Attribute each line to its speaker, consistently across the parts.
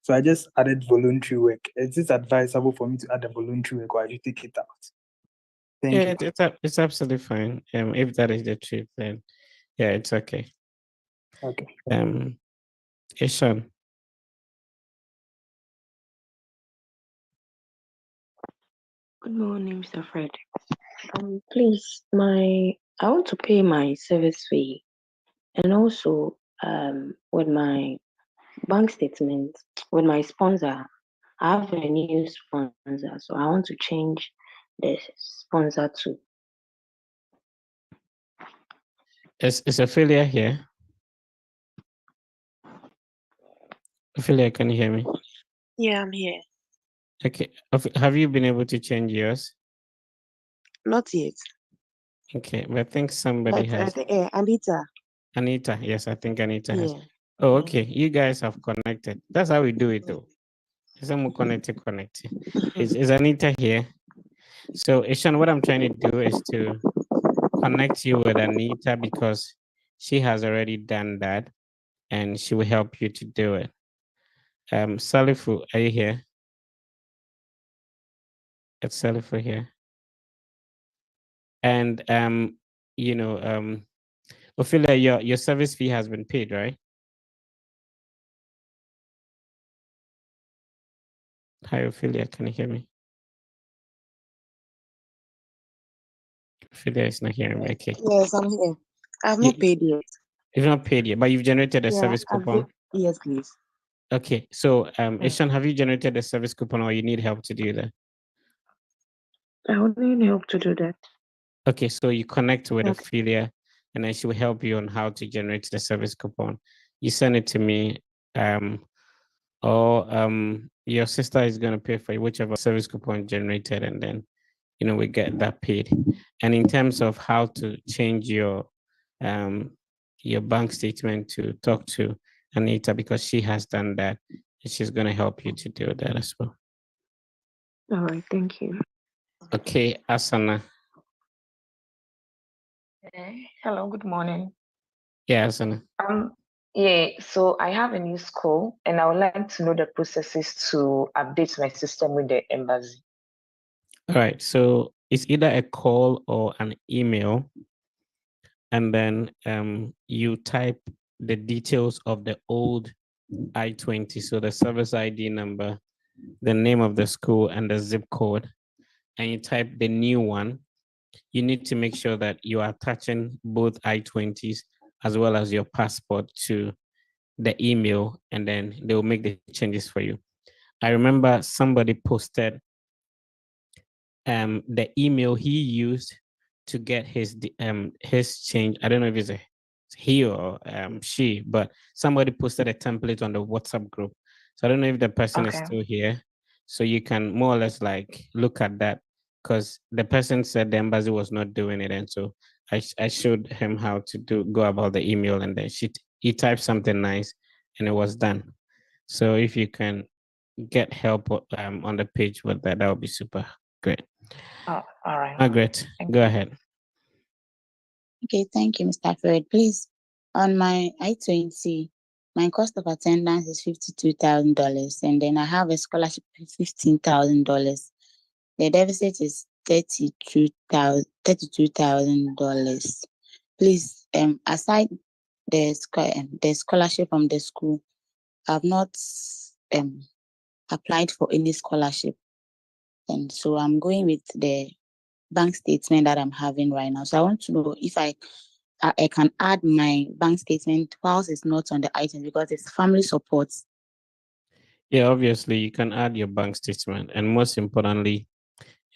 Speaker 1: So I just added voluntary work. Is it advisable for me to add a voluntary work, or I should take it out? Thank you.
Speaker 2: It's absolutely fine. If that is the truth, then yeah, it's okay.
Speaker 1: Okay.
Speaker 2: Ishan.
Speaker 3: Good morning, Mr. Fred. Please, I want to pay my service fee, and also with my bank statement, with my sponsor. I have a new sponsor, so I want to change the sponsor to.
Speaker 2: Is Ophelia here? Ophelia, can you hear me?
Speaker 4: Yeah, I'm here.
Speaker 2: Okay. Have you been able to change yours?
Speaker 4: Not yet.
Speaker 2: Okay, but I think somebody has.
Speaker 4: Anita.
Speaker 2: Anita, yes, I think Anita has.
Speaker 4: Yeah.
Speaker 2: Oh, okay. You guys have connected. That's how we do it, though. Someone connected. Is Anita here? So, Ishan, what I'm trying to do is to connect you with Anita because she has already done that, and she will help you to do it. Salifu, are you here? It's Salifu here. And Ophelia, your service fee has been paid, right? Hi, Ophelia, can you hear me? Ophelia is not hearing me. Okay.
Speaker 4: Yes, I'm here. I have not paid yet.
Speaker 2: You've not paid yet, but you've generated a service coupon.
Speaker 4: Yes, please.
Speaker 2: Okay, so Ishan, have you generated a service coupon, or you need help to do that?
Speaker 3: I would need help to do that.
Speaker 2: Okay, so you connect with Ophelia, and then she will help you on how to generate the service coupon. You send it to me, or your sister is going to pay for whichever service coupon generated, and then we get that paid. And in terms of how to change your bank statement, to talk to Anita, because she has done that, and she's going to help you to do that as well.
Speaker 3: All right, thank you.
Speaker 2: Okay, Asana.
Speaker 5: Hello, good morning.
Speaker 2: Yeah, Asana.
Speaker 5: Yeah, so I have a new school, and I would like to know the processes to update my system with the embassy.
Speaker 2: All right, so it's either a call or an email, and then you type the details of the old I-20, so the service ID number, the name of the school, and the zip code, and you type the new one. You need to make sure that you are attaching both I-20s as well as your passport to the email, and then they will make the changes for you. I remember somebody posted the email he used to get his change. I don't know if it's he or she, but somebody posted a template on the WhatsApp group. So I don't know if the person is still here. So you can more or less like look at that, because the person said the embassy was not doing it. And so I showed him how to go about the email, and then he typed something nice and it was done. So if you can get help on the page with that, that would be super great.
Speaker 5: Oh, all right.
Speaker 2: Margaret, go ahead.
Speaker 6: Okay, thank you, Mr. Fred. Please, on my I-20, my cost of attendance is $52,000, and then I have a scholarship of $15,000. The deficit is $32,000. Please, aside the scholarship from the school, I've not applied for any scholarship, and so I'm going with the bank statement that I'm having right now. So I want to know if I can add my bank statement whilst it's not on the item, because it's family support.
Speaker 2: Yeah, obviously you can add your bank statement, and most importantly,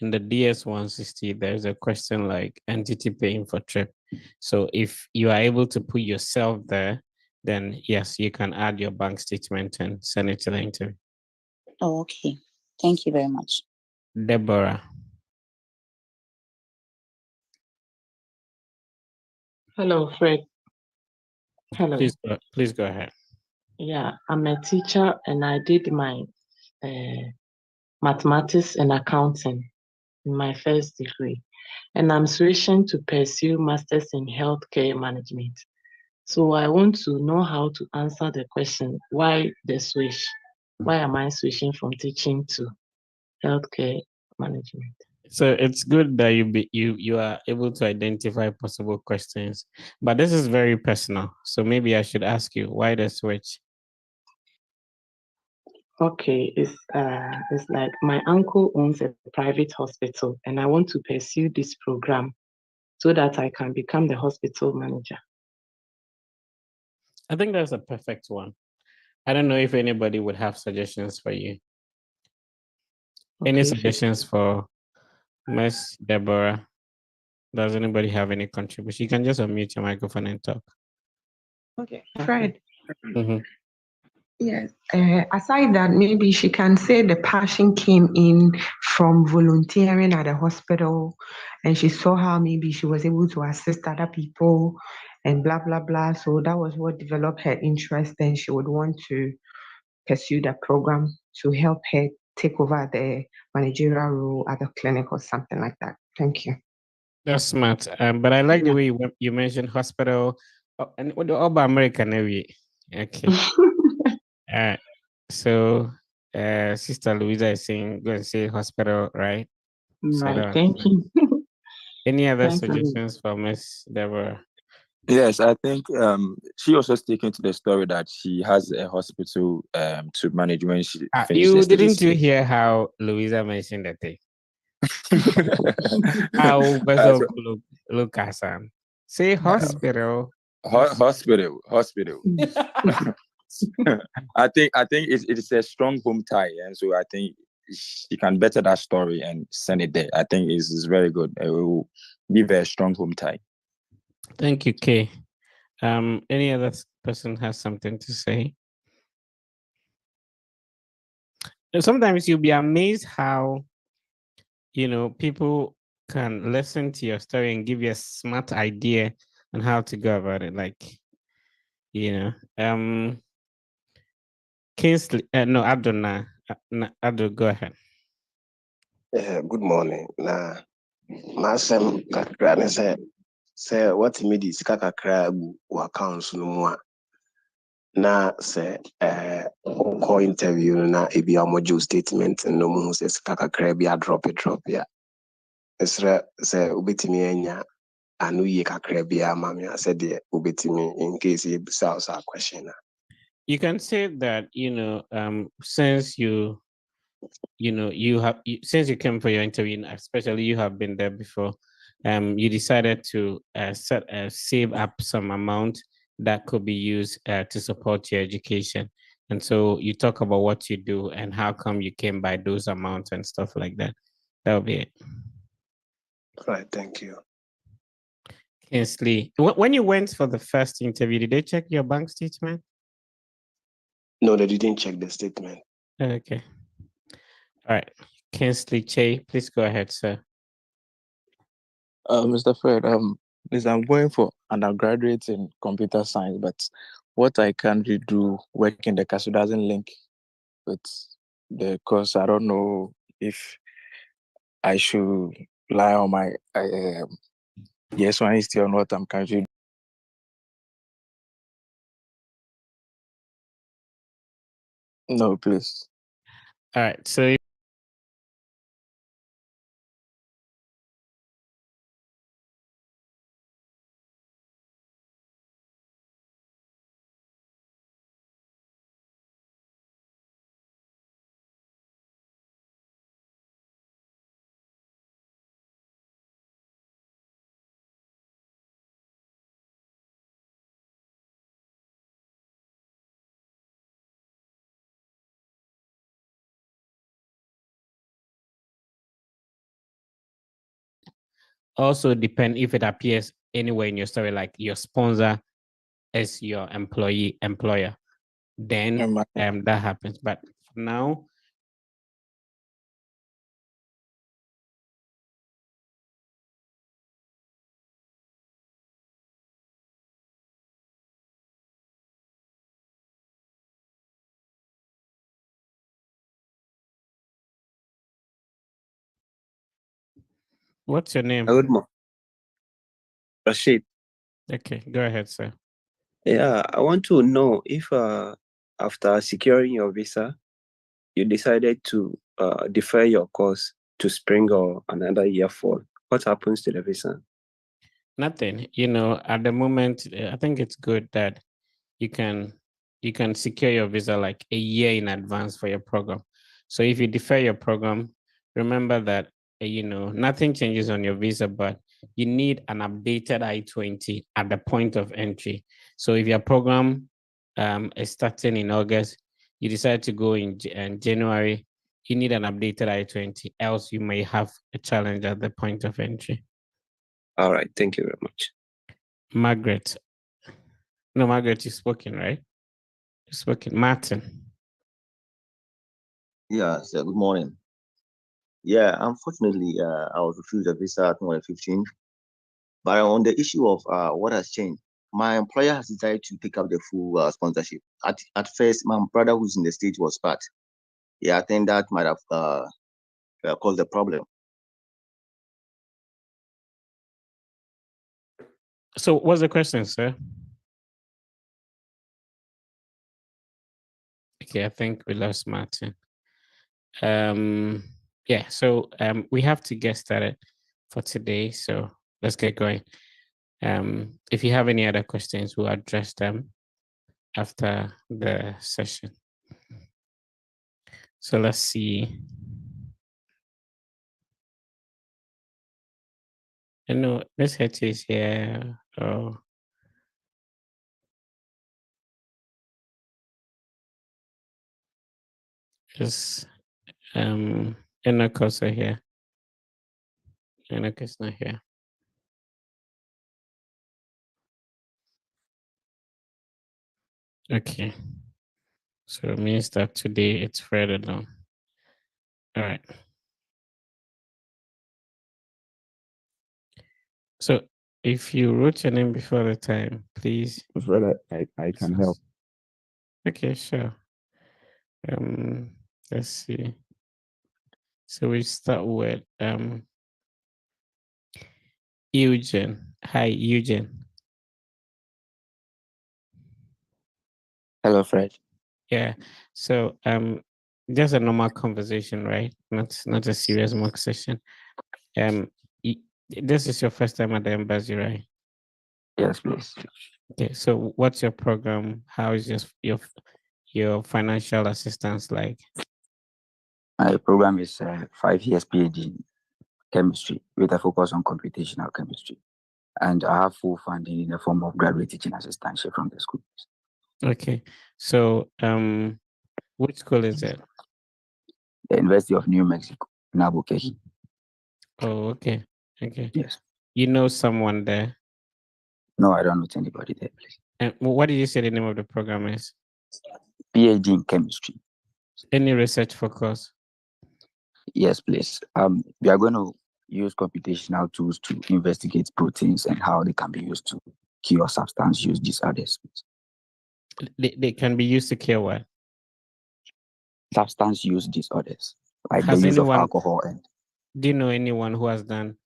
Speaker 2: in the DS-160, there's a question like entity paying for trip. So if you are able to put yourself there, then yes, you can add your bank statement and send it to the interview.
Speaker 6: Oh, okay. Thank you very much.
Speaker 2: Deborah.
Speaker 7: Hello, Fred. Hello.
Speaker 2: Please go ahead.
Speaker 7: Yeah, I'm a teacher, and I did my mathematics and accounting in my first degree, and I'm switching to pursue masters in healthcare management. So I want to know how to answer the question, why the switch? why am I switching from teaching to healthcare management?
Speaker 2: So it's good that you are able to identify possible questions, but this is very personal. So maybe I should ask you, why the switch?
Speaker 7: Okay, it's like my uncle owns a private hospital, and I want to pursue this program so that I can become the hospital manager.
Speaker 2: I think that's a perfect one. I don't know if anybody would have suggestions for you. Any
Speaker 7: Okay,
Speaker 2: suggestions for Miss Deborah? Does anybody have any contribution? You can just unmute your microphone and talk.
Speaker 8: Okay, Fred.
Speaker 2: Mhm.
Speaker 8: Yes. Aside that, maybe she can say the passion came in from volunteering at the hospital, and she saw how maybe she was able to assist other people, and blah blah blah. So that was what developed her interest, and she would want to pursue the program to help her take over the managerial role at the clinic or something like that. Thank you.
Speaker 2: That's smart. But I like the way you mentioned hospital and what the Oba American maybe. Okay. So Sister Louisa is saying go and say hospital, right?
Speaker 7: right. Thank you.
Speaker 2: Any other
Speaker 7: Thanks a lot.
Speaker 2: suggestions for Miss Deborah?
Speaker 9: Yes, I think she also sticking to the story that she has a hospital to manage when she finishes.
Speaker 2: Didn't you hear how Louisa mentioned that thing? How better look at some. Say hospital.
Speaker 9: Hospital. I think it's a strong home tie, and so I think she can better that story and send it there. I think it's very good. It will give her a strong home tie.
Speaker 2: Thank you, Kay. Any other person has something to say? And sometimes you'll be amazed how, people can listen to your story and give you a smart idea on how to go about it. Like, Kingsley, no, Abdul, Abdul, go ahead.
Speaker 10: Good morning. Masem kakra ne say what me di sika kakra gu accounts no mu a na say call interview na ebi amojo statement no mu say sika kakra bi a drop ya. Esra say obetimi anya anu ye kakra bi ama me say de obetimi in case you ask a question.
Speaker 2: You can say that, since since you came for your interview, especially you have been there before, you decided to save up some amount that could be used to support your education. And so you talk about what you do and how come you came by those amounts and stuff like that. That'll be it.
Speaker 10: Right, thank you.
Speaker 2: Kingsley, when you went for the first interview, did they check your bank statement?
Speaker 10: No, they didn't check the statement.
Speaker 2: Okay. All right. Kingsley Che, please go ahead, sir.
Speaker 11: Mr. Fred, I'm going for undergraduate in computer science, but what I currently do work in the castle doesn't link with the course. I don't know if I should rely on my yes one is still on what I'm currently doing. No, please.
Speaker 2: All right. So also depend if it appears anywhere in your story, like your sponsor is your employer, then that happens. But for now, what's your name?
Speaker 12: Good morning. Rashid.
Speaker 2: Okay, go ahead, sir.
Speaker 12: Yeah, I want to know if after securing your visa,
Speaker 13: you decided to defer your course to spring or another year fall, what happens to the visa?
Speaker 2: Nothing. At the moment, I think it's good that you can secure your visa like a year in advance for your program. So if you defer your program, remember that nothing changes on your visa, but you need an updated I-20 at the point of entry. So if your program is starting in August, you decide to go in January, you need an updated I-20, else you may have a challenge at the point of entry.
Speaker 13: All right, thank you very much.
Speaker 2: Margaret. No, Margaret, you've spoken, right? You've spoken. Martin.
Speaker 14: Yeah, so good morning. Yeah, unfortunately, I was refused a visa at 2015. But on the issue of what has changed, my employer has decided to take up the full sponsorship. At first, my brother who's in the state was part. Yeah, I think that might have caused the problem.
Speaker 2: So what's the question, sir? Okay, I think we lost Martin. Yeah, so we have to get started for today, so let's get going. If you have any other questions, we'll address them after the session. So let's see. I know Miss Hetty is here. Oh. Is Enoch also here? Enoch is not here. Okay. So it means that today it's further down. All right. So if you wrote your name before the time, please.
Speaker 15: Fred, I can help.
Speaker 2: Okay, sure. Let's see. So we start with Eugene. Hi, Eugene.
Speaker 16: Hello, Fred.
Speaker 2: Yeah. So just a normal conversation, right? Not a serious mock session. This is your first time at the embassy, right?
Speaker 16: Yes, please.
Speaker 2: Okay. So what's your program? How is your financial assistance like?
Speaker 16: My program is 5 years PhD in chemistry with a focus on computational chemistry. And I have full funding in the form of graduate teaching assistantship from the school.
Speaker 2: Okay. So which school is it?
Speaker 16: The University of New Mexico in Albuquerque.
Speaker 2: Oh, okay. Okay.
Speaker 16: Yes.
Speaker 2: You know someone there?
Speaker 16: No, I don't know anybody there, please.
Speaker 2: And what did you say the name of the program is?
Speaker 16: PhD in chemistry.
Speaker 2: Any research focus?
Speaker 16: Yes, please. We are going to use computational tools to investigate proteins and how they can be used to cure substance use disorders.
Speaker 2: They can be used to cure what?
Speaker 16: Substance use disorders, like
Speaker 2: Has
Speaker 16: the use
Speaker 2: anyone,
Speaker 16: of alcohol. And
Speaker 2: do you know anyone who has done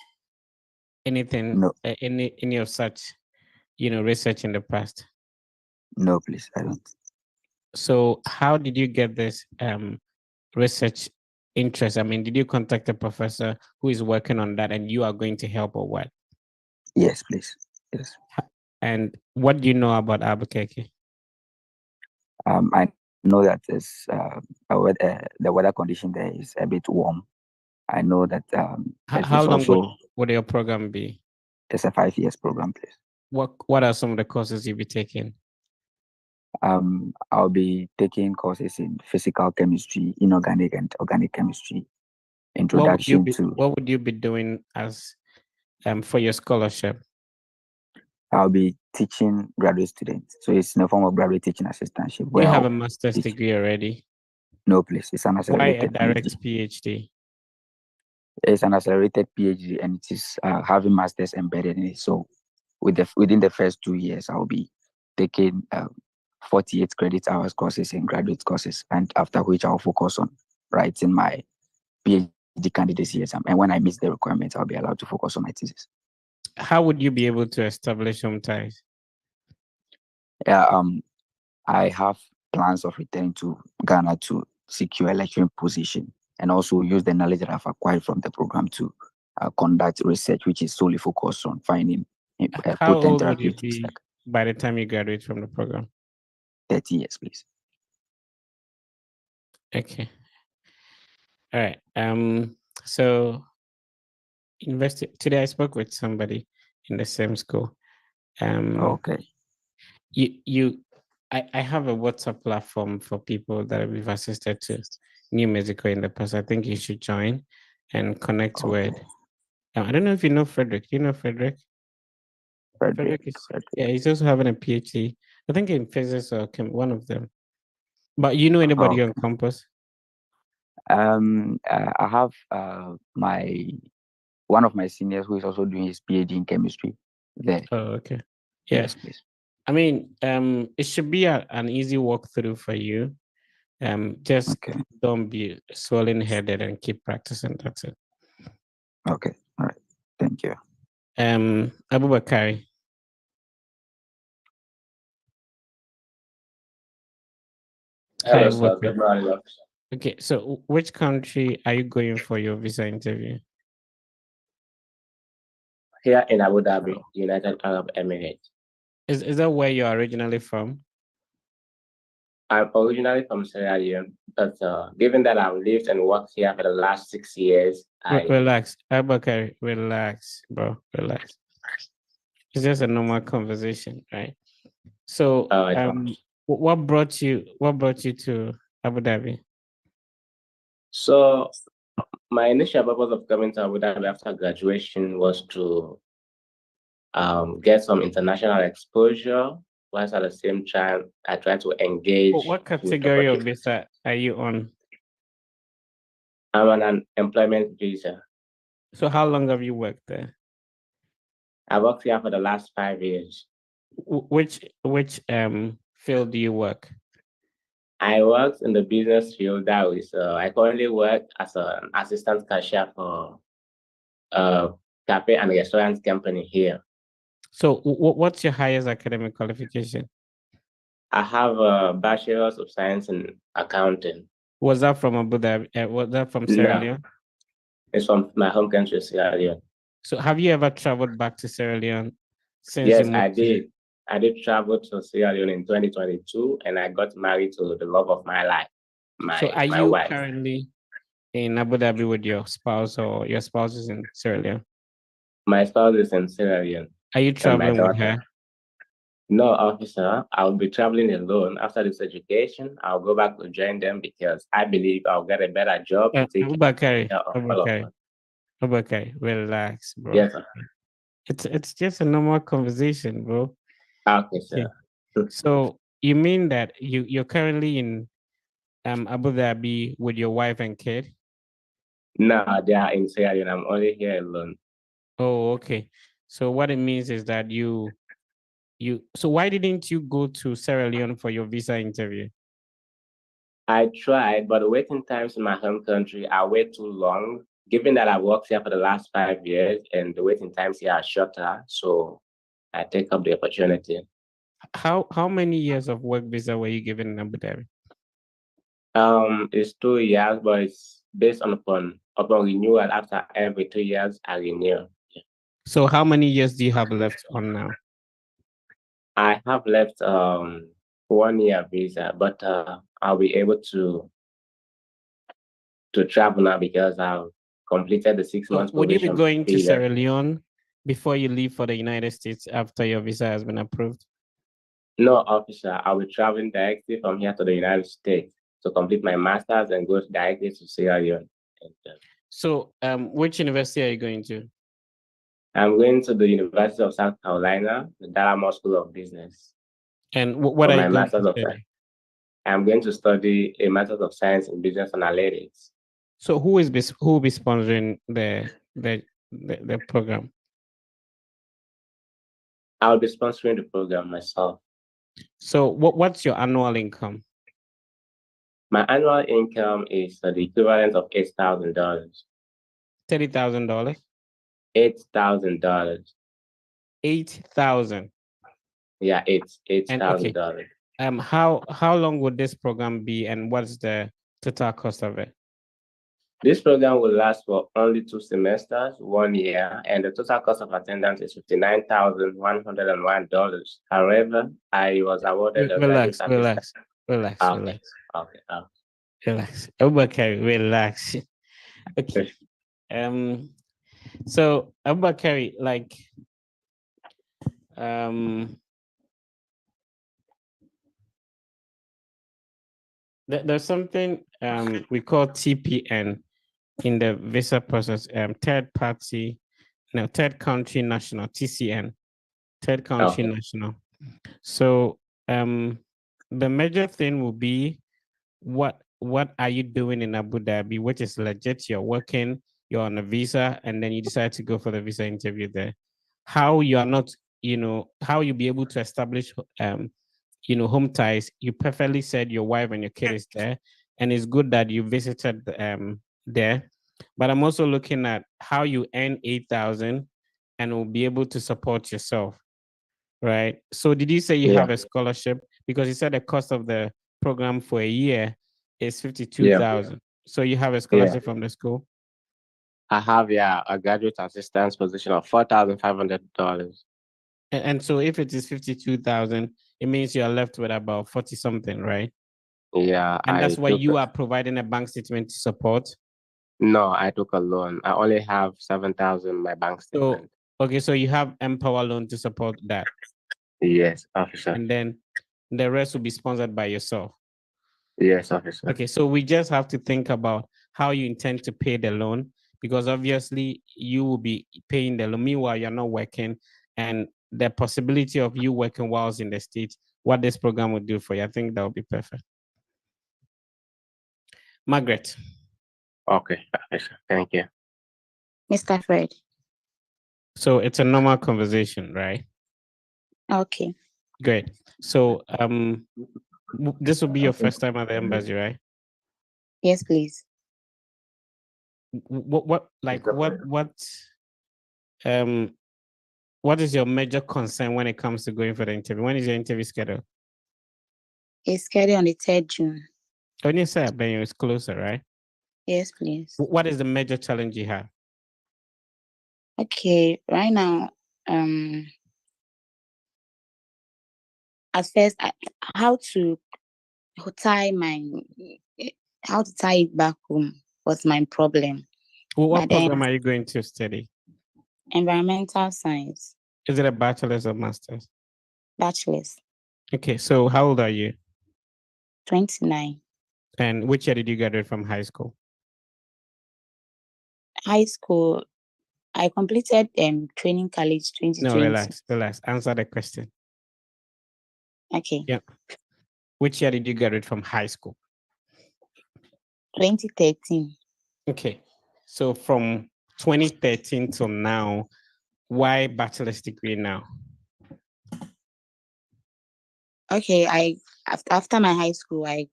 Speaker 2: anything,
Speaker 16: no,
Speaker 2: any of such, research in the past?
Speaker 16: No, please, I don't.
Speaker 2: So how did you get this research interest? I mean, did you contact a professor who is working on that and you are going to help, or what?
Speaker 16: Yes, please. Yes.
Speaker 2: And what do you know about Albuquerque?
Speaker 16: I know that the weather condition there is a bit warm. I know that
Speaker 2: how long would your program be?
Speaker 16: It's a 5 years program, please.
Speaker 2: What are some of the courses you'll be taking?
Speaker 16: I'll be taking courses in physical chemistry, inorganic and organic chemistry, introduction to.
Speaker 2: What would you be doing as for your scholarship?
Speaker 16: I'll be teaching graduate students, so it's in the form of graduate teaching assistantship.
Speaker 2: Do you have a master's degree already?
Speaker 16: No, please. It's an accelerated.
Speaker 2: Why a direct PhD?
Speaker 16: It's an accelerated PhD, and it is having masters embedded in it. So, within the first 2 years, I'll be taking 48 credit hours courses in graduate courses, and after which I'll focus on writing my PhD candidacy exam. And when I meet the requirements, I'll be allowed to focus on my thesis.
Speaker 2: How would you be able to establish home ties?
Speaker 16: Yeah, I have plans of returning to Ghana to secure a lecturing position, and also use the knowledge that I've acquired from the program to conduct research, which is solely focused on finding
Speaker 2: How
Speaker 16: potent
Speaker 2: old would you
Speaker 16: therapeutics.
Speaker 2: be by the time you graduate from the program?
Speaker 16: 30 years, please.
Speaker 2: Okay. All right. So today I spoke with somebody in the same school.
Speaker 16: Okay.
Speaker 2: I have a WhatsApp platform for people that we've assisted to New Mexico in the past. I think you should join and connect with. I don't know if you know Frederick. Do you know Frederick? Frederick is, yeah, he's also having a PhD. I think in physics or one of them. But you know anybody on campus?
Speaker 16: I have one of my seniors who is also doing his PhD in chemistry there.
Speaker 2: Oh, okay. Yes,
Speaker 16: please.
Speaker 2: I mean, it should be an easy walkthrough for you. Just don't be swollen headed and keep practicing. That's it.
Speaker 16: Okay. All right. Thank you.
Speaker 2: Abubakari.
Speaker 17: Hello, sir. Good morning, officer.
Speaker 2: Okay, so which country are you going for your visa interview?
Speaker 17: Here in Abu Dhabi, United Arab Emirates.
Speaker 2: Is that where you're originally from?
Speaker 17: I'm originally from Sierra Leone, but given that I've lived and worked here for the last 6 years,
Speaker 2: Relax, Abubakari, relax, bro, relax. It's just a normal conversation, right? So, what brought you to Abu Dhabi?
Speaker 17: So, my initial purpose of coming to Abu Dhabi after graduation was to get some international exposure, whilst at the same time I try to engage.
Speaker 2: What category of visa are you on?
Speaker 17: I'm on an employment visa.
Speaker 2: So how long have you worked there?
Speaker 17: I worked here for the last 5 years.
Speaker 2: Which field do you work?
Speaker 17: I worked in the business field. That is, I currently work as an assistant cashier for a cafe and restaurant company here.
Speaker 2: So what's your highest academic qualification?
Speaker 17: I have a Bachelor of Science in Accounting.
Speaker 2: Was that from Abu Dhabi? Was that from Sierra Leone?
Speaker 17: It's from my home country, Sierra Leone.
Speaker 2: So have you ever traveled back to Sierra Leone since?
Speaker 17: Yes, I did. I did travel to Sierra Leone in 2022, and I got married to the love of my life,
Speaker 2: so are
Speaker 17: my
Speaker 2: you
Speaker 17: wife.
Speaker 2: Currently in Abu Dhabi with your spouse, or your spouse is in Sierra Leone?
Speaker 17: My spouse is in Sierra Leone.
Speaker 2: Are you traveling with her?
Speaker 17: No, officer. I'll be traveling alone. After this education, I'll go back to join them because I believe I'll get a better job to take care of all of us.
Speaker 2: Okay, relax, bro.
Speaker 17: Yes, sir.
Speaker 2: It's just a normal conversation, bro.
Speaker 17: Okay, sir.
Speaker 2: So you mean that you're currently in Abu Dhabi with your wife and kid?
Speaker 17: No, they are in Sierra Leone. I'm only here alone.
Speaker 2: Oh, okay. So what it means is that so why didn't you go to Sierra Leone for your visa interview?
Speaker 17: I tried, but the waiting times in my home country are way too long, given that I worked here for the last 5 years and the waiting times here are shorter. So I take up the opportunity.
Speaker 2: How many years of work visa were you given in Abu Dhabi?
Speaker 17: It's 2 years, but it's based upon renewal. After every 2 years, I renew. Yeah.
Speaker 2: So how many years do you have left on now?
Speaker 17: I have left 1 year visa, but I'll be able to travel now because I've completed the 6 months.
Speaker 2: Would you be going to Sierra Leone before you leave for the United States after your visa has been approved?
Speaker 17: No, officer. I'll be traveling directly from here to the United States to complete my master's and go directly to Sierra Leone.
Speaker 2: So, which university are you going to?
Speaker 17: I'm going to the University of South Carolina, the Dallas School of Business.
Speaker 2: And what are you going to study?
Speaker 17: I'm going to study a Master's of Science in Business Analytics.
Speaker 2: So who will be sponsoring the program?
Speaker 17: I'll be sponsoring the program myself.
Speaker 2: So what's your annual income?
Speaker 17: My annual income is the equivalent of $8,000.
Speaker 2: $30,000?
Speaker 17: $8,000.
Speaker 2: 8,000.
Speaker 17: Yeah, $8,000.
Speaker 2: How long would this program be, and what's the Total cost of it.
Speaker 17: This program will last for only 2 semesters, 1 year, and the total cost of attendance is $59,101. However, I was awarded a
Speaker 2: Relax.
Speaker 17: Okay.
Speaker 2: Relax. Abubakar, relax. Okay. So Abubakar, like, there's something we call TPN in the visa process, third country national, TCN, third country national. So the major thing will be what are you doing in Abu Dhabi, which is legit, you're working, you're on a visa, and then you decide to go for the visa interview there. How you are not, how you be able to establish home ties. You perfectly said your wife and your kid is there, and it's good that you visited there. But I'm also looking at how you earn 8,000 and will be able to support yourself, right? So did you say you have a scholarship? Because you said the cost of the program for a year is 52,000. So you have a scholarship from the school?
Speaker 17: I have a graduate assistance position of $4,500.
Speaker 2: And so if it is 52,000, it means you are left with about 40 something, right?
Speaker 17: Yeah.
Speaker 2: And that's why you are providing a bank statement to support?
Speaker 17: No, I took a loan. I only have 7,000 in my bank statement.
Speaker 2: So you have Empower loan to support that?
Speaker 17: Yes, officer.
Speaker 2: And then the rest will be sponsored by yourself?
Speaker 17: Yes, officer.
Speaker 2: Okay, so we just have to think about how you intend to pay the loan, because obviously you will be paying the loan. Meanwhile, you're not working, and the possibility of you working whilst in the States, what this program would do for you, I think that would be perfect. Margaret.
Speaker 17: Okay, officer. Thank you.
Speaker 6: Mr. Fred.
Speaker 2: So it's a normal conversation, right?
Speaker 6: Okay.
Speaker 2: Great. So this will be your first time at the embassy, right?
Speaker 6: Yes, please.
Speaker 2: What is your major concern when it comes to going for the interview? When is your interview scheduled?
Speaker 6: It's scheduled on the 3rd June.
Speaker 2: When you say Ben, it's closer, right?
Speaker 6: Yes, please.
Speaker 2: What is the major challenge you have?
Speaker 6: Okay, right now, at first, how to tie it back home was my problem.
Speaker 2: What program are you going to study?
Speaker 6: Environmental science.
Speaker 2: Is it a bachelor's or master's?
Speaker 6: Bachelor's.
Speaker 2: Okay, so how old are you?
Speaker 6: 29.
Speaker 2: And which year did you graduate from high school?
Speaker 6: High school, I completed training college 2020.
Speaker 2: No, relax. Answer the question.
Speaker 6: Okay.
Speaker 2: Yeah. Which year did you graduate from high school?
Speaker 6: 2013.
Speaker 2: Okay. So from 2013 till now, why bachelor's degree now?
Speaker 6: Okay, after my high school, I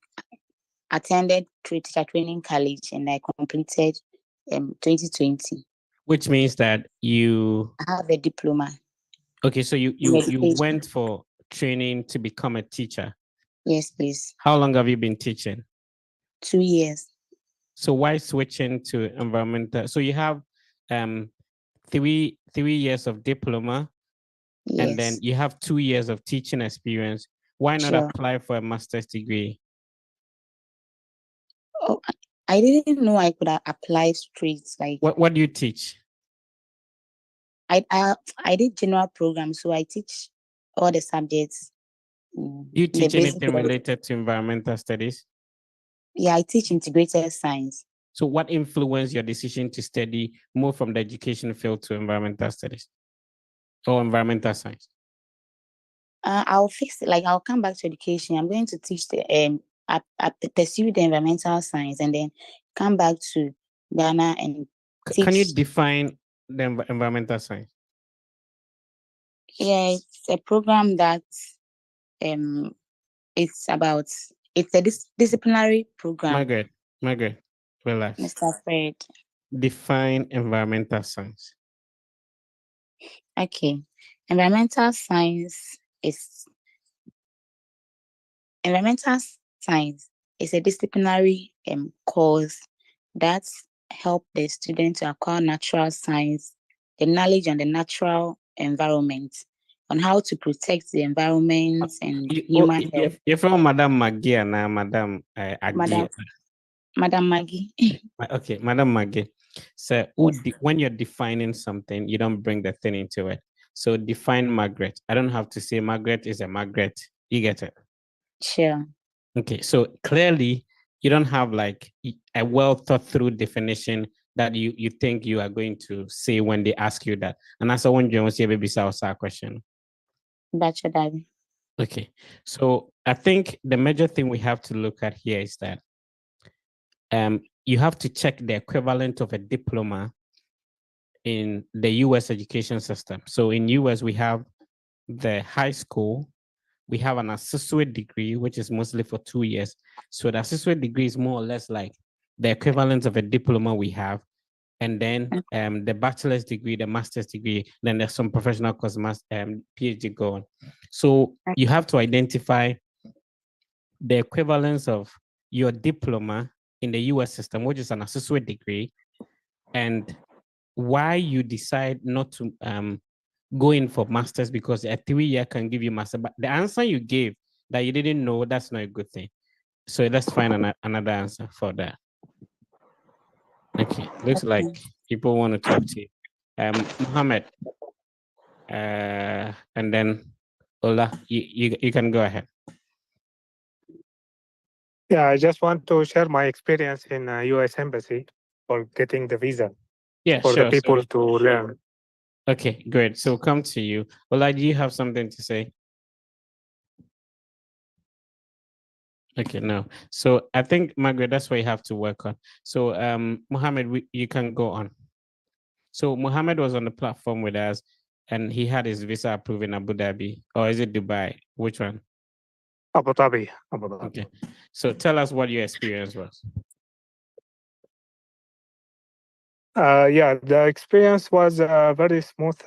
Speaker 6: attended teacher training college and I completed 2020.
Speaker 2: Which means that you
Speaker 6: have a diploma.
Speaker 2: Okay, so you went for training to become a teacher.
Speaker 6: Yes, please.
Speaker 2: How long have you been teaching?
Speaker 6: 2 years.
Speaker 2: So why switching to environmental? So you have 3 years of diploma, and then you have 2 years of teaching experience. Why not apply for a master's degree?
Speaker 6: Oh, I didn't know I could apply straight. Like
Speaker 2: what do you teach?
Speaker 6: I did general programs, so I teach all the subjects.
Speaker 2: Do you teach anything related to environmental studies?
Speaker 6: Yeah, I teach integrated science.
Speaker 2: So what influenced your decision to study more from the education field to environmental studies or environmental science?
Speaker 6: I'll fix it. Like I'll come back to education. I'm going to teach pursue the environmental science and then come back to Ghana and teach.
Speaker 2: Can you define the environmental science?
Speaker 6: Yeah, it's a program that it's a disciplinary program.
Speaker 2: Margaret, relax.
Speaker 6: Mr. Fred.
Speaker 2: Define environmental science.
Speaker 6: Okay. Environmental science is It's a disciplinary course that help the student to acquire natural science, the knowledge on the natural environment, on how to protect the environment and human health.
Speaker 2: You're from Madam Maggie and Madam Aggie.
Speaker 6: Madam Maggie.
Speaker 2: Okay, Madam Maggie. So when you're defining something, you don't bring the thing into it. So define Margaret. I don't have to say Margaret is a Margaret. You get it?
Speaker 6: Sure.
Speaker 2: Okay, so clearly you don't have like a well thought through definition that you think you are going to say when they ask you that. And that's one you want to say baby question.
Speaker 6: Bachelor Daddy.
Speaker 2: Okay, so I think the major thing we have to look at here is that you have to check the equivalent of a diploma in the US education system. So in US, we have the high school, we have an associate degree, which is mostly for 2 years. So the associate degree is more or less like the equivalent of a diploma we have. And then the bachelor's degree, the master's degree, then there's some professional course, PhD go on. So you have to identify the equivalence of your diploma in the US system, which is an associate degree, and why you decide not to go in for master's, because a 3-year can give you master. But the answer you gave that you didn't know, that's not a good thing. So let's find another answer for that. Okay, looks like people want to talk to you. Mohammed, and then Ola, you can go ahead.
Speaker 18: Yeah, I just want to share my experience in U.S. Embassy for getting the visa.
Speaker 2: Yeah,
Speaker 18: for
Speaker 2: sure.
Speaker 18: the people to learn.
Speaker 2: Okay, great. So come to you. Ola, do you have something to say? Okay, no. So I think, Margaret, that's what you have to work on. So Mohammed, you can go on. So Mohammed was on the platform with us and he had his visa approved in Abu Dhabi, or is it Dubai? Which one?
Speaker 18: Abu Dhabi.
Speaker 2: Okay. So tell us what your experience was.
Speaker 18: Yeah, the experience was very smooth.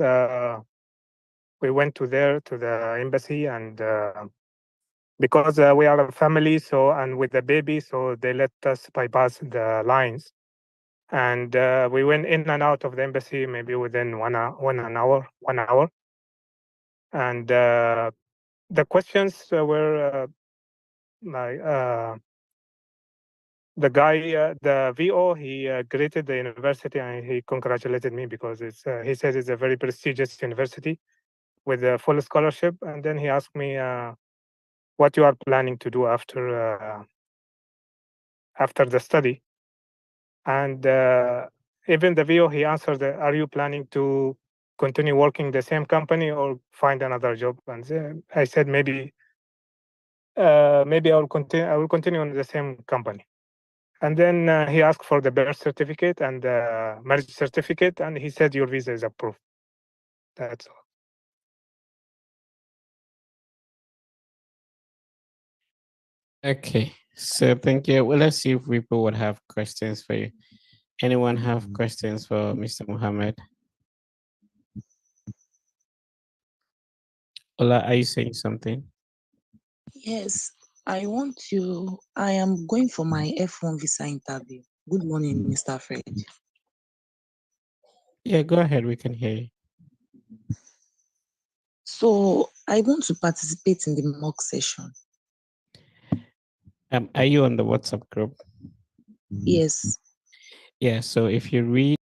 Speaker 18: We went to the embassy, and because we are a family, and with the baby, so they let us bypass the lines, and we went in and out of the embassy maybe within 1 hour, and the questions were like the guy, the VO, he greeted the university and he congratulated me because he says it's a very prestigious university with a full scholarship. And then he asked me what you are planning to do after the study. And even the VO, he answered, are you planning to continue working the same company or find another job? And I said, maybe I will continue in the same company. And then he asked for the birth certificate and the marriage certificate, and he said your visa is approved. That's all.
Speaker 2: Okay, so thank you. Well, let's see if people would have questions for you. Anyone have questions for Mr. Mohammed? Ola, are you saying something?
Speaker 4: Yes, I am going for my F-1 visa interview. Good morning, Mr. Fred.
Speaker 2: Yeah, go ahead. We can hear you.
Speaker 4: So I want to participate in the mock session.
Speaker 2: Are you on the WhatsApp group?
Speaker 4: Yes.
Speaker 2: Yeah, so if you read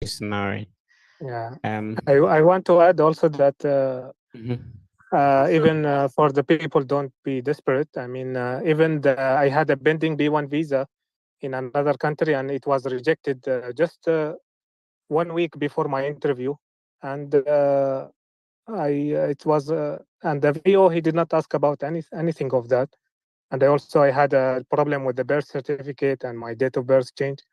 Speaker 2: scenario.
Speaker 18: Yeah. I want to add also that even for the people, don't be desperate. I mean, I had a pending B1 visa in another country, and it was rejected just 1 week before my interview, and and the VO, he did not ask about anything of that, and I had a problem with the birth certificate and my date of birth changed.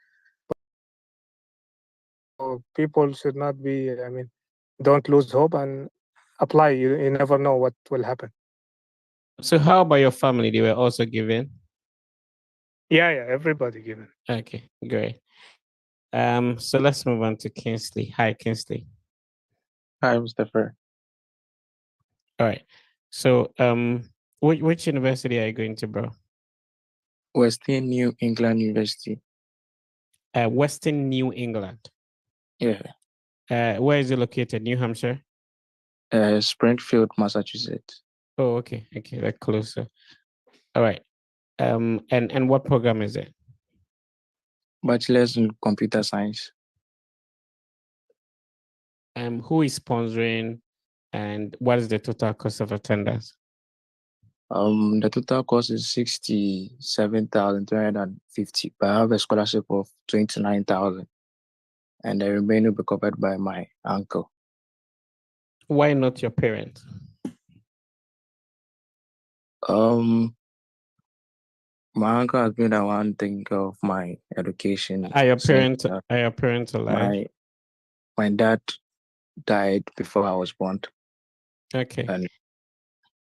Speaker 18: people should not be, don't lose hope and apply. You never know what will happen.
Speaker 2: So how about your family? They were also given?
Speaker 18: Yeah, everybody given.
Speaker 2: Okay, great. So let's move on to Kingsley. Hi, Kingsley.
Speaker 11: Hi, Mr. Fair.
Speaker 2: All right. So which university are you going to, bro?
Speaker 11: Western New England University.
Speaker 2: Western New England.
Speaker 11: Yeah.
Speaker 2: Where is it located? New Hampshire?
Speaker 11: Springfield, Massachusetts.
Speaker 2: Oh, okay. Okay, that's closer. All right. And what program is it?
Speaker 11: Bachelor's in Computer Science.
Speaker 2: Who is sponsoring, and what is the total cost of attendance?
Speaker 11: The total cost is 67,350, but I have a scholarship of 29,000, and the remaining will be covered by my uncle.
Speaker 2: Why not your parents?
Speaker 11: My uncle has been the one taking care of my education.
Speaker 2: Are your
Speaker 11: since,
Speaker 2: parents alive?
Speaker 11: My dad died before I was born.
Speaker 2: Okay.
Speaker 11: And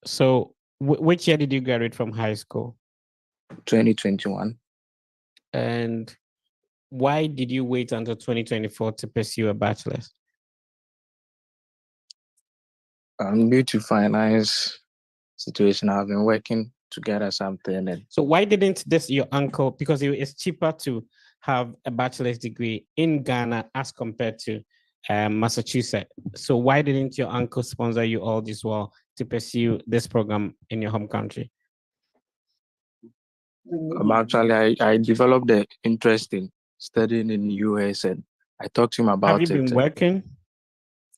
Speaker 2: so which year did you graduate from high school?
Speaker 11: 2021.
Speaker 2: And why did you wait until 2024 to pursue a bachelor's?
Speaker 11: Due to finance situation, I've been working to gather something. And
Speaker 2: so why didn't your uncle, because it's cheaper to have a bachelor's degree in Ghana as compared to Massachusetts. So why didn't your uncle sponsor you all this while to pursue this program in your home country?
Speaker 11: Actually, I developed the interest in studying in the US, and I talked to him about it.
Speaker 2: Have you been working?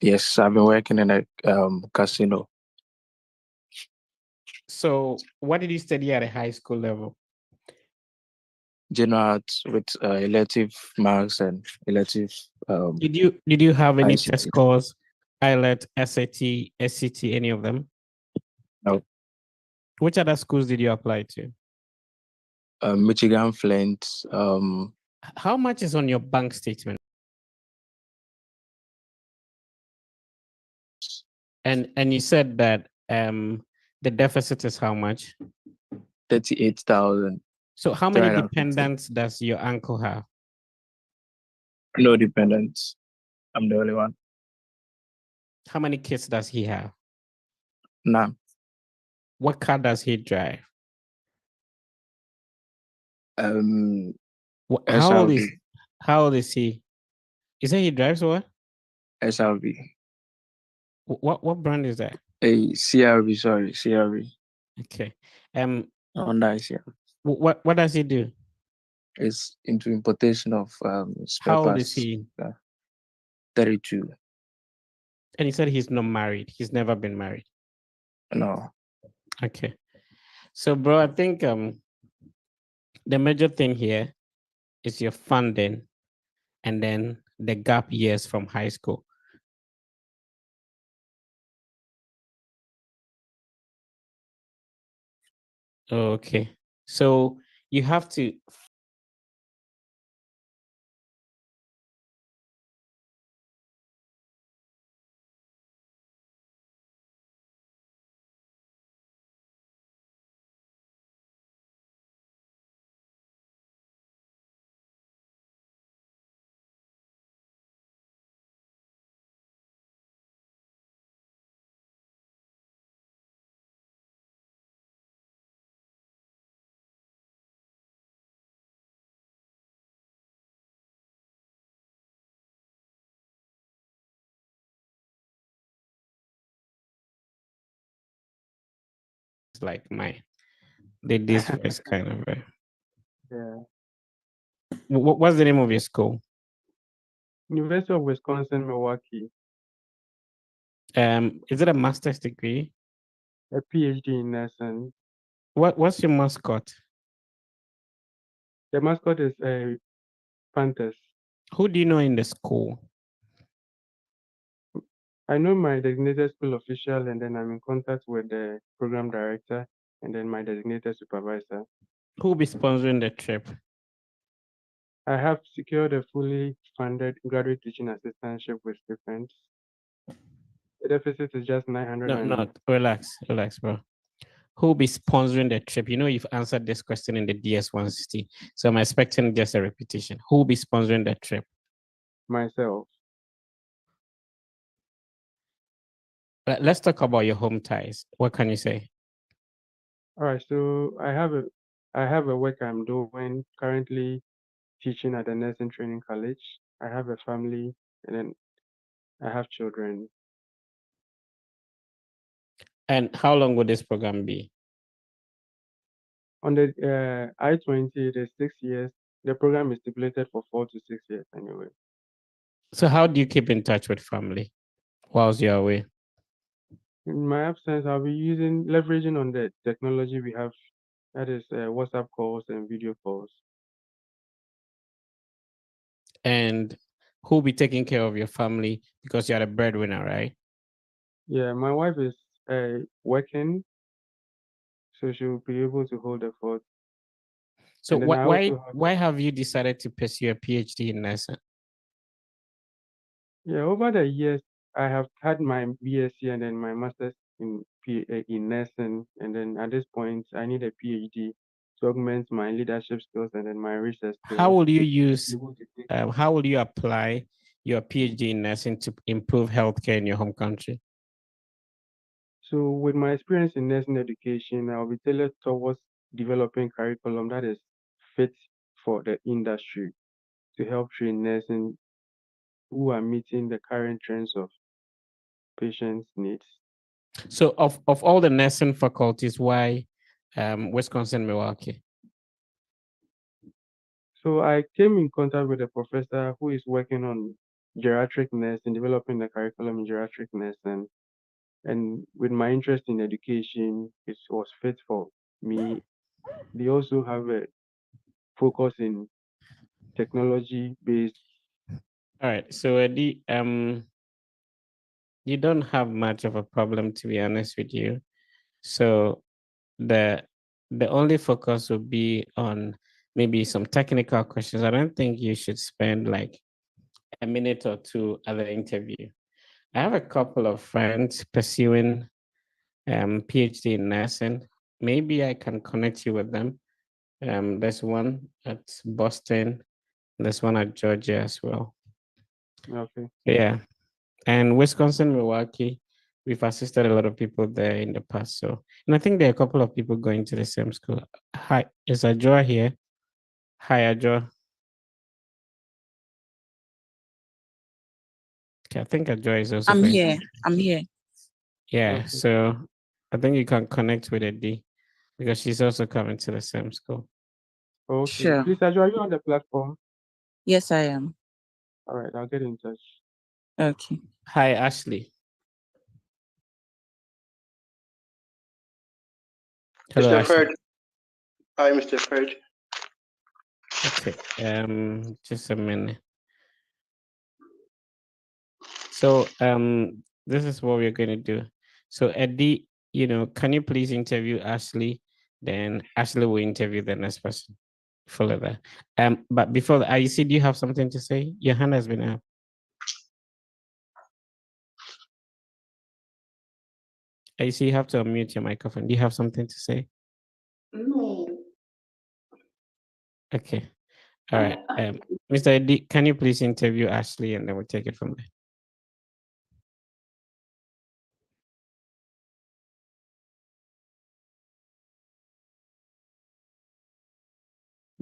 Speaker 11: Yes, I've been working in a casino.
Speaker 2: So what did you study at a high school level?
Speaker 11: General arts with elective marks and elective.
Speaker 2: Did you have any
Speaker 11: ICT.
Speaker 2: test scores, IELTS, SAT, SCT, any of them?
Speaker 11: No.
Speaker 2: Which other schools did you apply to?
Speaker 11: Michigan, Flint.
Speaker 2: How much is on your bank statement? And you said that the deficit is how much?
Speaker 11: 38,000.
Speaker 2: So how many dependents does your uncle have?
Speaker 11: No dependents. I'm the only one.
Speaker 2: How many kids does he have?
Speaker 11: None.
Speaker 2: What car does he drive? How old is he? You say he drives what?
Speaker 11: SRV.
Speaker 2: What brand is that?
Speaker 11: A CRV, sorry, CRV.
Speaker 2: Okay.
Speaker 11: Honda CRV.
Speaker 2: What does he do?
Speaker 11: It's into importation of spare
Speaker 2: How old
Speaker 11: parts.
Speaker 2: is he?
Speaker 11: 32.
Speaker 2: And he said he's not married. He's never been married.
Speaker 11: No.
Speaker 2: Okay. So, bro, I think the major thing here is your funding and then the gap years from high school. Okay. So you have to like mine. They this was kind of
Speaker 19: Yeah.
Speaker 2: What's the name of your school?
Speaker 19: University of Wisconsin, Milwaukee.
Speaker 2: Is it a master's degree?
Speaker 19: A PhD in nursing.
Speaker 2: What's your mascot?
Speaker 19: The mascot is a Panthers.
Speaker 2: Who do you know in the school?
Speaker 19: I know my designated school official, and then I'm in contact with the program director, and then my designated supervisor.
Speaker 2: Who will be sponsoring the trip?
Speaker 19: I have secured a fully funded graduate teaching assistantship with stipends. The deficit is just 900.
Speaker 2: No, relax, bro. Who will be sponsoring the trip? You know, you've answered this question in the DS-160, so I'm expecting just a repetition. Who will be sponsoring the trip?
Speaker 19: Myself.
Speaker 2: Let's talk about your home ties. What can you say?
Speaker 19: All right, so I have a work I'm doing currently, teaching at the nursing training college. I have a family, and then I have children.
Speaker 2: And how long will this program be?
Speaker 19: On the I-20, it is 6 years. The program is stipulated for 4 to 6 years anyway.
Speaker 2: So how do you keep in touch with family whilst you're away?
Speaker 19: In my absence, I'll be leveraging on the technology we have, that is WhatsApp calls and video calls.
Speaker 2: And who will be taking care of your family because you're the breadwinner, right?
Speaker 19: Yeah, my wife is working, so she'll be able to hold the fort.
Speaker 2: So
Speaker 19: And then
Speaker 2: why have you decided to pursue a PhD in nursing?
Speaker 19: Yeah, over the years, I have had my BSc and then my master's in nursing, and then at this point, I need a PhD to augment my leadership skills and then my research skills.
Speaker 2: How will you apply your PhD in nursing to improve healthcare in your home country?
Speaker 19: So with my experience in nursing education, I'll be tailored towards developing curriculum that is fit for the industry to help train nursing who are meeting the current trends of patients' needs.
Speaker 2: So of all the nursing faculties, why Wisconsin, Milwaukee?
Speaker 19: So I came in contact with a professor who is working on geriatric nursing, developing the curriculum in geriatric nursing. And with my interest in education, it was fit for me. They also have a focus in technology-based.
Speaker 2: All right. So Eddie, you don't have much of a problem, to be honest with you. So the only focus will be on maybe some technical questions. I don't think you should spend like a minute or two at the interview. I have a couple of friends pursuing PhD in nursing. Maybe I can connect you with them. There's one at Boston. There's one at Georgia as well.
Speaker 19: Okay.
Speaker 2: Yeah. And Wisconsin, Milwaukee, we've assisted a lot of people there in the past. So, and I think there are a couple of people going to the same school. Hi, is Adjoa here? Hi, Adjoa. Okay, I think Adjoa is also
Speaker 4: I'm
Speaker 2: going.
Speaker 4: here. I'm here.
Speaker 2: Yeah,
Speaker 19: Okay.
Speaker 2: so I think you can connect with Eddie because she's also coming to the same school.
Speaker 19: Okay.
Speaker 4: Sure.
Speaker 19: Please, Aju, are you on the platform?
Speaker 4: Yes, I am.
Speaker 19: All right, I'll get in touch.
Speaker 4: Okay.
Speaker 2: Hi, Ashley. Hello,
Speaker 20: Mr.
Speaker 2: Ashley.
Speaker 20: Fred. Hi, Mr. Fred.
Speaker 2: Okay, just a minute. So this is what we're going to do. So Eddie, can you please interview Ashley? Then Ashley will interview the next person. Follow that. But before that, you see, do you have something to say? Your hand has been up. You see, you have to unmute your microphone. Do you have something to say?
Speaker 20: No.
Speaker 2: Okay. All right. Mr. Eddie, can you please interview Ashley and then we'll take it from there.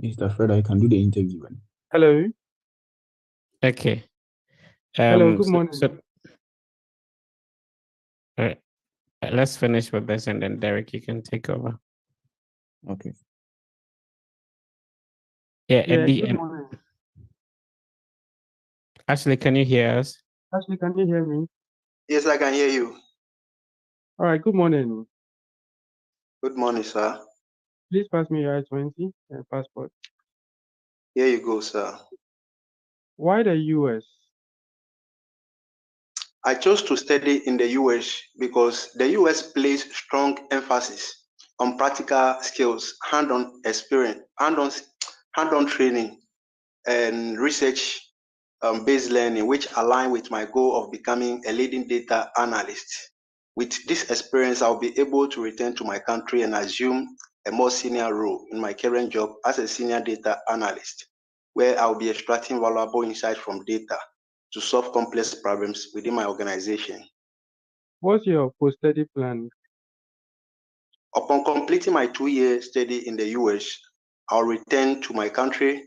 Speaker 15: Mr. Fred, I can do the interview.
Speaker 19: Hello.
Speaker 2: Okay.
Speaker 19: Hello, good morning.
Speaker 2: All right. Let's finish with this and then Derek, you can take over.
Speaker 15: Okay.
Speaker 2: Yeah, Eddie.
Speaker 19: Good morning.
Speaker 2: Ashley, can you hear us?
Speaker 19: Ashley, can you hear me?
Speaker 20: Yes, I can hear you.
Speaker 19: All right, good morning.
Speaker 20: Good morning, sir.
Speaker 19: Please pass me your I-20 and passport.
Speaker 20: Here you go, sir.
Speaker 19: Why the US?
Speaker 20: I chose to study in the US because the US places strong emphasis on practical skills, hands-on experience, hands-on training, and research based learning, which align with my goal of becoming a leading data analyst. With this experience, I'll be able to return to my country and assume a more senior role in my current job as a senior data analyst, where I'll be extracting valuable insights from data to solve complex problems within my organization.
Speaker 19: What's your post-study plan?
Speaker 20: Upon completing my 2-year study in the US, I'll return to my country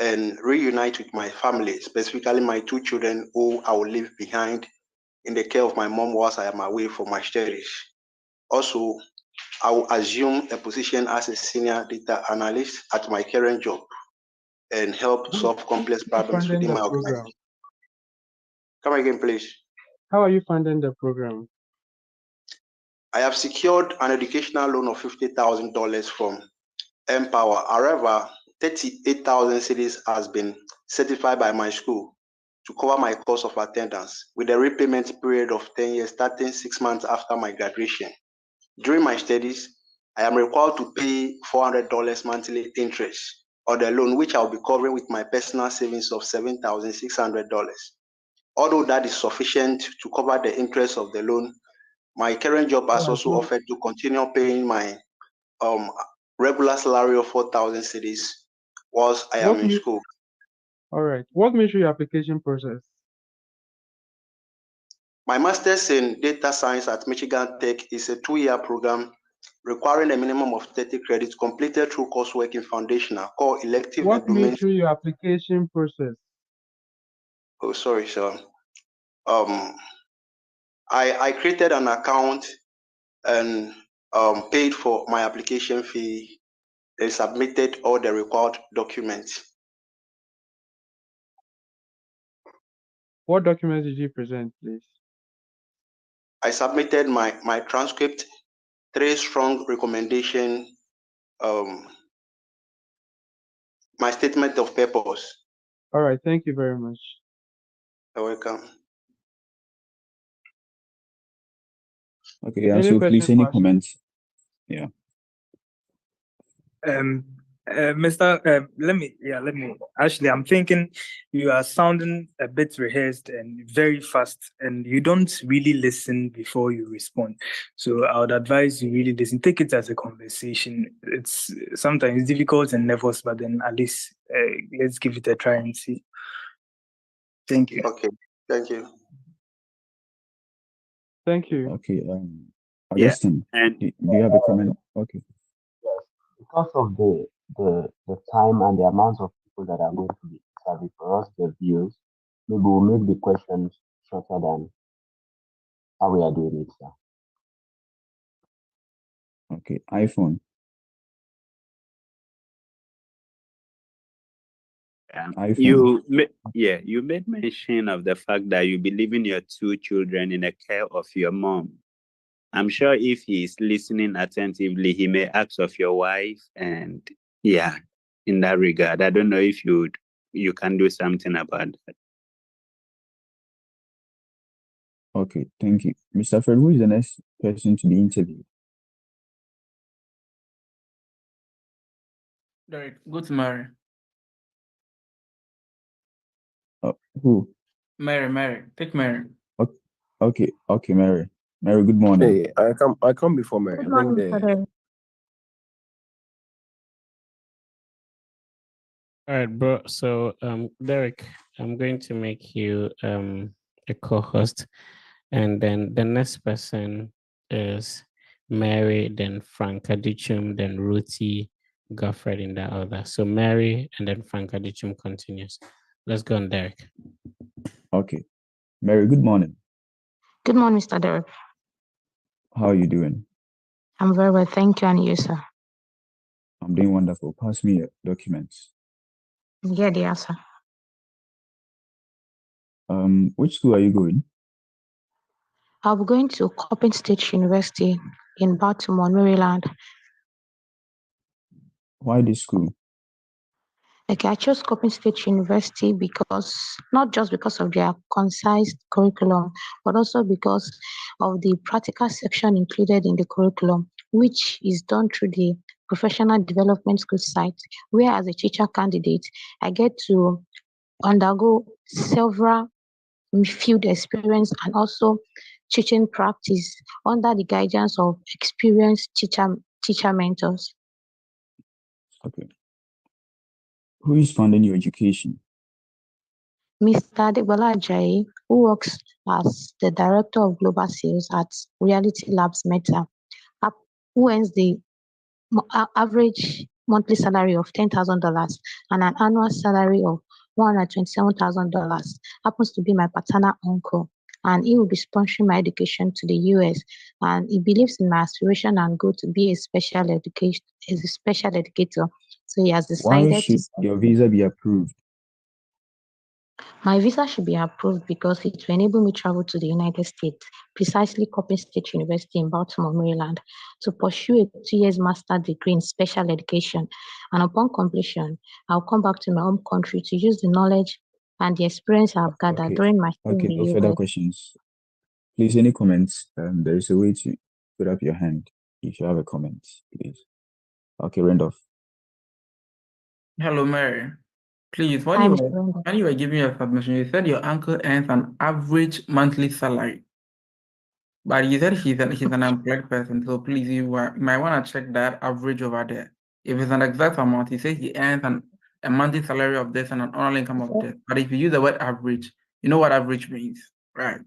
Speaker 20: and reunite with my family, specifically my 2 children who I will leave behind in the care of my mom whilst I am away for my studies. Also, I will assume a position as a senior data analyst at my current job and help solve complex problems within my organization. Come again, please.
Speaker 19: How are you funding the program?
Speaker 20: I have secured an educational loan of $50,000 from Empower. However, 38,000 cedis has been certified by my school to cover my cost of attendance with a repayment period of 10 years starting 6 months after my graduation. During my studies, I am required to pay $400 monthly interest on the loan, which I'll be covering with my personal savings of $7,600. Although that is sufficient to cover the interest of the loan, my current job has also offered to continue paying my regular salary of 4,000 cedis whilst I am in school.
Speaker 19: All right. What made you your application process?
Speaker 20: My master's in data science at Michigan Tech is a 2-year program requiring a minimum of 30 credits completed through coursework in foundational, core, elective,
Speaker 19: What
Speaker 20: and domain.
Speaker 19: made you your application process?
Speaker 20: Oh, sorry, sir. I created an account and paid for my application fee and submitted all the required documents.
Speaker 19: What documents did you present, please?
Speaker 20: I submitted my transcript, 3 strong recommendation, my statement of purpose.
Speaker 19: All right, thank you very much.
Speaker 20: You're welcome.
Speaker 15: Okay, so please, any comments? Yeah.
Speaker 1: Mr. Let me. Actually, I'm thinking you are sounding a bit rehearsed and very fast, and you don't really listen before you respond. So I would advise you really listen. Take it as a conversation. It's sometimes difficult and nervous, but then at least let's give it a try and see. Thank you.
Speaker 20: Okay. Thank you.
Speaker 19: Thank you.
Speaker 15: Okay. Augustine,
Speaker 21: and
Speaker 15: do you have a comment? Okay.
Speaker 21: yes, because of the time and the amount of people that are going to be serving for us, the views, maybe we'll make the questions shorter than how we are doing it, sir.
Speaker 15: Okay, iPhone.
Speaker 21: You made mention of the fact that you be leaving your 2 children in the care of your mom. I'm sure if he is listening attentively, he may ask of your wife, and yeah, in that regard, I don't know if you can do something about that.
Speaker 15: Okay, thank you. Mr. Fred, who is the next person to be interviewed?
Speaker 22: Derek, go to Mary.
Speaker 15: Who?
Speaker 22: Mary. Take Mary.
Speaker 15: Okay, Mary. Mary, good morning.
Speaker 23: Hey, I come before Mary.
Speaker 24: Good morning, Mr.
Speaker 2: All right, bro. So, Derek, I'm going to make you a co-host, and then the next person is Mary, then Frank Adichum, then Ruthie, Godfred in that order. So Mary and then Frank Adichum continues. Let's go on, Derek.
Speaker 15: Okay. Mary, good morning.
Speaker 24: Good morning, Mr. Derek.
Speaker 15: How are you doing?
Speaker 24: I'm very well, thank you, and you, sir?
Speaker 15: I'm doing wonderful. Pass me your documents.
Speaker 24: Yeah, dear, sir.
Speaker 15: Which school are you going?
Speaker 24: I'll be going to Coppin State University in Baltimore, Maryland.
Speaker 15: Why this school?
Speaker 24: Okay, I chose Coppin State University because, not just because of their concise curriculum, but also because of the practical section included in the curriculum, which is done through the professional development school site, where as a teacher candidate, I get to undergo several field experience and also teaching practice under the guidance of experienced teacher mentors.
Speaker 15: Okay. Who is funding your education?
Speaker 24: Mr. Adebola Ajayi, who works as the Director of Global Sales at Reality Labs Meta, who earns the average monthly salary of $10,000 and an annual salary of $127,000, happens to be my paternal uncle, and he will be sponsoring my education to the US. And he believes in my aspiration and goal to be a special educator. So he has
Speaker 15: Why
Speaker 24: decided
Speaker 15: should your visa be approved?
Speaker 24: my visa should be approved because it will enable me to travel to the United States, precisely Coppin State University in Baltimore, Maryland, to pursue a 2 years master's degree in special education. And upon completion, I'll come back to my home country to use the knowledge and the experience I've gathered during my stay in
Speaker 15: Okay,
Speaker 24: the
Speaker 15: no further
Speaker 24: US.
Speaker 15: questions. Please, any comments? There is a way to put up your hand if you have a comment, please. Okay, Randolph.
Speaker 22: Hello, Mary. Please,
Speaker 24: Hi, Mr. Randolph.
Speaker 22: when you were giving your submission, you said your uncle earns an average monthly salary. But you said he's an employed person, so please, you might want to check that average over there. If it's an exact amount, he says he earns a monthly salary of this and an annual income of this. But if you use the word average, you know what average means, right?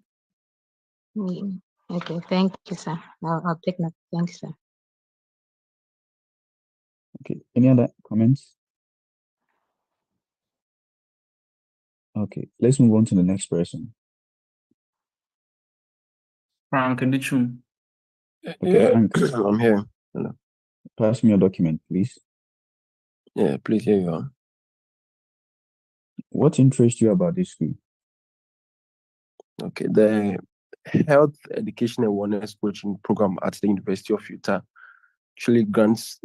Speaker 24: Okay, thank you, sir. I'll take note. Thank you, sir.
Speaker 15: Okay, any other comments? Okay, let's move on to the next person.
Speaker 22: Frank Ndichum.
Speaker 15: Okay, Frank.
Speaker 3: I'm here. Hello.
Speaker 15: Pass me your document, please.
Speaker 3: Yeah, please, here you are.
Speaker 15: What interests you about this school?
Speaker 3: Okay, the Health Education and Wellness Coaching Program at the University of Utah actually grants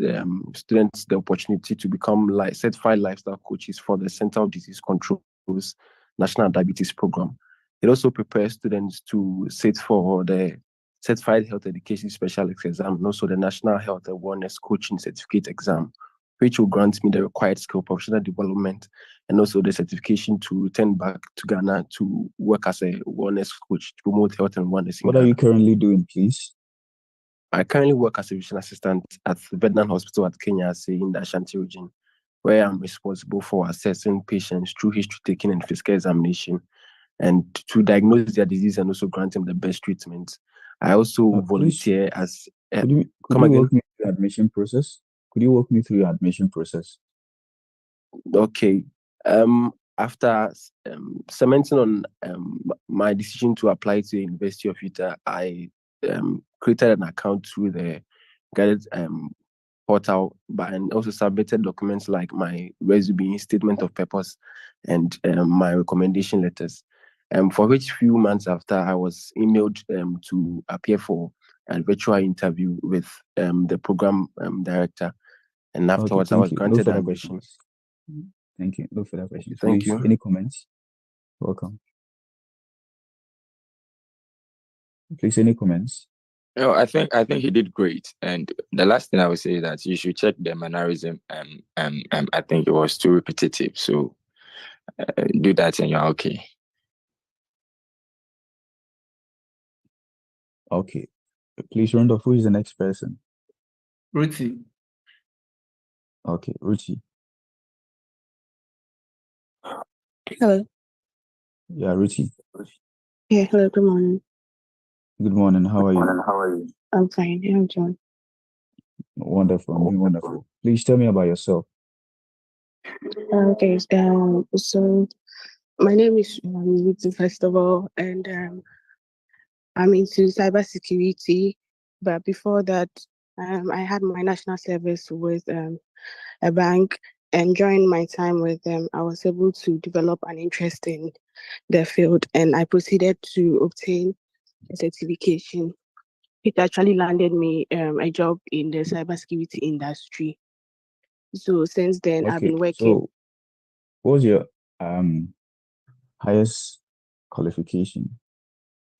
Speaker 3: students the opportunity to become certified lifestyle coaches for the Center of Disease Control's National Diabetes Program. It also prepares students to sit for the Certified Health Education Specialist exam and also the National Health and Wellness Coaching Certificate exam, which will grant me the required skill, professional development, and also the certification to return back to Ghana to work as a wellness coach to promote health and wellness in
Speaker 15: What
Speaker 3: Ghana.
Speaker 15: are you currently doing, please?
Speaker 3: I currently work as a physician assistant at the Veterinary Hospital at Kenya in the Ashanti region, where I'm responsible for assessing patients through history taking and physical examination, and to diagnose their disease and also grant them the best treatment. I also volunteer as.
Speaker 15: Could you walk me through the admission process? Could you walk me through your admission process?
Speaker 3: Okay. After cementing on my decision to apply to the University of Utah, I created an account through the guided portal, and also submitted documents like my resume, statement of purpose, and my recommendation letters. For which few months after, I was emailed to appear for a virtual interview with the program director, and afterwards I was granted admission.
Speaker 15: Thank you. No further questions.
Speaker 3: Thank
Speaker 15: Please,
Speaker 3: you.
Speaker 15: any comments? Welcome. Please, any comments?
Speaker 9: No, I think he did great. And the last thing I would say is that you should check the mannerism. I think it was too repetitive. So do that and you're okay.
Speaker 15: Okay. Please, Randolph, who is the next person?
Speaker 22: Ruthie.
Speaker 15: Okay, Ruthie.
Speaker 5: Hello.
Speaker 15: Yeah, Ruthie.
Speaker 5: Yeah, hello, good morning.
Speaker 15: Good morning. How are you?
Speaker 5: I'm fine. I'm John.
Speaker 15: Wonderful. I'm doing wonderful. Please tell me about yourself.
Speaker 5: Okay, so my name is Ruthie, first of all, and I'm into cybersecurity. But before that, I had my national service with a bank, and during my time with them, I was able to develop an interest in the field, and I proceeded to obtain a certification. It actually landed me a job in the cybersecurity industry. So since then, I've been working.
Speaker 15: So what was your highest qualification?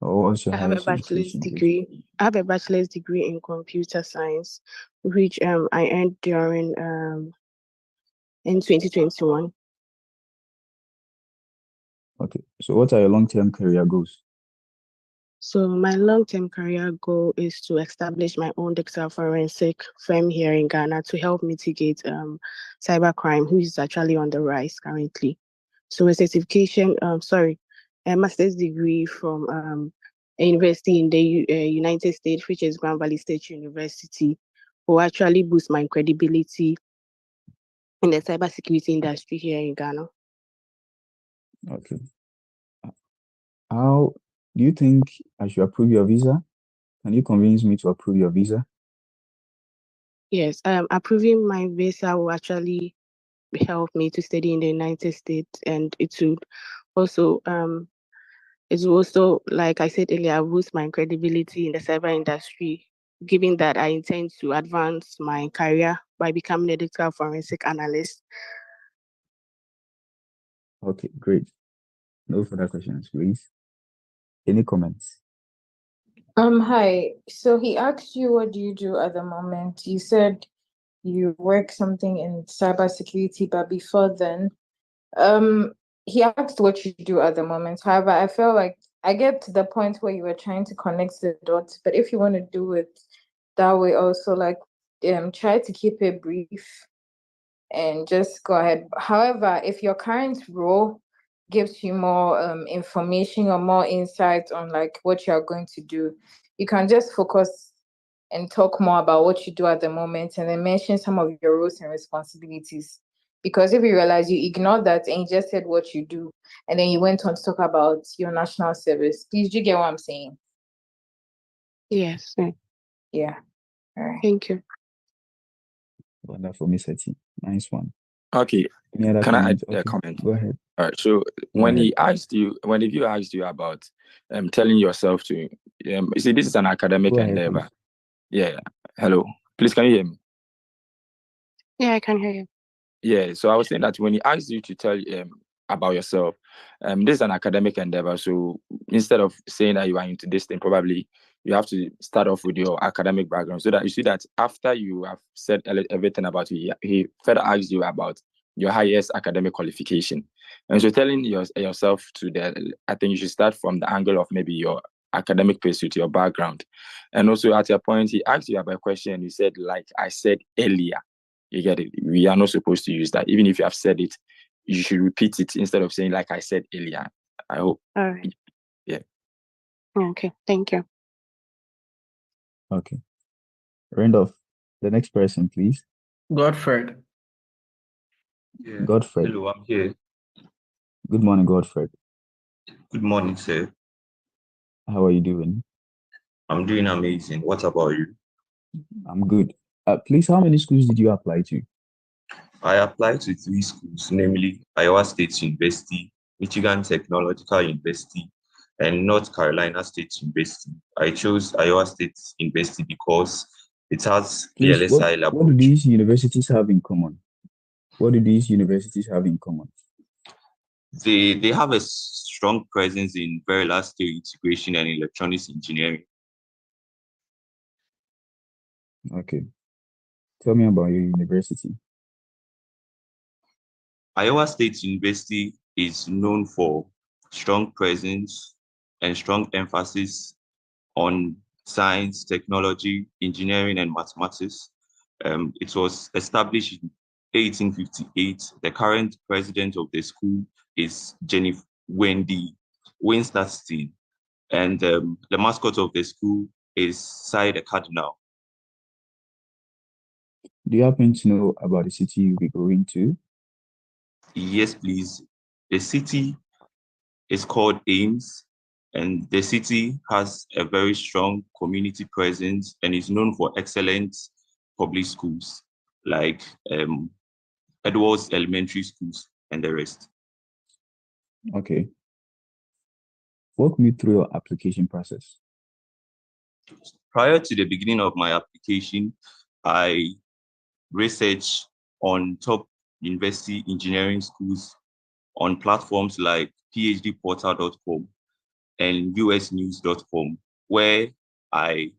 Speaker 15: Or what was your
Speaker 5: I have a
Speaker 15: highest
Speaker 5: bachelor's
Speaker 15: education?
Speaker 5: degree. I have a bachelor's degree in computer science, which I earned during in 2021.
Speaker 15: Okay. So what are your long-term career goals?
Speaker 5: So my long-term career goal is to establish my own digital forensic firm here in Ghana to help mitigate cybercrime, which is actually on the rise currently. So a certification, a master's degree from a university in the United States, which is Grand Valley State University, will actually boost my credibility in the cybersecurity industry here in Ghana.
Speaker 15: Okay. How do you think I should approve your visa? Can you convince me to approve your visa?
Speaker 5: Yes, approving my visa will actually help me to study in the United States, and it will also, like I said earlier, boost my credibility in the cyber industry, given that I intend to advance my career by becoming a digital forensic analyst.
Speaker 15: Okay, great. No further questions, please. Any comments?
Speaker 7: Hi. So he asked you, what do you do at the moment? You said you work something in cybersecurity, but before then, he asked what you do at the moment. However, I felt like I get to the point where you were trying to connect the dots, but if you want to do it that way also, like, try to keep it brief and just go ahead. However, if your current role gives you more information or more insight on like what you are going to do, you can just focus and talk more about what you do at the moment and then mention some of your roles and responsibilities. Because if you realize you ignored that and you just said what you do, and then you went on to talk about your national service, please, do you get what I'm saying?
Speaker 5: Yes.
Speaker 7: Yeah. All right.
Speaker 5: Thank you.
Speaker 15: Wonderful, Miss Eti. Nice one.
Speaker 9: Okay.
Speaker 15: Any other
Speaker 9: Can I add
Speaker 15: comments?
Speaker 9: a
Speaker 15: Okay,
Speaker 9: comment?
Speaker 15: go ahead.
Speaker 9: All right. So
Speaker 15: Go
Speaker 9: when
Speaker 15: ahead.
Speaker 9: he asked you, when the viewer asked you about telling yourself to, you see, this is an academic
Speaker 15: Go ahead,
Speaker 9: endeavor.
Speaker 15: please.
Speaker 9: Yeah. Hello. Please, can you hear me?
Speaker 5: Yeah, I can hear you.
Speaker 9: Yeah. So I was saying that when he asked you to tell about yourself, this is an academic endeavor. So instead of saying that you are into this thing, probably you have to start off with your academic background so that you see that after you have said everything about you, he further asked you about your highest academic qualification. And so telling yourself to that, I think you should start from the angle of maybe your academic pursuit, your background. And also at your point, he asked you about a question and you said, like I said earlier. You get it? We are not supposed to use that. Even if you have said it, you should repeat it instead of saying, like I said earlier. I hope.
Speaker 5: All right.
Speaker 9: Yeah.
Speaker 5: Okay, thank you.
Speaker 15: Okay. Randolph, the next person, please.
Speaker 22: Godfred.
Speaker 8: Yeah.
Speaker 15: Godfred.
Speaker 8: Hello, I'm here.
Speaker 15: Good morning, Godfred.
Speaker 8: Good morning, sir.
Speaker 15: How are you doing?
Speaker 8: I'm doing amazing. What about you?
Speaker 15: I'm good. Please, how many schools did you apply to?
Speaker 8: I applied to 3 schools, namely Iowa State University, Michigan Technological University, and North Carolina State University. I chose Iowa State University because it has the
Speaker 15: Please, what
Speaker 8: LSI
Speaker 15: do
Speaker 8: laboratory.
Speaker 15: these universities have in common? What do these universities have in common?
Speaker 8: They have a strong presence in very large scale integration and electronics engineering.
Speaker 15: Okay. Tell me about your university.
Speaker 8: Iowa State University is known for strong presence and strong emphasis on science, technology, engineering, and mathematics. It was established in 1858. The current president of the school is Jennifer Wendy Winsterstein, and the mascot of the school is Cy the Cardinal.
Speaker 15: Do you happen to know about the city you'll be going to?
Speaker 8: Yes, please. The city is called Ames, and the city has a very strong community presence and is known for excellent public schools like Edwards Elementary Schools and the rest.
Speaker 15: Okay. Walk me through your application process.
Speaker 8: Prior to the beginning of my application, I researched on top university engineering schools on platforms like phdportal.com and usnews.com, where I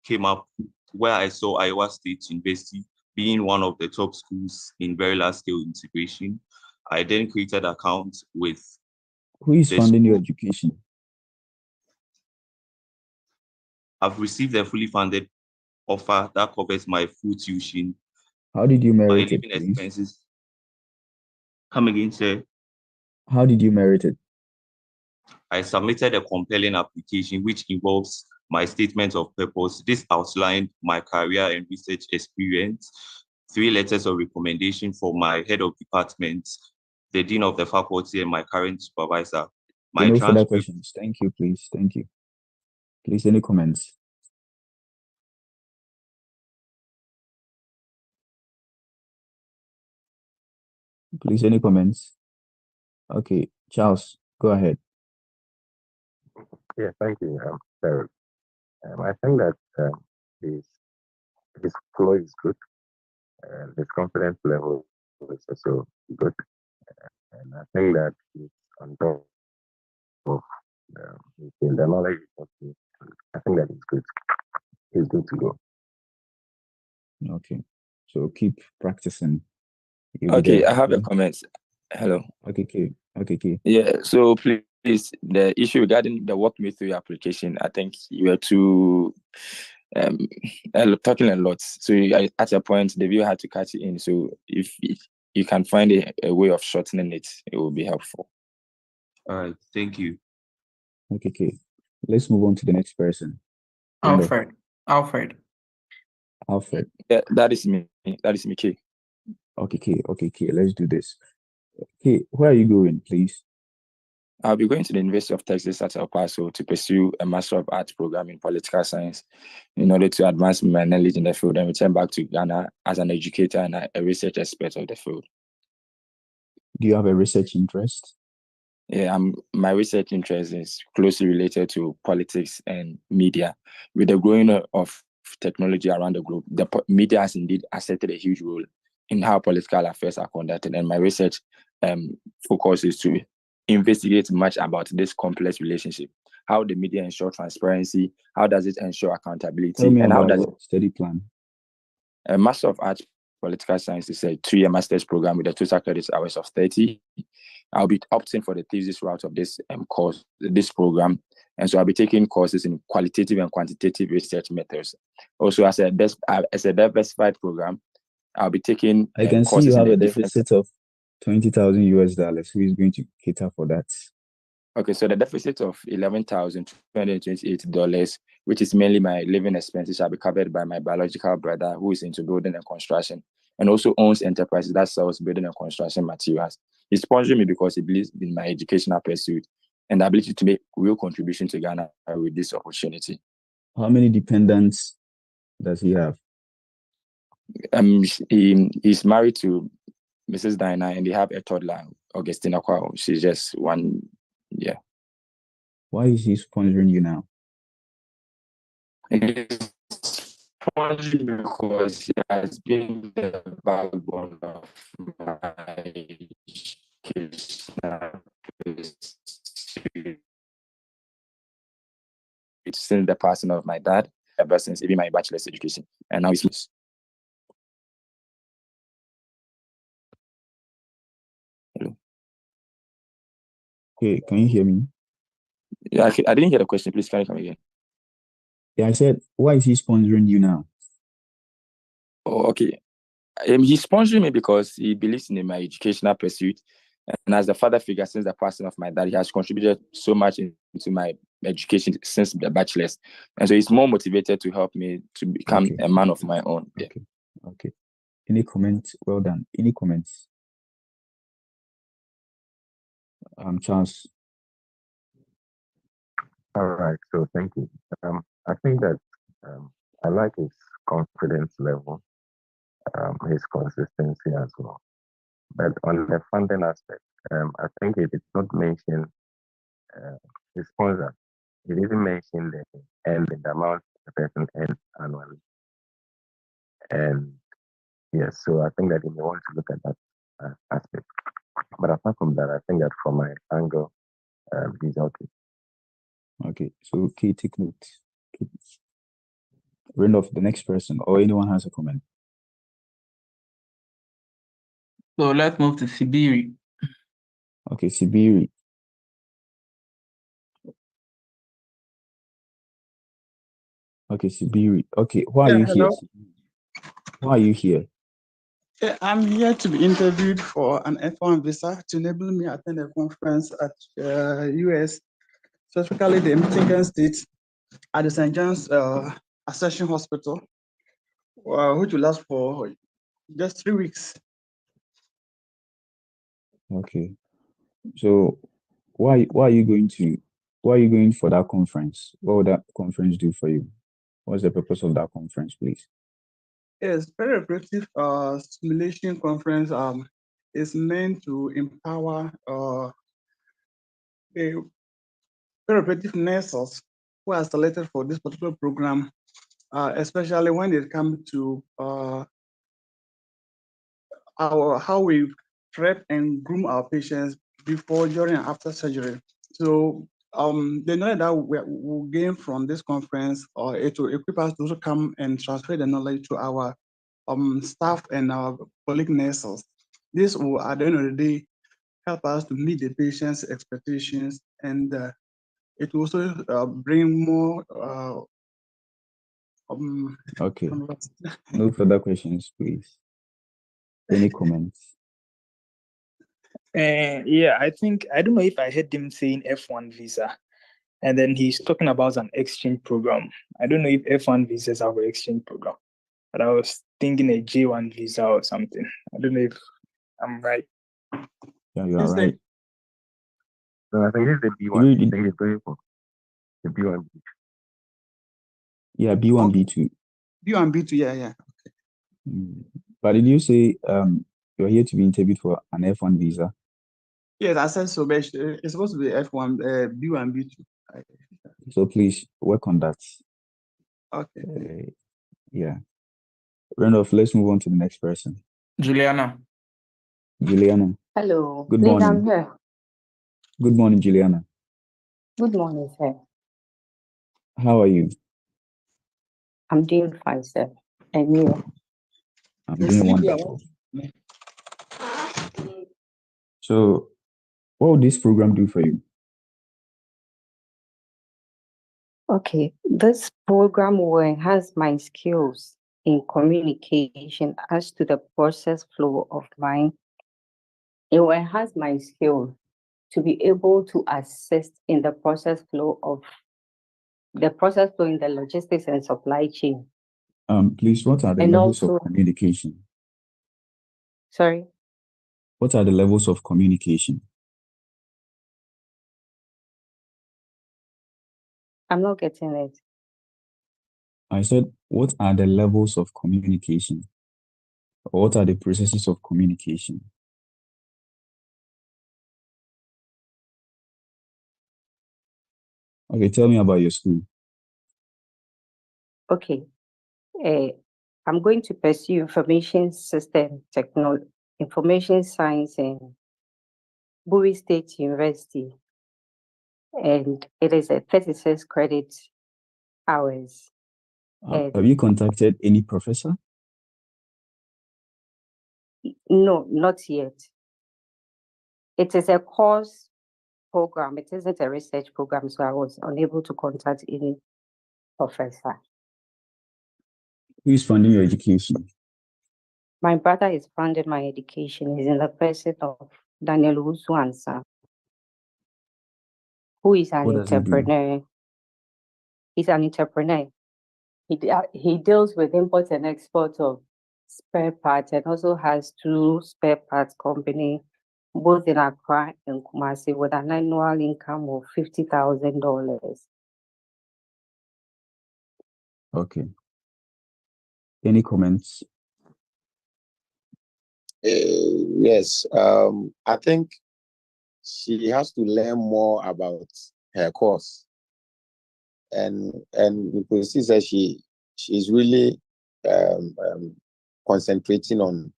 Speaker 8: came up where I saw Iowa State University being one of the top schools in very large scale integration. I then created accounts with
Speaker 15: Who is funding your education?
Speaker 8: I've received a fully funded offer that covers my full tuition.
Speaker 15: How did you
Speaker 8: my
Speaker 15: merit it,
Speaker 8: living
Speaker 15: please?
Speaker 8: expenses. Come again, sir.
Speaker 15: How did you merit it?
Speaker 8: I submitted a compelling application which involves my statement of purpose. This outlined my career and research experience, 3 letters of recommendation for my head of department, the dean of the faculty, and my current supervisor. My
Speaker 15: No further
Speaker 8: transcript.
Speaker 15: questions. Thank you, please. Thank you. Please, any comments? Please, any comments? Okay, Charles, go ahead.
Speaker 10: Yeah, thank you, Derek. I think that his flow is good, and his confidence level is also good, and I think that he's on top of the knowledge. I think that he's good. He's good to go.
Speaker 15: Okay, so keep practicing. You'll be
Speaker 9: Okay,
Speaker 15: there,
Speaker 9: I have a
Speaker 15: okay?
Speaker 9: comment. Hello.
Speaker 15: Okay, K. Okay, K.
Speaker 9: Yeah, so please, the issue regarding the walk me through application, I think you were too talking a lot. So at a point, the viewer had to catch it in. So if you can find a way of shortening it, it will be helpful.
Speaker 8: All right, thank you.
Speaker 15: Okay, K. Let's move on to the next person.
Speaker 22: Alfred.
Speaker 15: Alfred.
Speaker 9: Yeah, that is me. That is me, K.
Speaker 15: Okay, K. Okay, K. Let's do this. K, where are you going, please?
Speaker 9: I'll be going to the University of Texas at El Paso to pursue a Master of Arts program in political science in order to advance my knowledge in the field and return back to Ghana as an educator and a research expert of the field.
Speaker 15: Do you have a research interest?
Speaker 9: Yeah, my research interest is closely related to politics and media. With the growing of technology around the globe, the media has indeed accepted a huge role in how political affairs are conducted, and my research focus is to investigate much about this complex relationship. How the media ensure transparency, how does it ensure accountability,
Speaker 15: Tell me
Speaker 9: and how
Speaker 15: about
Speaker 9: does
Speaker 15: your study plan.
Speaker 9: a Master of Arts Political Science is a 3-year master's program with a total credit hours of 30. I'll be opting for the thesis route of this course, this program. And so I'll be taking courses in qualitative and quantitative research methods. Also, as a diversified program, I'll be taking
Speaker 15: I can see
Speaker 9: courses
Speaker 15: you have
Speaker 9: in
Speaker 15: a deficit of $20,000 US. Who is going to cater for that?
Speaker 9: Okay, so the deficit of $11,228, which is mainly my living expenses, shall be covered by my biological brother, who is into building and construction, and also owns enterprises that sells building and construction materials. He's sponsoring me because he believes in my educational pursuit and the ability to make real contribution to Ghana with this opportunity.
Speaker 15: How many dependents does he have?
Speaker 9: He's married to Mrs. Dinah, and they have a toddler, Augustina Kwao. She's just 1 year.
Speaker 15: Why is he sponsoring you now?
Speaker 9: He's sponsoring me because he has been the backbone of my educational pursuit since the passing of my dad, ever since even my bachelor's education, and now he's. Hello.
Speaker 15: Okay, can you hear me?
Speaker 9: Yeah, I didn't hear the question. Please, can you come again?
Speaker 15: Yeah, I said, why is he sponsoring you now?
Speaker 9: Oh, okay. He's sponsoring me because he believes in my educational pursuit. And as the father figure since the passing of my dad, he has contributed so much into my education since the bachelor's. And so he's more motivated to help me to become a man of my own. Yeah.
Speaker 15: Okay. Any comments? Well done. Any comments? Charles.
Speaker 10: All right, so thank you. I think that I like his confidence level, his consistency as well. But on the funding aspect, I think he did not mention the sponsor. He didn't mention the amount the person earns annually. And yes, so I think that he may want to look at that aspect. But apart from that, I think that from my angle, he's okay.
Speaker 15: Okay, so okay, take note. Randolph, the next person, or anyone has a comment.
Speaker 22: So let's move to Sibiri.
Speaker 15: Okay, Sibiri. Okay, Sibiri. Okay, why are you here?
Speaker 12: Hello.
Speaker 15: Why are you here?
Speaker 12: Yeah, I'm here to be interviewed for an F-1 visa to enable me to attend a conference at US, specifically the Michigan State at the St. John's Ascension Hospital, which will last for just 3 weeks.
Speaker 15: Okay. So why are you going for that conference? What would that conference do for you? What's the purpose of that conference, please?
Speaker 12: Yes, very effective simulation conference is meant to empower very effective nurses who are selected for this particular program, especially when it comes to how we prep and groom our patients before, during, and after surgery. So the knowledge that we'll gain from this conference, it will equip us to also come and transfer the knowledge to our staff and our colleague nurses. This will, at the end of the day, help us to meet the patient's expectations, and it will also bring more.
Speaker 15: Okay. No further questions, please. Any comments?
Speaker 1: Yeah, I don't know if I heard him saying F1 visa, and then he's talking about an exchange program. I don't know if F1 visas have an exchange program, but I was thinking a J1 visa or something. I don't know if I'm right.
Speaker 15: Yeah, you are right.
Speaker 10: No, I think it's the B1. I think it's going for the B1.
Speaker 15: Yeah, B1, B2.
Speaker 12: B1, B2, yeah.
Speaker 15: But did you say you're here to be interviewed for an F1 visa?
Speaker 12: Yes, I said so, but it's supposed to be F1, B1, B2.
Speaker 15: So please work on that.
Speaker 12: Okay.
Speaker 15: Yeah. Randolph, let's move on to the next person.
Speaker 22: Juliana.
Speaker 15: Juliana.
Speaker 13: Hello.
Speaker 15: Good
Speaker 13: Please,
Speaker 15: morning.
Speaker 13: I'm here.
Speaker 15: Good morning, Juliana.
Speaker 13: Good morning, sir.
Speaker 15: How are you?
Speaker 13: I'm doing fine, sir. And you?
Speaker 15: I'm doing wonderful. So, what would this program do for you?
Speaker 13: Okay, this program will enhance my skills in communication as to the process flow of mine. It will enhance my skill to be able to assist in the process flow in the logistics and supply chain.
Speaker 15: Please, what are the
Speaker 13: And
Speaker 15: levels
Speaker 13: also,
Speaker 15: of communication?
Speaker 13: sorry,
Speaker 15: What are the levels of communication?
Speaker 13: I'm not getting it.
Speaker 15: I said, what are the levels of communication? Or what are the processes of communication? Okay, tell me about your school.
Speaker 13: Okay, I'm going to pursue information system technology, information science in Bowie State University, and it is a 36 credit hours.
Speaker 15: Have you contacted any professor?
Speaker 13: No, not yet. It is a course program. It isn't a research program, so I was unable to contact any professor.
Speaker 15: Who is funding your education?
Speaker 13: My brother is funding my education. He's in the person of Daniel Usuansa, who is an
Speaker 15: What does he do?
Speaker 13: entrepreneur. He's an entrepreneur. He deals with import and export of spare parts, and also has 2 spare parts company, both in Accra and Kumasi, with an annual income of $50,000.
Speaker 15: Okay. Any comments?
Speaker 14: Yes. I think she has to learn more about her course, and because she says she's really concentrating on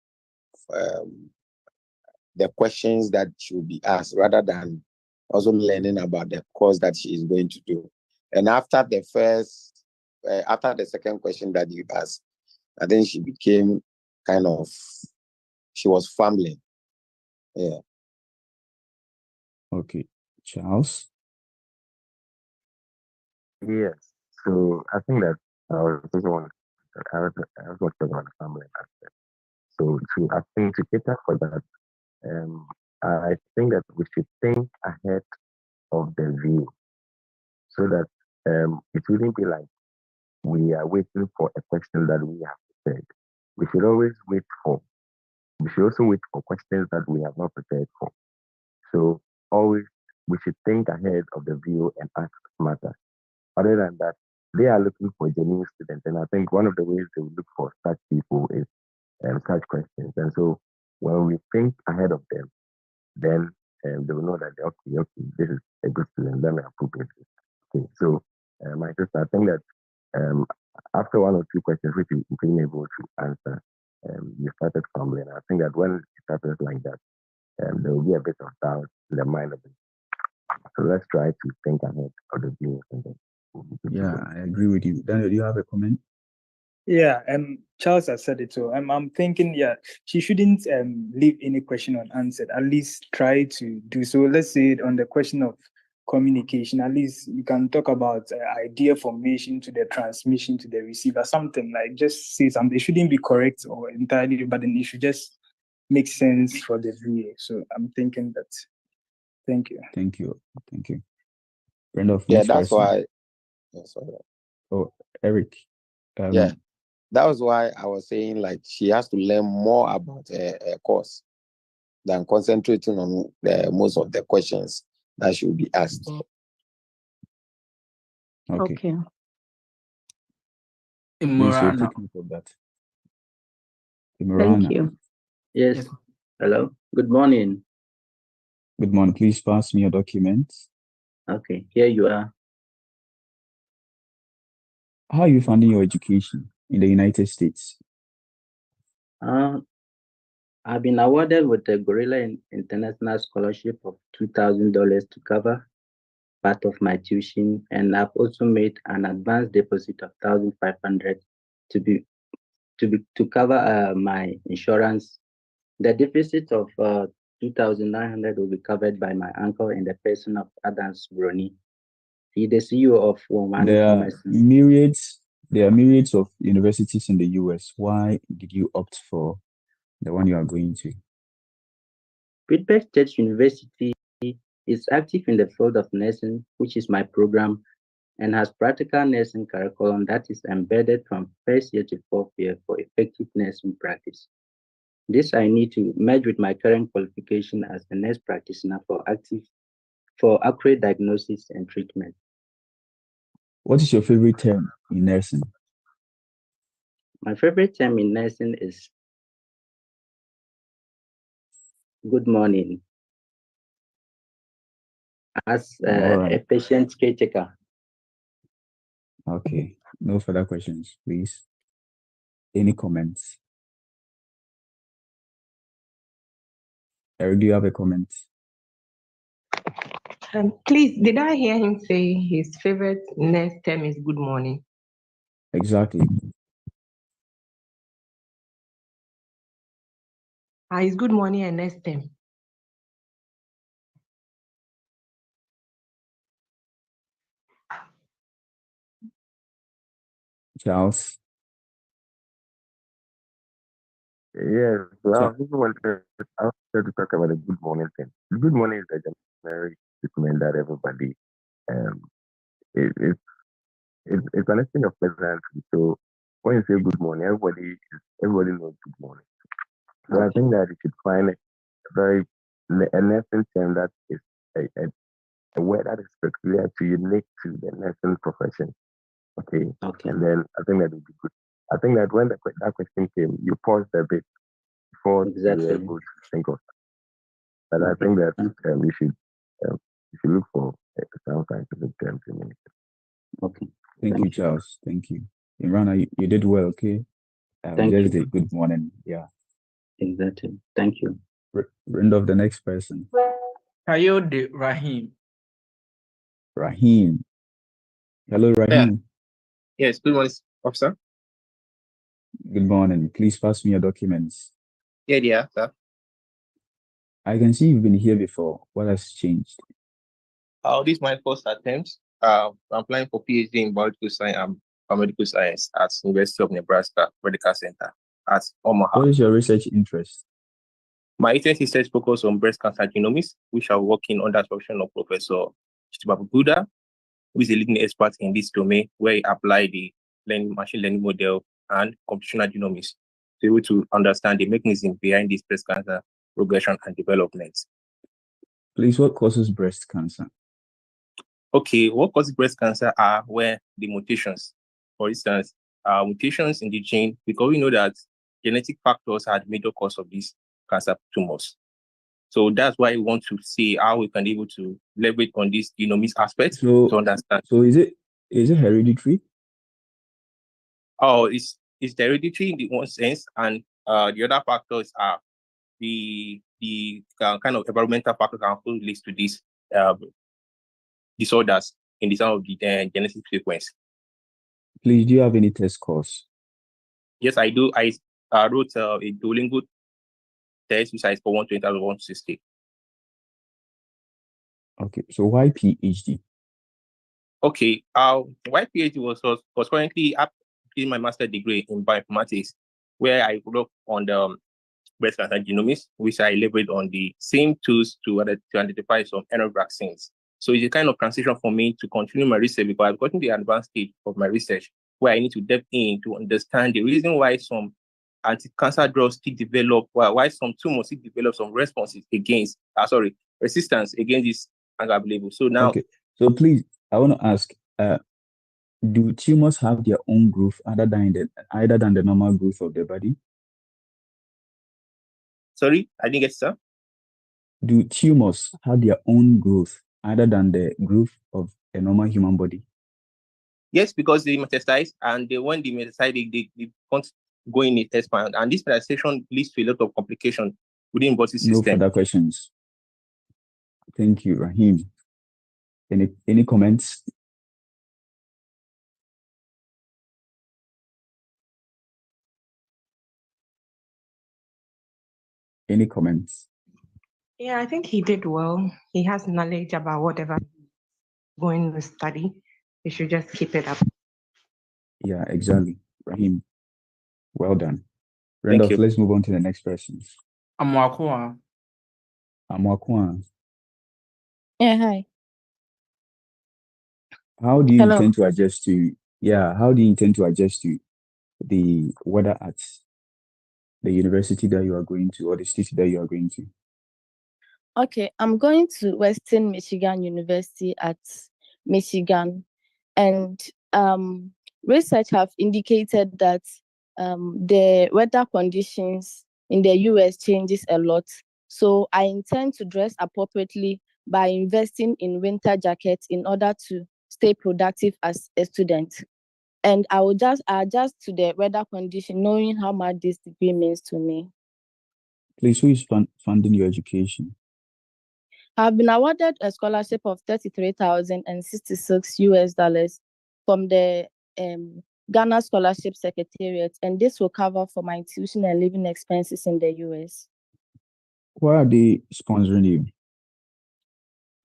Speaker 14: the questions that she will be asked, rather than also learning about the course that she is going to do. And after the first after the second question that you asked, I think she became she was fumbling. Yeah.
Speaker 15: Okay, Charles.
Speaker 10: Yes. So I think that I also want to talk about the family aspect. So I think to cater for that, I think that we should think ahead of the view so that it wouldn't be like we are waiting for a question that we have prepared. We should always we should also wait for questions that we have not prepared for. So always we should think ahead of the view and ask smarter. Other than that, they are looking for genuine students. And I think one of the ways they will look for such people is such questions. And so when we think ahead of them, then they will know that, okay, this is a good student, let me approve it. Okay, so my sister, I think that after one or two questions which you've been able to answer, you started fumbling. I think that when it happens like that, there will be a bit of doubt in the mind of it. So let's try to think ahead of the views and then.
Speaker 15: Yeah, I agree with you. Daniel, do you have a comment?
Speaker 1: Yeah, Charles has said it too. I'm thinking, yeah, she shouldn't leave any question unanswered. At least try to do so. Let's say on the question of communication, at least you can talk about idea formation to the transmission to the receiver, something like just say something. It shouldn't be correct or entirely, but then it should just make sense for the viewer. So I'm thinking that. Thank you.
Speaker 15: Thank you. Thank you. Friend of
Speaker 14: Yeah,
Speaker 15: next
Speaker 14: that's
Speaker 15: person.
Speaker 14: why. Yeah, sorry.
Speaker 15: Oh, Eric.
Speaker 14: Yeah, that was why I was saying like she has to learn more about a course than concentrating on most of the questions that should be asked.
Speaker 15: Okay. Please,
Speaker 6: Imorana.
Speaker 15: take note of that.
Speaker 6: Thank
Speaker 15: Imorana.
Speaker 6: you. Yes. Hello. Good morning.
Speaker 15: Good morning. Please pass me your documents.
Speaker 6: Okay, here you are.
Speaker 15: How are you funding your education in the United States?
Speaker 6: I've been awarded with a Gorilla International Scholarship of $2,000 to cover part of my tuition, and I've also made an advance deposit of $1,500 to cover my insurance. The deficit of $2,900 will be covered by my uncle in the person of Adams Brony. He's the CEO of Woman.
Speaker 15: There are myriads of universities in the US. Why did you opt for the one you are going to?
Speaker 6: Pittsburgh State University is active in the field of nursing, which is my program, and has practical nursing curriculum that is embedded from first year to fourth year for effective nursing practice. This I need to merge with my current qualification as a nurse practitioner for accurate diagnosis and treatment.
Speaker 15: What is your favorite term in nursing?
Speaker 6: My favorite term in nursing is good morning. As a patient caretaker.
Speaker 15: Okay, no further questions, please. Any comments? Eric, do you have a comment?
Speaker 16: Please, did I hear him say his favorite nurse term is good morning?
Speaker 15: Exactly.
Speaker 16: It's good morning and nurse term.
Speaker 15: Charles?
Speaker 10: Yes, well, I just wanted to talk about the good morning thing. The good morning is a generic statement that everybody, it's an thing of pleasantry. So when you say good morning, everybody knows good morning. So I think that you should find a nursing term that is a word that is peculiar to unique to the nursing profession. Okay. And then I think that would be good. I think that when that question came, you paused a bit before you were able to think of that. But I think that you should look for some scientific terms in it.
Speaker 6: Okay.
Speaker 15: Thank you, Charles. Thank you. Imran, you did well, okay?
Speaker 6: Thank you.
Speaker 15: Did good morning. Yeah.
Speaker 6: Exactly. Thank you.
Speaker 15: Friend of the next person.
Speaker 22: Kayode Rahim.
Speaker 15: Rahim. Hello, Rahim.
Speaker 4: Yes, good morning, officer.
Speaker 15: Good morning. Please pass me your documents.
Speaker 4: Yeah, sir.
Speaker 15: I can see you've been here before. What has changed?
Speaker 4: This is my first attempt. I'm applying for PhD in biological science and medical science at University of Nebraska Medical Center at Omaha.
Speaker 15: What is your research interest?
Speaker 4: My research focus on breast cancer genomics, which I'm working under the supervision of Professor Chibabu Buda, who is a leading expert in this domain, where he applied the machine learning model and computational genomics to be able to understand the mechanism behind this breast cancer progression and development.
Speaker 15: Please, what causes breast cancer?
Speaker 4: Okay, what causes breast cancer are where the mutations, for instance, mutations in the gene, because we know that genetic factors are the major cause of these cancer tumors. So that's why we want to see how we can be able to leverage on this genomics aspect to understand.
Speaker 15: So is it hereditary?
Speaker 4: Oh, it's hereditary in the one sense, and the other factors are the kind of environmental factors that also leads to these disorders in the some of the genetic sequence.
Speaker 15: Please, do you have any test scores?
Speaker 4: Yes, I do. I wrote a Duolingo test which I scored 120 out of 160.
Speaker 15: Okay, so why PhD?
Speaker 4: Okay, why PhD was currently in my master's degree in bioinformatics, where I worked on the breast cancer genomics, which I leveraged on the same tools to identify some mRNA vaccines. So it's a kind of transition for me to continue my research because I've gotten the advanced stage of my research where I need to delve in to understand the reason why some anti-cancer drugs still develop, why some tumors still develop some responses against, resistance against this available. So now,
Speaker 15: okay, so please, I want to ask, do tumors have their own growth other than the normal growth of the body?
Speaker 4: Sorry, I didn't get sir.
Speaker 15: Do tumors have their own growth other than the growth of a normal human body?
Speaker 4: Yes, because they metastasize, and when they metastasize, they can't go in a test pan, and this metastasization leads to a lot of complications within the body system.
Speaker 15: No further questions. Thank you, Rahim. Any comments? Any comments?
Speaker 16: Yeah, I think he did well. He has knowledge about whatever he's going to study. He should just keep it up.
Speaker 15: Yeah, exactly. Rahim, well done.
Speaker 4: Thank
Speaker 15: Randolph,
Speaker 4: you.
Speaker 15: let's move on to the next person.
Speaker 22: Amwakwa.
Speaker 11: Yeah, hi.
Speaker 15: How do you
Speaker 11: Hello.
Speaker 15: intend to adjust to the weather at the university that you are going to or the city that you are going to?
Speaker 11: Okay, I'm going to Western Michigan University at Michigan, and research have indicated that the weather conditions in the US changes a lot. So I intend to dress appropriately by investing in winter jackets in order to stay productive as a student. And I will just adjust to the weather condition, knowing how much this degree means to me.
Speaker 15: Please, who is funding your education?
Speaker 11: I've been awarded a scholarship of $33,066 from the Ghana Scholarship Secretariat, and this will cover for my tuition and living expenses in the US.
Speaker 15: Why are they sponsoring you?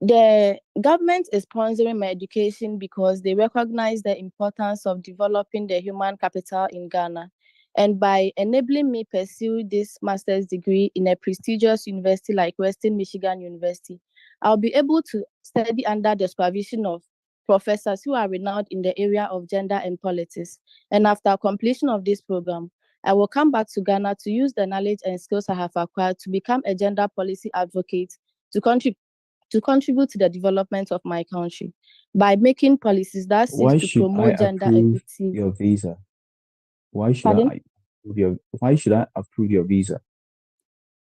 Speaker 11: The government is sponsoring my education because they recognize the importance of developing the human capital in Ghana. And by enabling me pursue this master's degree in a prestigious university like Western Michigan University, I'll be able to study under the supervision of professors who are renowned in the area of gender and politics. And after completion of this program, I will come back to Ghana to use the knowledge and skills I have acquired to become a gender policy advocate to contribute to the development of my country by making policies that seek to promote gender equity.
Speaker 15: Your visa? Why should I approve your visa?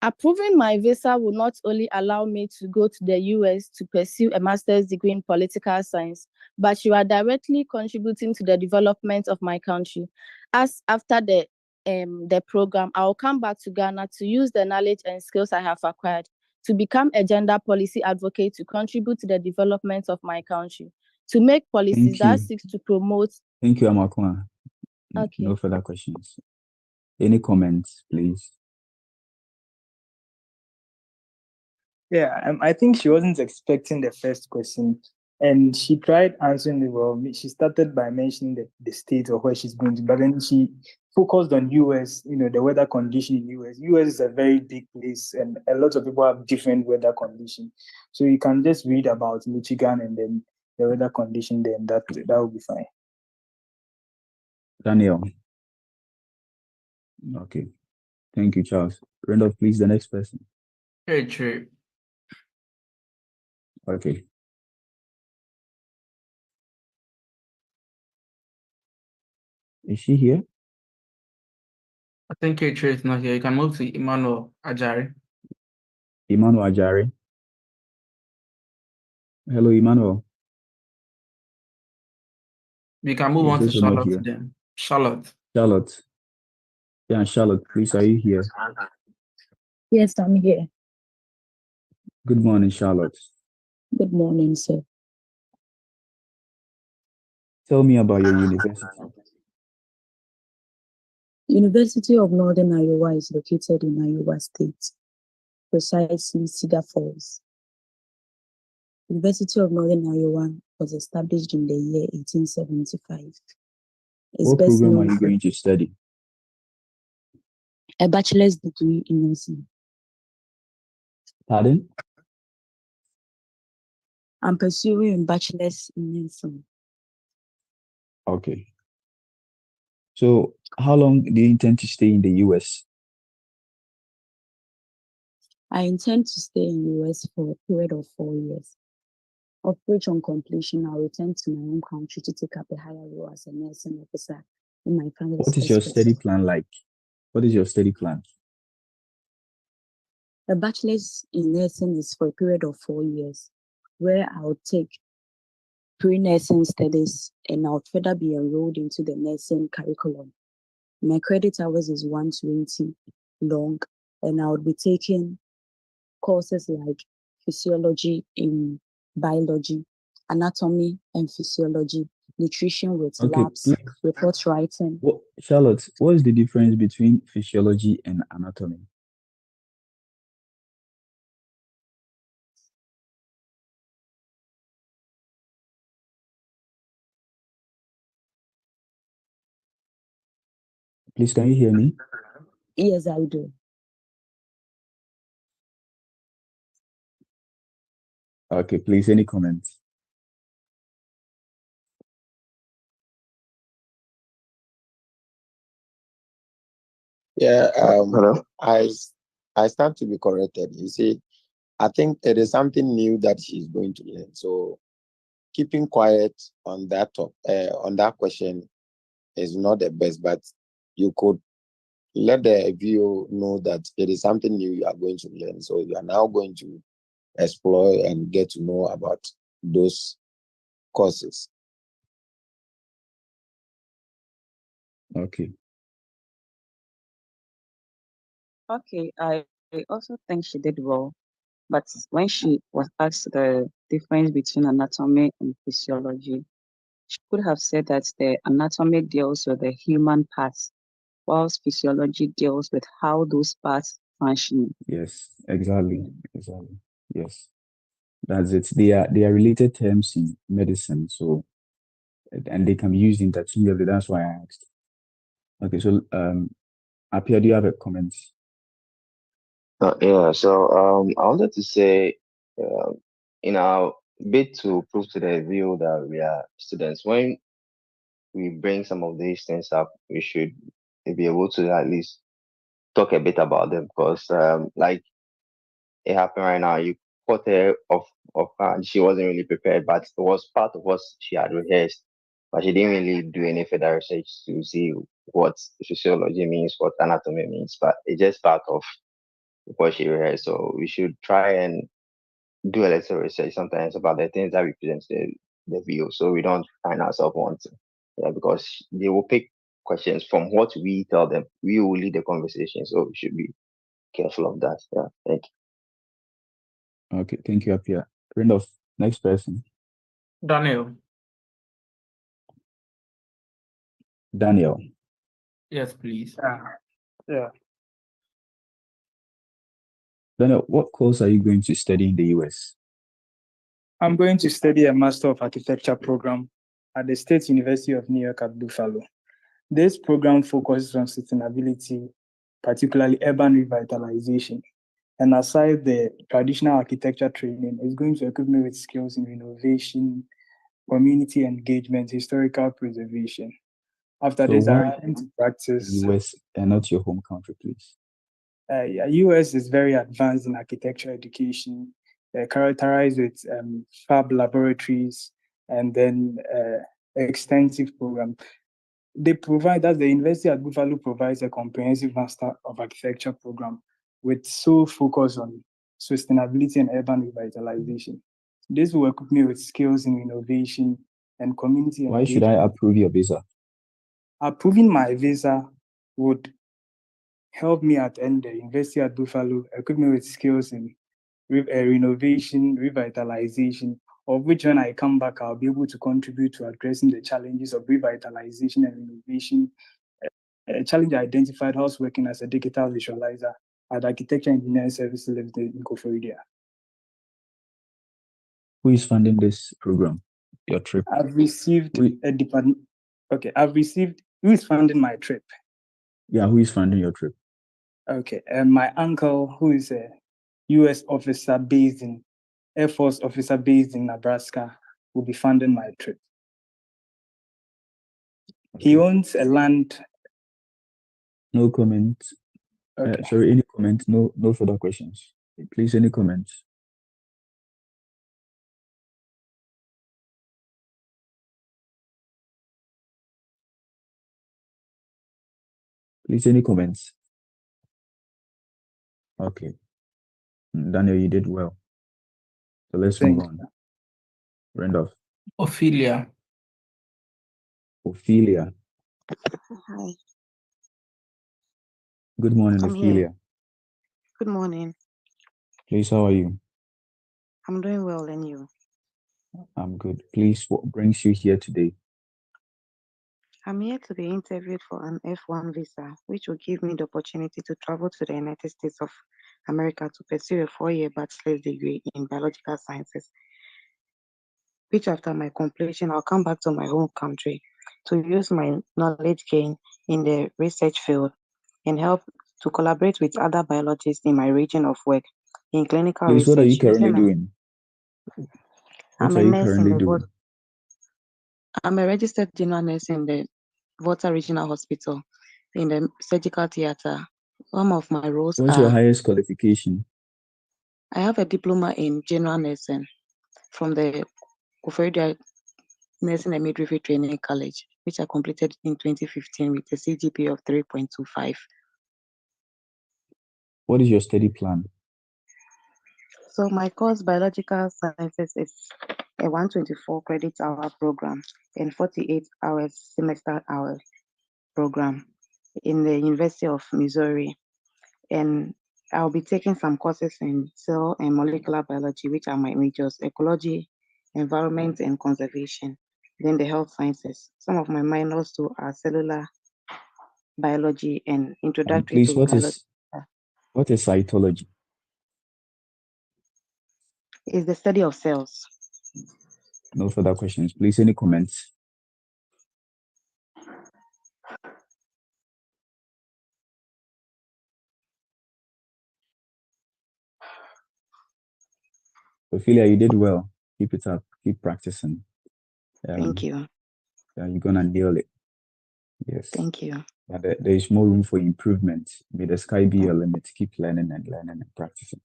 Speaker 11: Approving my visa will not only allow me to go to the US to pursue a master's degree in political science, but you are directly contributing to the development of my country. As after the program, I will come back to Ghana to use the knowledge and skills I have acquired to become a gender policy advocate to contribute to the development of my country, to make policies that seek to promote
Speaker 15: Thank you, Amakwa.
Speaker 11: Okay.
Speaker 15: No further questions. Any comments, please?
Speaker 1: Yeah, I think she wasn't expecting the first question, and she tried answering it well. She started by mentioning the state of where she's going to, but then she focused on US, the weather condition in US. US is a very big place, and a lot of people have different weather conditions. So you can just read about Michigan and then the weather condition there, and that will be fine.
Speaker 15: Daniel. Okay. Thank you, Charles. Randolph, please, the next person.
Speaker 22: Hey, Trey.
Speaker 15: Okay. Is she here?
Speaker 22: I think Trey is not here. You can move to Emmanuel Ajari.
Speaker 15: Emmanuel Ajari. Hello, Emmanuel.
Speaker 22: We can move on to Charlotte then. Charlotte.
Speaker 15: Charlotte. Yeah, Charlotte, please, are you here?
Speaker 17: Yes, I'm here.
Speaker 15: Good morning, Charlotte.
Speaker 17: Good morning, sir.
Speaker 15: Tell me about your university.
Speaker 17: University of Northern Iowa is located in Iowa State, precisely Cedar Falls. University of Northern Iowa was established in the year 1875.
Speaker 15: What program are you going to study?
Speaker 17: A bachelor's degree in nursing.
Speaker 15: Pardon?
Speaker 17: I'm pursuing a bachelor's in nursing.
Speaker 15: Okay. So how long do you intend to stay in the US?
Speaker 17: I intend to stay in the US for a period of 4 years, of which on completion, I'll return to my home country to take up a higher role as a nursing officer in my family's
Speaker 15: What is your study plan like? What is your study plan?
Speaker 17: A bachelor's in nursing is for a period of 4 years, where I'll take pre-nursing studies and I'll further be enrolled into the nursing curriculum. My credit hours is 120 long, and I'll be taking courses like physiology in biology, anatomy and physiology, nutrition with labs, report writing.
Speaker 15: Charlotte, what is the difference between physiology and anatomy? Please, can you hear me?
Speaker 17: Yes, I do.
Speaker 15: Okay, please, any comments?
Speaker 14: Yeah, I stand to be corrected. You see, I think it is something new that she's going to learn. So keeping quiet on that on that question is not the best, but you could let the viewer know that it is something new you are going to learn. So you are now going to explore and get to know about those courses.
Speaker 15: Okay.
Speaker 18: Okay, I also think she did well. But when she was asked the difference between anatomy and physiology, she could have said that the anatomy deals with the human parts, whilst physiology deals with how those parts function.
Speaker 15: Yes, exactly. Exactly. Yes. That's it. They are related terms in medicine, so and they can be used interchangeably. That's why I asked. Okay, so Apia, do you have a comment?
Speaker 19: Yeah, so I wanted to say, in our bid to prove to the view that we are students, when we bring some of these things up, we should be able to at least talk a bit about them because, like it happened right now, you caught her off and she wasn't really prepared, but it was part of what she had rehearsed, but she didn't really do any further research to see what physiology means, what anatomy means, but it's just part of what she rehearsed. So we should try and do a little research sometimes about the things that we present to the view, so we don't find ourselves wanting. Yeah, because they will pick questions from what we tell them. We will lead the conversation, so we should be careful of that. Yeah, thank you.
Speaker 15: Okay, thank you, Apia. Randolph, next person.
Speaker 22: Daniel.
Speaker 15: Daniel.
Speaker 22: Yes, please.
Speaker 1: Yeah.
Speaker 15: Daniel, what course are you going to study in the US?
Speaker 1: I'm going to study a Master of Architecture program at the State University of New York at Buffalo. This program focuses on sustainability, particularly urban revitalization. And aside the traditional architecture training, it's going to equip me with skills in renovation, community engagement, historical preservation. After
Speaker 15: So
Speaker 1: this, I
Speaker 15: why
Speaker 1: return to practice.
Speaker 15: US and not your home country, please?
Speaker 1: US is very advanced in architecture education, characterized with fab laboratories and then extensive program. They provide that the University at Buffalo provides a comprehensive Master of Architecture program with sole focus on sustainability and urban revitalization. This will equip me with skills in innovation and community
Speaker 15: Why should
Speaker 1: engagement.
Speaker 15: I approve your visa?
Speaker 1: Approving my visa would help me attend the University at Buffalo, equip me with skills in renovation, revitalization, of which when I come back, I'll be able to contribute to addressing the challenges of revitalization and renovation. A challenge I identified whilst working as a digital visualizer at Architecture Engineering Services Limited in Koforidua.
Speaker 15: Who is funding this program, your trip?
Speaker 1: I've received a department. Okay, who is funding my trip?
Speaker 15: Yeah, who is funding your trip?
Speaker 1: Okay, and my uncle, who is a U.S. officer based in, Air Force officer based in Nebraska, will be funding my trip. He owns a land.
Speaker 15: No comment.
Speaker 1: Okay.
Speaker 15: Sorry, any comment? No further questions. Please, any comments? Please, any comments? Okay. Daniel, you did well. So let's move on. Randolph.
Speaker 22: Ophelia.
Speaker 15: Ophelia.
Speaker 2: Hi,
Speaker 15: Good morning,
Speaker 2: I'm
Speaker 15: Ophelia.
Speaker 2: here. Good morning.
Speaker 15: Please, how are you?
Speaker 2: I'm doing well, and you?
Speaker 15: I'm good. Please, what brings you here today?
Speaker 2: I'm here to be interviewed for an F-1 visa, which will give me the opportunity to travel to the United States of America to pursue a 4-year bachelor's degree in biological sciences, which after my completion, I'll come back to my home country to use my knowledge gained in the research field and help to collaborate with other biologists in my region of work in clinical
Speaker 15: Please, what are you
Speaker 2: research.
Speaker 15: currently doing? What
Speaker 2: I'm
Speaker 15: are
Speaker 2: a
Speaker 15: you
Speaker 2: nurse in
Speaker 15: currently
Speaker 2: the
Speaker 15: doing?
Speaker 2: I'm a registered general nurse in the Volta Regional Hospital in the surgical theater. One of my roles
Speaker 15: What's your
Speaker 2: are
Speaker 15: highest qualification?
Speaker 2: I have a diploma in general nursing from the Koforidua Nursing and Midwifery Training College, which I completed in 2015 with a CGPA of 3.25.
Speaker 15: What is your study plan?
Speaker 2: So my course, Biological Sciences, is a 124 credit hour program and 48 hours semester hour program in the University of Missouri. And I'll be taking some courses in cell and molecular biology, which are my majors: ecology, environment, and conservation. Then the health sciences. Some of my minors too are cellular biology and introductory
Speaker 15: Please,
Speaker 2: to biology.
Speaker 15: what is cytology?
Speaker 2: Is the study of cells.
Speaker 15: No further questions. Please, any comments? Ophelia, you did well. Keep it up. Keep practicing.
Speaker 2: Thank you.
Speaker 15: You're gonna nail it. Yes.
Speaker 2: Thank you.
Speaker 15: But there is more room for improvement. May the sky be your limit. Keep learning and learning and practicing.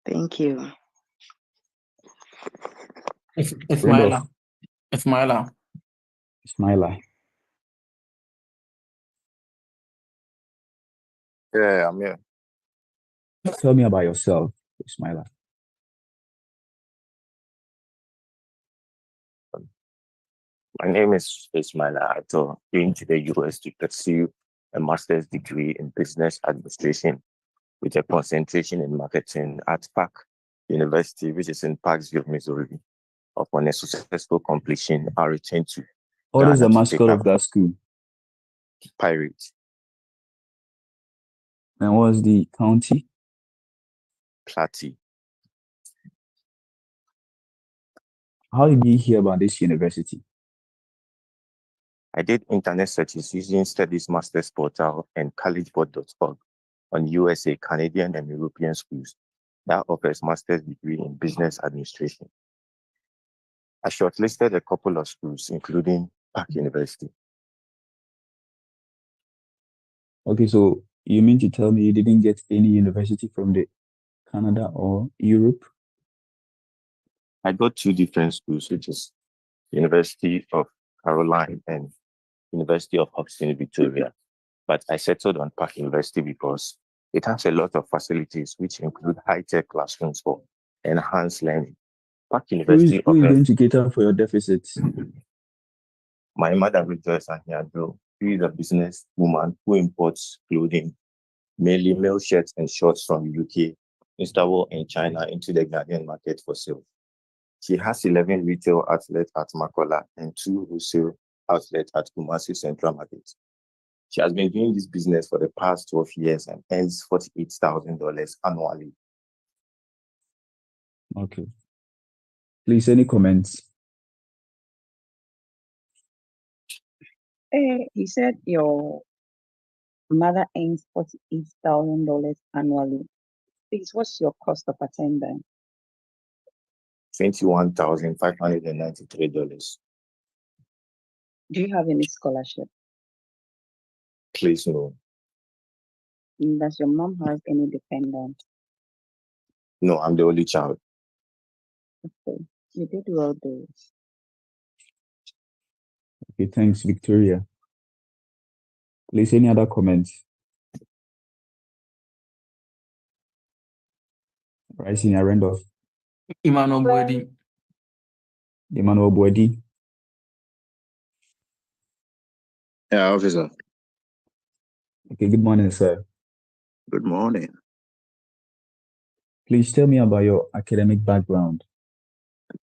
Speaker 2: Thank you.
Speaker 22: Ismaila.
Speaker 9: Yeah, I'm here.
Speaker 15: Tell me about yourself, Ismaila.
Speaker 20: My name is Ismaila Ato, going to the US to pursue a master's degree in business administration with a concentration in marketing at Park University, which is in Parksville, Missouri. Upon a successful completion, I'll return to
Speaker 15: What is the
Speaker 20: Ghana to take
Speaker 15: mascot
Speaker 20: up.
Speaker 15: of that school?
Speaker 20: Pirate.
Speaker 15: And what's the county?
Speaker 20: Platy.
Speaker 15: How did you hear about this university?
Speaker 20: I did internet searches using Studies Masters Portal and collegeboard.org on USA, Canadian, and European schools that offers master's degree in business administration. I shortlisted a couple of schools, including Park University.
Speaker 15: Okay, so you mean to tell me you didn't get any university from the Canada or Europe?
Speaker 20: I got two different schools, which is University of Caroline and University of Houston, Victoria. But I settled on Park University because it has a lot of facilities, which include high-tech classrooms for enhanced learning. Park
Speaker 15: Who is
Speaker 20: University
Speaker 15: going to cater for your deficits?
Speaker 20: My mother, Rejoice Ahiado, who is a business woman who imports clothing, mainly male shirts and shorts from the UK, Istanbul and China into the Ghanaian market for sale. She has 11 retail outlets at Makola and 2 wholesale outlets at Kumasi Central Market. She has been doing this business for the past 12 years and earns $48,000 annually.
Speaker 15: Okay. Please, any comments?
Speaker 18: You said your mother earns $48,000 annually. Please, what's your cost of attendance?
Speaker 20: $21,593.
Speaker 18: Do you have any scholarship?
Speaker 20: Please no.
Speaker 18: Does your mom have any dependents?
Speaker 20: No, I'm the only child.
Speaker 18: Okay, you did well there.
Speaker 15: Okay, thanks, Victoria. Please, any other comments? Rising a round of
Speaker 22: Emmanuel Boedi.
Speaker 15: Emmanuel Boedi.
Speaker 3: Yeah, officer.
Speaker 15: Okay, good morning, sir.
Speaker 3: Good morning.
Speaker 15: Please tell me about your academic background.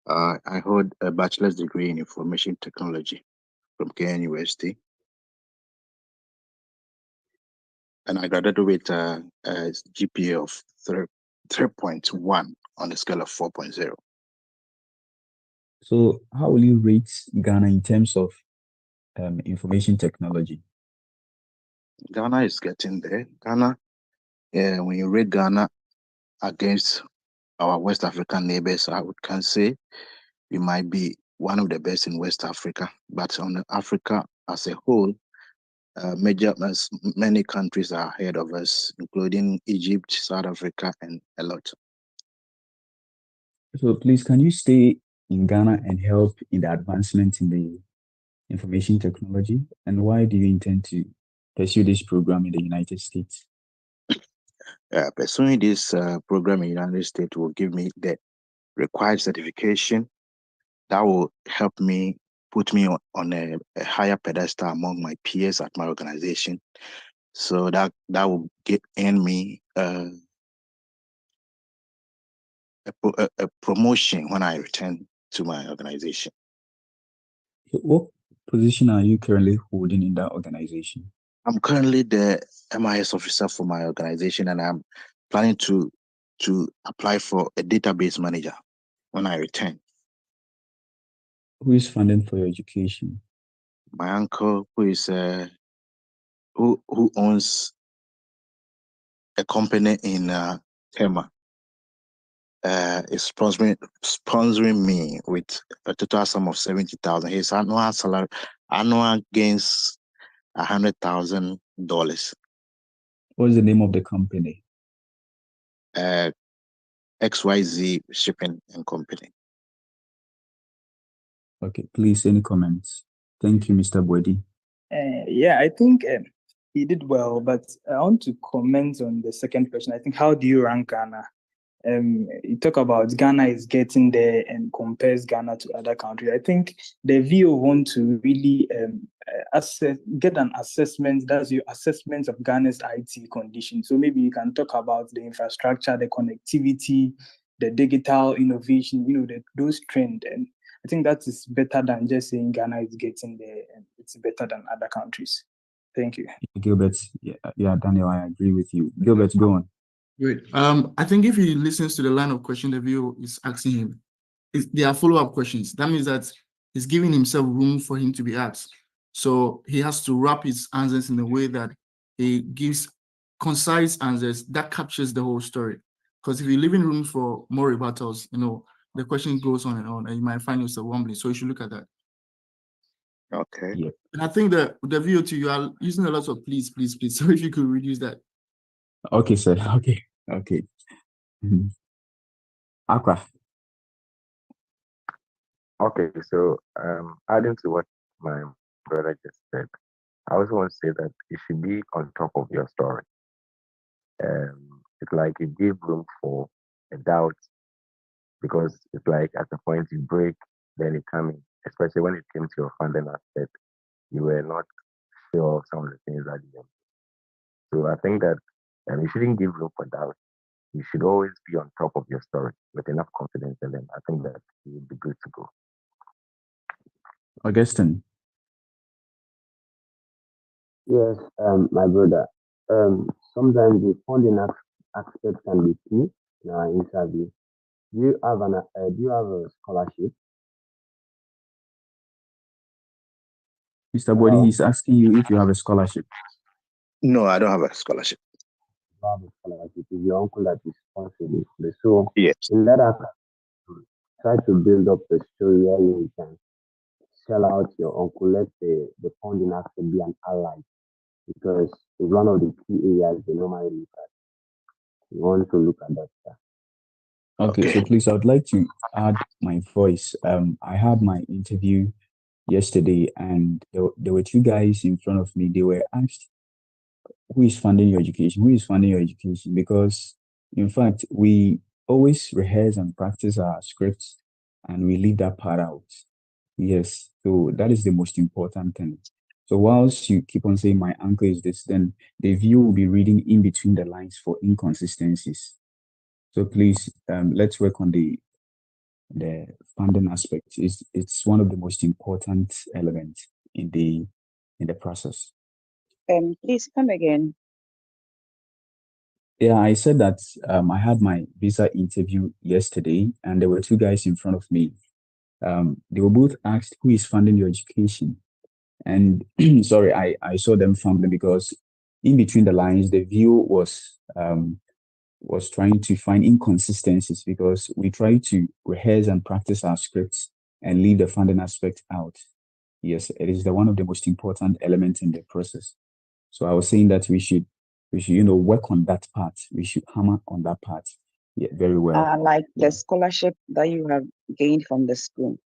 Speaker 3: I hold a bachelor's degree in information technology from Kenya University. And I graduated with a GPA of 3.1 on a scale of 4.0.
Speaker 15: So how will you rate Ghana in terms of information technology?
Speaker 3: Ghana is getting there. Ghana, when you rate Ghana against our West African neighbors, I can say we might be one of the best in West Africa. But on Africa as a whole, many countries are ahead of us, including Egypt, South Africa, and a lot.
Speaker 15: So please, can you stay in Ghana and help in the advancement in the information technology? And why do you intend to pursue this program in the United States?
Speaker 3: Pursuing this program in the United States will give me the required certification that will help me put me on a higher pedestal among my peers at my organization. So that will earn me a promotion when I return to my organization.
Speaker 15: So what position are you currently holding in that organization?
Speaker 3: I'm currently the MIS officer for my organization, and I'm planning to apply for a database manager when I return.
Speaker 15: Who is funding for your education?
Speaker 3: My uncle, who is who owns a company in Tema, is sponsoring me with a total sum of 70,000. His annual gains $100,000.
Speaker 15: What's the name of the company?
Speaker 3: XYZ Shipping and Company.
Speaker 15: Okay, please, any comments? Thank you, Mr. Boedi.
Speaker 1: Yeah, I think he did well, but I want to comment on the second question. I think, how do you rank Ghana? You talk about Ghana is getting there and compares Ghana to other countries. I think the VO want to really get an assessment. That's your assessment of Ghana's IT condition. So maybe you can talk about the infrastructure, the connectivity, the digital innovation, those trends. And I think that is better than just saying Ghana is getting there and it's better than other countries. Thank you.
Speaker 15: Gilbert, yeah, Daniel, I agree with you. Gilbert, go on.
Speaker 7: Great. I think if he listens to the line of question the viewer is asking him, there are follow-up questions. That means that he's giving himself room for him to be asked. So he has to wrap his answers in a way that he gives concise answers that captures the whole story. Because if you leave in room for more rebuttals, the question goes on, and you might find yourself wobbling. So you should look at that.
Speaker 3: Okay.
Speaker 15: Yeah.
Speaker 7: And I think that the VOT, you are using a lot of please. So if you could reduce that.
Speaker 15: Okay, sir. Okay. Aqua.
Speaker 10: Okay, so adding to what my brother just said, I also want to say that you should be on top of your story. It's like you give room for a doubt, because it's like at the point you break, then it comes in, especially when it came to your funding aspect, you were not sure of some of the things that you did. So I think that you shouldn't give room for doubt. You should always be on top of your story with enough confidence, and then I think that you will be good to go.
Speaker 15: Augustine.
Speaker 21: Yes, my brother. Sometimes the funding aspect can be key in our interview. Do you have a scholarship?
Speaker 15: Mr. Body, he's asking you if you have a scholarship.
Speaker 3: No, I don't have a scholarship.
Speaker 21: You have a scholarship. It's your uncle that is sponsoring it. So
Speaker 3: yes,
Speaker 21: in that aspect, try to build up a story where you can sell out your uncle. Let the funding aspect be an ally, because it's one of the key areas they normally look at. You want to look at that.
Speaker 15: Okay, so please, I would like to add my voice. I had my interview yesterday, and there were two guys in front of me. They were asked, who is funding your education? Who is funding your education? Because, in fact, we always rehearse and practice our scripts, and we leave that part out. Yes, so that is the most important thing. So whilst you keep on saying my uncle is this, then the view will be reading in between the lines for inconsistencies. So please, let's work on the funding aspect. It's one of the most important elements in the process.
Speaker 18: Please come again.
Speaker 15: Yeah, I said that I had my visa interview yesterday, and there were two guys in front of me. They were both asked, who is funding your education? And sorry, I saw them fumbling, because in between the lines, the view was trying to find inconsistencies, because we try to rehearse and practice our scripts and leave the funding aspect out. Yes, it is one of the most important elements in the process. So I was saying that we should work on that part. We should hammer on that part. Yeah, very well.
Speaker 18: Like the scholarship that you have gained from the school.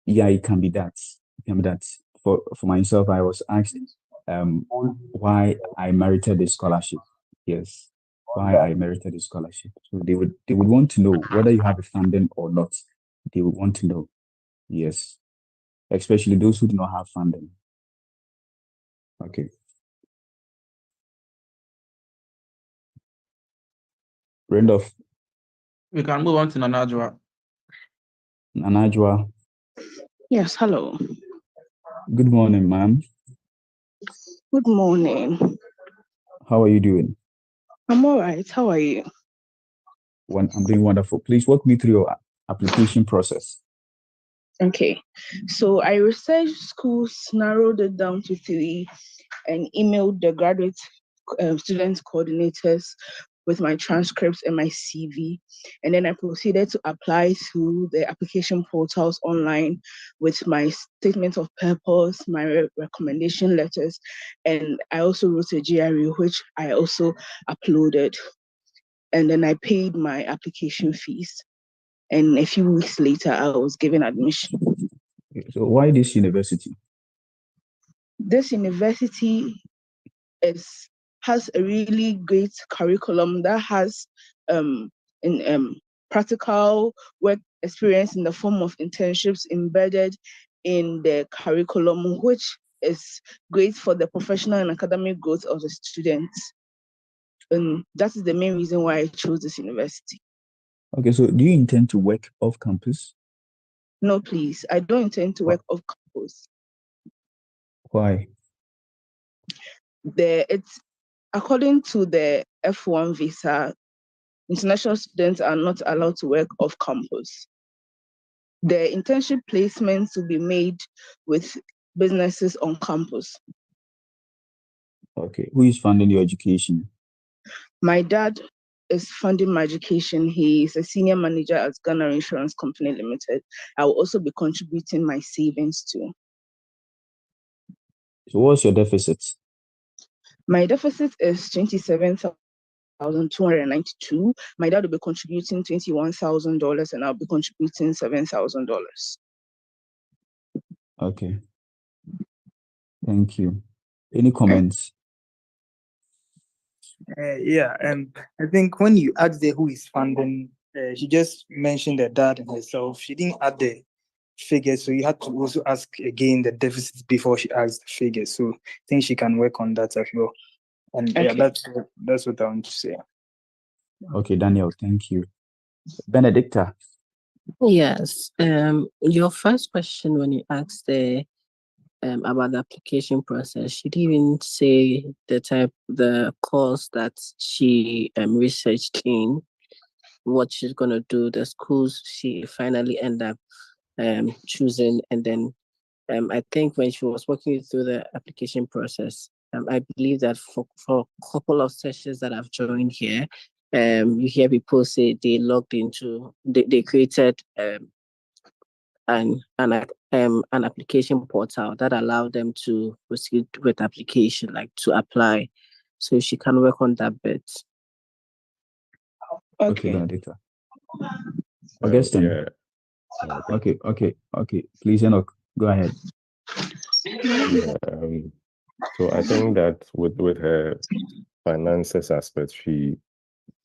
Speaker 15: Yeah, it can be that. It can be that. For myself, I was asked why I merited the scholarship. Yes, why I merited the scholarship. So they would want to know whether you have a funding or not. They would want to know. Yes, especially those who do not have funding. Okay. Randolph.
Speaker 22: We can move on to Nanajwa.
Speaker 15: Nanajwa.
Speaker 23: Yes, hello.
Speaker 15: Good morning, ma'am.
Speaker 23: Good morning.
Speaker 15: How are you doing?
Speaker 23: I'm all right. How are you?
Speaker 15: I'm doing wonderful. Please walk me through your application process.
Speaker 23: Okay. So I researched schools, narrowed it down to 3, and emailed the graduate student coordinators with my transcripts and my CV. And then I proceeded to apply through the application portals online with my statement of purpose, my recommendation letters, and I also wrote a GRE, which I also uploaded. And then I paid my application fees. And a few weeks later, I was given admission.
Speaker 15: So why this university?
Speaker 23: This university has a really great curriculum that has practical work experience in the form of internships embedded in the curriculum, which is great for the professional and academic growth of the students. And that is the main reason why I chose this university.
Speaker 15: Okay, so do you intend to work off campus?
Speaker 23: No, please. I don't intend to work off campus.
Speaker 15: Why?
Speaker 23: It's according to the F-1 visa, international students are not allowed to work off campus. The internship placements will be made with businesses on campus.
Speaker 15: Okay. Who is funding your education?
Speaker 23: My dad is funding my education. He is a senior manager at Ghana Insurance Company Limited. I will also be contributing my savings too.
Speaker 15: So what's your deficit?
Speaker 23: My deficit is 27,292. My dad will be contributing $21,000 and I'll be contributing $7,000.
Speaker 15: Okay. Thank you. Any comments?
Speaker 1: Yeah, and I think when you asked her who is funding, she just mentioned her dad and herself. She didn't add the figures, so you had to also ask again the deficit before she asked the figures. So I think she can work on that as well. And yeah,
Speaker 23: Okay.
Speaker 1: that's what I want to say.
Speaker 15: Okay, Daniel, thank you. Benedicta.
Speaker 5: Yes. Your first question when you asked about the application process, she didn't even say the course that she researched in, what she's gonna do, the schools she finally end up choosing, and then I think when she was walking through the application process, I believe that for a couple of sessions that I've joined here, you hear people say they logged into, they created an application portal that allowed them to proceed with application, like to apply. So she can work on that bit.
Speaker 15: Okay, Benedicta. Augustine.
Speaker 10: Yeah.
Speaker 15: Okay. Please, Enoch, go ahead.
Speaker 10: Yeah, so I think that with her finances aspect, she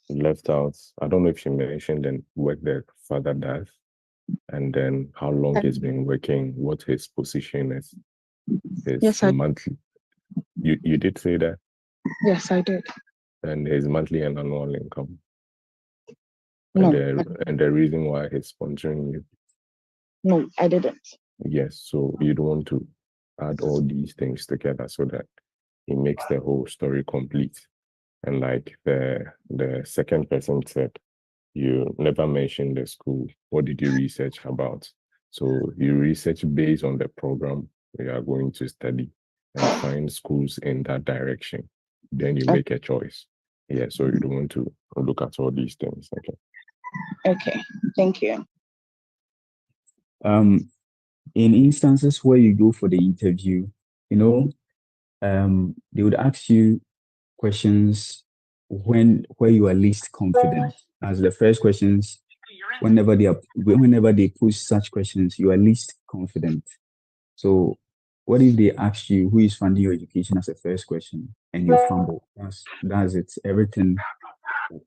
Speaker 10: left out, I don't know if she mentioned the work that father does, and then how long he's been working, what his position is, his monthly. You did say that?
Speaker 23: Yes, I did.
Speaker 10: And his monthly and annual income.
Speaker 23: No.
Speaker 10: And the reason why he's sponsoring you.
Speaker 23: No, I didn't.
Speaker 10: Yes, so you don't want to add all these things together so that it makes the whole story complete. And like the second person said, you never mentioned the school. What did you research about? So you research based on the program you are going to study and find schools in that direction. Then you make a choice. Yeah, so you don't want to look at all these things. Okay.
Speaker 23: Okay, thank you.
Speaker 15: In instances where you go for the interview, they would ask you questions where you are least confident. As the first questions, whenever they push such questions, you are least confident. So what if they ask you who is funding your education as a first question and you fumble? That's it. Everything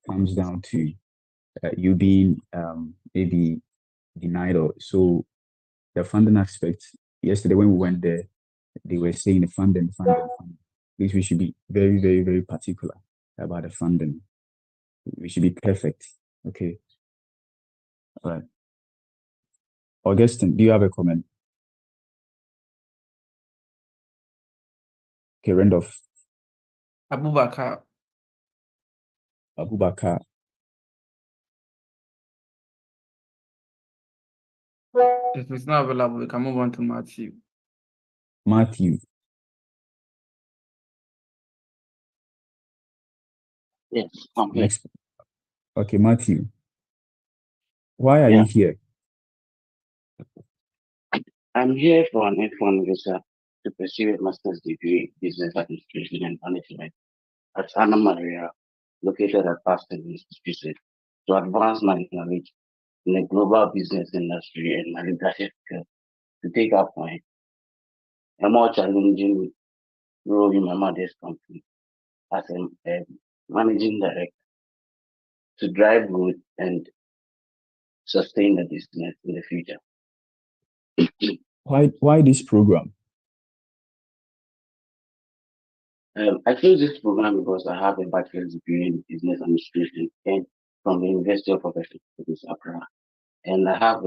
Speaker 15: comes down to you being maybe denied or so. The funding aspect, yesterday when we went there, they were saying the funding. Please, we should be very, very, very particular about the funding. We should be perfect. Okay. All right. Augustine, do you have a comment? Okay, Randolph.
Speaker 22: Abubakar. If it's not available, we can move on to Matthew.
Speaker 8: Yes, I'm here.
Speaker 15: Next. Okay, Matthew. Why are you here?
Speaker 8: I'm here for an F-1 visa to pursue a master's degree in business administration and management at Anna Maria, located at Boston, Massachusetts, to advance my knowledge in the global business industry and my leadership skills to take up a more challenging role in my mother's company as a managing director to drive growth and sustain the business in the future.
Speaker 15: Why this program?
Speaker 8: I chose this program because I have a bachelor's degree in business administration and from the University of Professional Studies, Accra, and I have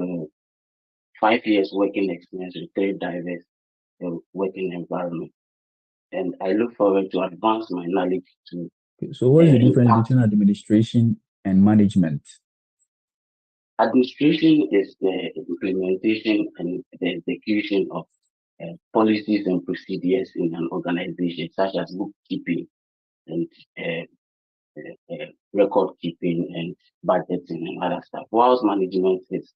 Speaker 8: 5 years working experience with 3 diverse working environments. and I look forward to advance my knowledge to.
Speaker 15: Okay, so what's the difference
Speaker 8: impact.
Speaker 15: between administration and management?
Speaker 8: Administration is the implementation and the execution of policies and procedures in an organization, such as bookkeeping and record keeping and budgeting and other stuff. Whilst management is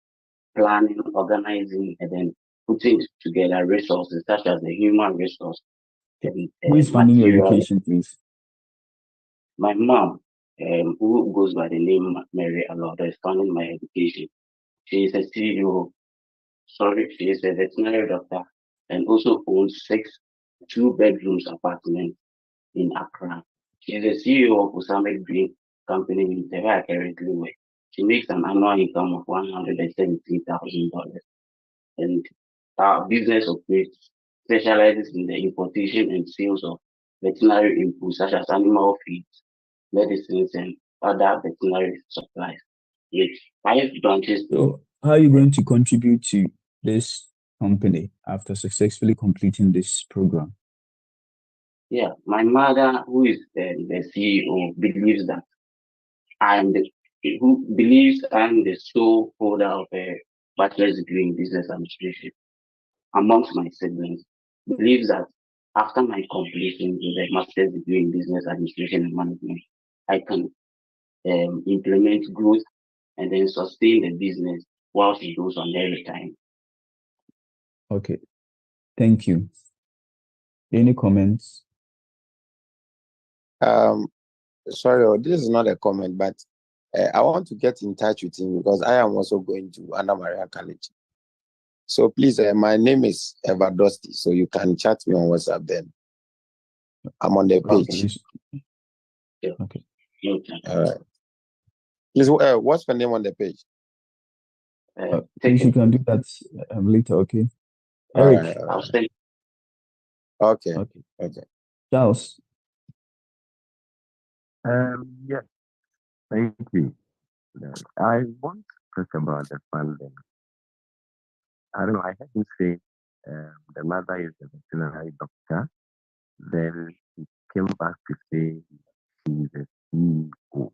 Speaker 8: planning, organizing, and then putting together resources such as the human resource and
Speaker 15: Who is funding your
Speaker 8: material.
Speaker 15: education, please?
Speaker 8: My mom, who goes by the name Mary Alauda, is funding my education. She is a CEO. Sorry, she is a veterinary doctor and also owns 6 two-bedrooms apartments in Accra. She is the CEO of Osame Green Company Limited, where I currently work. She makes an annual income of $117,000, and our business operates specializes in the importation and sales of veterinary inputs such as animal feeds, medicines, and other veterinary supplies. With 5 branches.
Speaker 15: So how are you going to contribute to this company after successfully completing this program?
Speaker 8: Yeah, my mother, who is the CEO, believes that I'm the sole holder of a bachelor's degree in business administration amongst my siblings. Believes that after my completion with a master's degree in business administration and management, I can implement growth and then sustain the business while she goes on her retirement.
Speaker 15: Okay, thank you. Any comments?
Speaker 14: Sorry, this is not a comment, but I want to get in touch with him because I am also going to Anna Maria College. So please, my name is Evadosti, so you can chat me on WhatsApp then. I'm on the page.
Speaker 15: Okay.
Speaker 14: All right. Please, what's the name on the page?
Speaker 15: Please, you can do that later, okay?
Speaker 14: All
Speaker 15: Eric.
Speaker 14: right, all right. Okay.
Speaker 15: Charles.
Speaker 10: Yes, thank you. I want to talk about the funding. I don't know, I heard you say the mother is a veterinary doctor. Then he came back to say she's a CEO.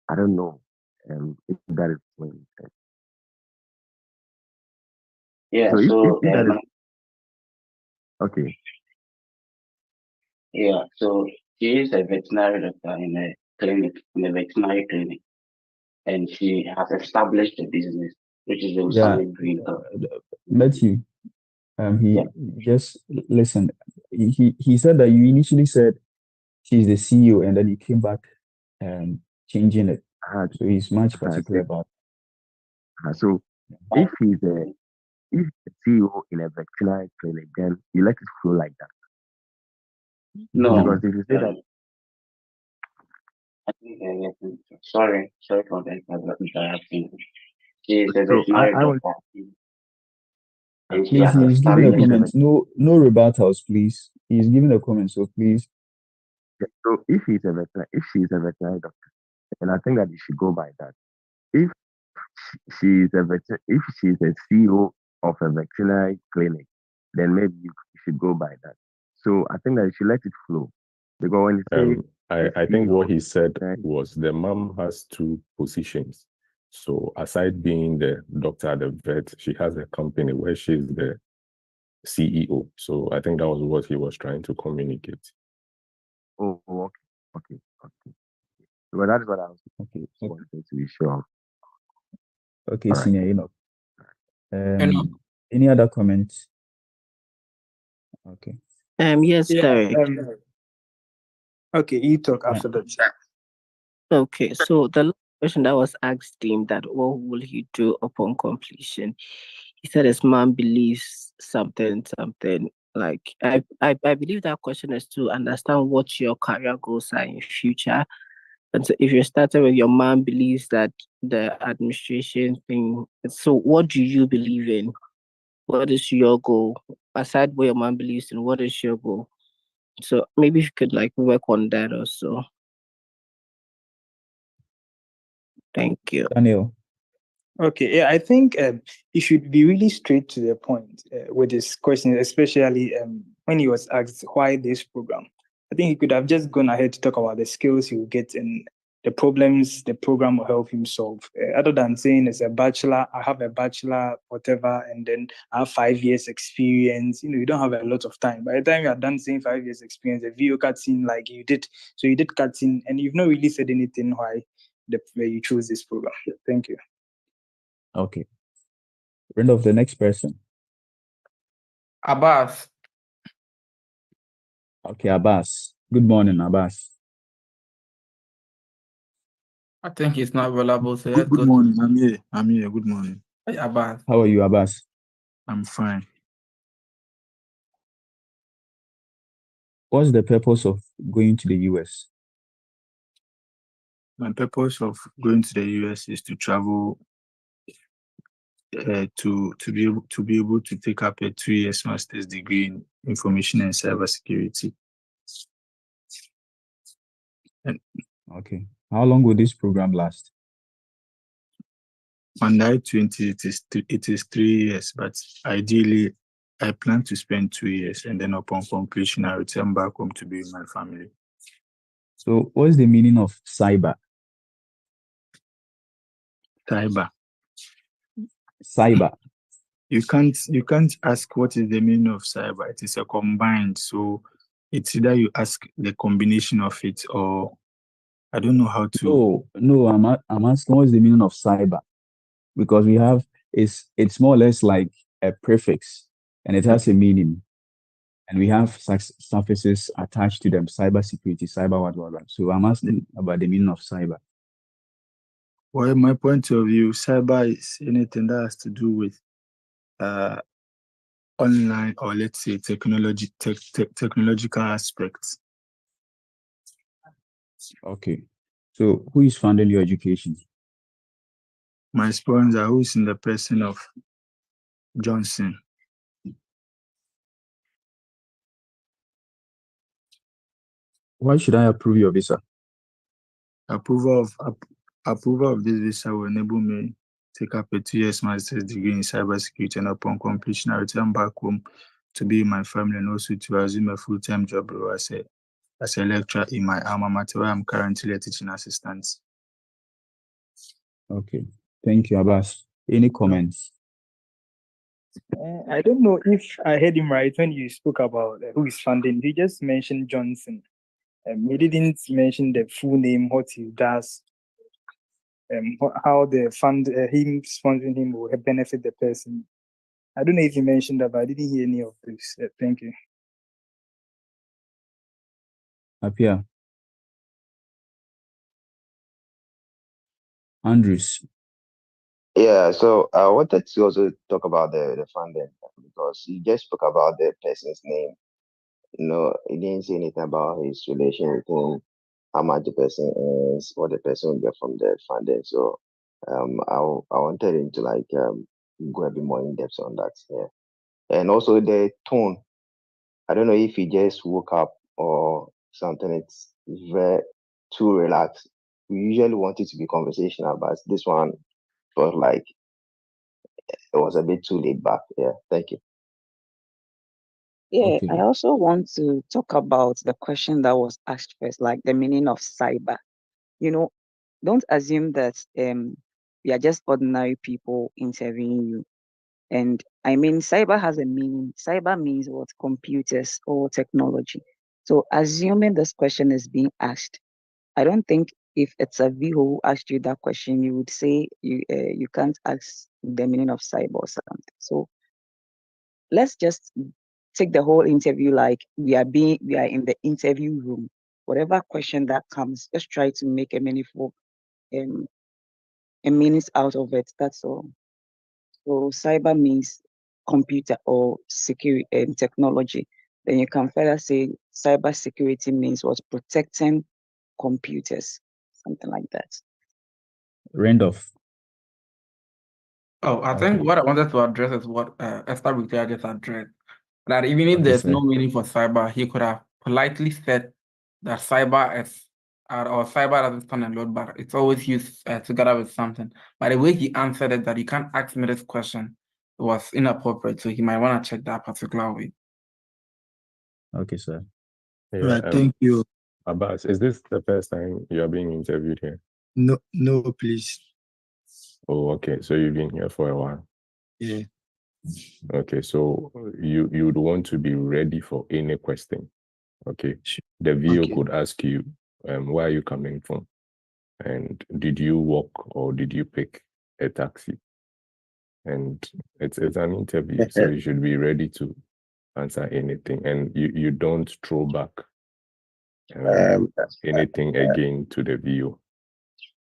Speaker 10: I don't know if that is what he said.
Speaker 8: Yeah,
Speaker 10: So
Speaker 8: so
Speaker 10: if that is okay.
Speaker 8: yeah, so she is a veterinary doctor in a veterinary clinic, and she has established a business, which is the Osame Green Company.
Speaker 15: Matthew, just listen. He said that you initially said she's the CEO, and then you came back changing it. So he's much particular about.
Speaker 10: So if he's a CEO in a veterinary clinic, then you let it flow like that.
Speaker 8: No,
Speaker 10: because if you say that.
Speaker 8: I think sorry for that interruption. She is a
Speaker 10: So
Speaker 8: veterinary
Speaker 10: I
Speaker 8: doctor. And she
Speaker 15: Please,
Speaker 8: has
Speaker 15: he's giving a
Speaker 8: established.
Speaker 15: comment. No rebuttals, please. He's giving a comment, so please.
Speaker 10: So if she's a veterinary doctor, then I think that you should go by that. If she's a CEO of a veterinary clinic, then maybe you should go by that. So I think that you should let it flow. Because when you say
Speaker 6: I think what he said was the mom has 2 positions. So aside being the doctor, the vet, she has a company where she's the CEO. So I think that was what he was trying to communicate.
Speaker 10: Oh, okay. Well, that's what I was wanting to be sure.
Speaker 15: Okay,
Speaker 10: All right.
Speaker 15: Senior Enoch. Any other comments? Okay.
Speaker 5: Yes, Derek.
Speaker 1: Okay, you talk after that.
Speaker 5: Okay, so the question that was asked him that what will he do upon completion? He said his mom believes something. Like I believe that question is to understand what your career goals are in future. And so if you're starting with your mom believes that the administration thing, so what do you believe in? What is your goal? Aside what your mom believes in, what is your goal? So maybe you could like work on that also. Thank you.
Speaker 15: Daniel.
Speaker 1: Okay, yeah, I think he should be really straight to the point with his questions, especially when he was asked why this program, I think he could have just gone ahead to talk about the skills he will get and the problems the program will help him solve. Other than saying it's a bachelor, I have a bachelor, whatever, and then I have 5 years experience. You don't have a lot of time. By the time you are done saying 5 years experience, a video cutscene like you did. So you did cutscene and you've not really said anything why you chose this program. Thank you.
Speaker 15: Okay. Round of the next person.
Speaker 22: Abbas.
Speaker 15: Okay, Abbas. Good morning, Abbas.
Speaker 22: I think he's not available, so
Speaker 12: Good,
Speaker 22: let's
Speaker 12: good
Speaker 22: go
Speaker 12: morning.
Speaker 22: to
Speaker 12: I'm here. Good morning.
Speaker 22: Abbas.
Speaker 15: How are you, Abbas?
Speaker 12: I'm fine.
Speaker 15: What's the purpose of going to the US?
Speaker 12: My purpose of going to the US is to travel to be able to take up a 2 years master's degree in information and cybersecurity.
Speaker 15: Okay. How long will this program last?
Speaker 12: On the I-20, it is 3 years, but ideally, I plan to spend 2 years, and then upon completion, I return back home to be with my family.
Speaker 15: So, what's the meaning of cyber?
Speaker 12: Cyber.
Speaker 15: Cyber.
Speaker 12: You can't ask what is the meaning of cyber. It is a combined, so it's either you ask the combination of it, or I don't know how to.
Speaker 15: No, I'm asking what's the meaning of cyber, because we have it's more or less like a prefix, and it has a meaning, and we have suffixes attached to them: cybersecurity, cyber what. So I'm asking about the meaning of cyber.
Speaker 12: Well, my point of view, cyber is anything that has to do with online, or let's say technological aspects.
Speaker 15: Okay. So who is funding your education?
Speaker 12: My sponsor, who is in the person of Johnson.
Speaker 15: Why should I approve your visa?
Speaker 12: Approval of this visa will enable me take up a 2 years master's degree in cybersecurity, and upon completion, I return back home to be with my family and also to assume a full-time job role as a lecturer in my alma mater, where I'm currently a teaching assistant.
Speaker 15: Okay. Thank you, Abbas. Any comments?
Speaker 1: I don't know if I heard him right when you spoke about who is funding. He just mentioned Johnson. He didn't mention the full name, what he does, how the fund, him sponsoring him will benefit the person. I don't know if you mentioned that, but I didn't hear any of this. Thank you.
Speaker 15: Apia. Andrews.
Speaker 19: Yeah, so I wanted to also talk about the funding, because you just spoke about the person's name. He didn't say anything about his relation with him, how much the person is, what the person will get from the funding. So I wanted him to go a bit more in depth on that. Yeah. And also the tone. I don't know if he just woke up or something. It's very too relaxed. We usually want it to be conversational, but this one felt like it was a bit too laid back. Yeah, thank you.
Speaker 18: Yeah,
Speaker 15: Okay.
Speaker 18: I also want to talk about the question that was asked first, like the meaning of cyber. Don't assume that we are just ordinary people interviewing you. And I mean, cyber has a meaning. Cyber means what? Computers or technology. So assuming this question is being asked, I don't think if it's a VO who asked you that question, you would say you can't ask the meaning of cyber or something. So let's just take the whole interview like we are in the interview room. Whatever question that comes, just try to make a meaningful meanings out of it. That's all. So cyber means computer or security and technology. Then you can further say cyber security means what? Protecting computers, something like that.
Speaker 15: Randolph.
Speaker 22: Oh, I think what I wanted to address is what Esther Victoria just addressed. That even if
Speaker 15: Okay,
Speaker 22: there's
Speaker 15: sir.
Speaker 22: no meaning for cyber, he could have politely said that cyber is or cyber doesn't stand alone, but it's always used together with something. But the way he answered it, that you can't ask me this question, was inappropriate. So he might want to check that particular way.
Speaker 15: Okay, sir.
Speaker 6: Yeah,
Speaker 12: Right, thank you.
Speaker 6: Abbas, is this the first time you are being interviewed here?
Speaker 12: No, please.
Speaker 6: Oh, okay. So you've been here for a while.
Speaker 12: Yeah.
Speaker 6: Okay, so you'd want to be ready for any question. Okay. The VO
Speaker 12: Okay.
Speaker 6: could ask you, where are you coming from? And did you walk or did you pick a taxi? And it's an interview, so you should be ready to answer anything. And you don't throw back anything again to the VO.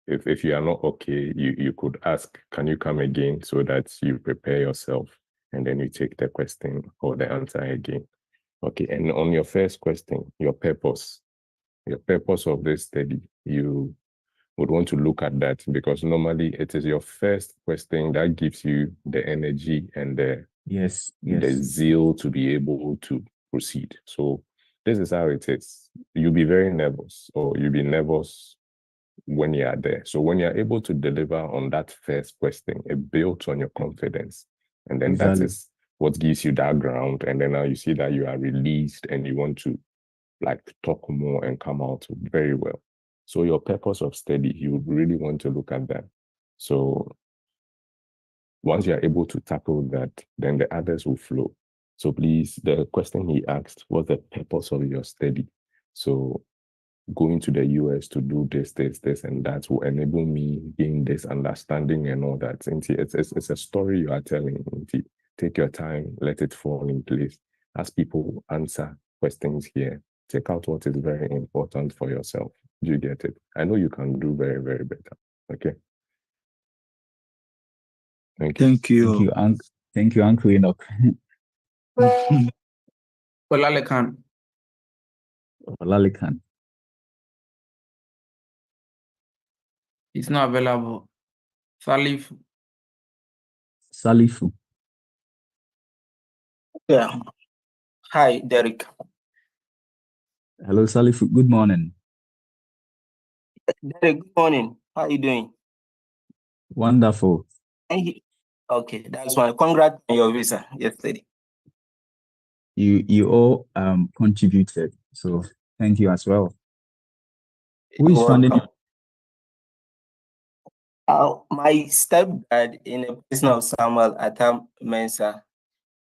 Speaker 6: If you are not okay, you could ask, can you come again, so that you prepare yourself and then you take the question or the answer again. Okay, and on your first question, your purpose of this study, you would want to look at that, because normally it is your first question that gives you the energy and the zeal to be able to proceed. So this is how it is. You'll be very nervous, or you'll be nervous when you are there. So when you're able to deliver on that first question, it builds on your confidence. And then that is what gives you that ground. And then now you see that you are released and you want to talk more and come out very well. So your purpose of study, you really want to look at that. So once you're able to tackle that, then the others will flow. So please, the question he asked, what's the purpose of your study? So going to the US to do this, and that will enable me gain this understanding and all that. It's a story you are telling. Take your time, let it fall in place. As people answer questions here, take out what is very important for yourself. Do you get it? I know you can do very, very better. Okay. Thank you.
Speaker 15: Thank you, Uncle Enoch.
Speaker 22: Olalekan. It's not available.
Speaker 15: Salifu.
Speaker 4: Yeah. Hi, Derek.
Speaker 15: Hello, Salifu. Good morning.
Speaker 4: Derek, good morning. How are you doing?
Speaker 15: Wonderful.
Speaker 4: Okay, that's why. Congrats on your visa yesterday.
Speaker 15: You all contributed, so thank you as well. Who is funding?
Speaker 4: My stepdad, in the person of Samuel Atam Mensah,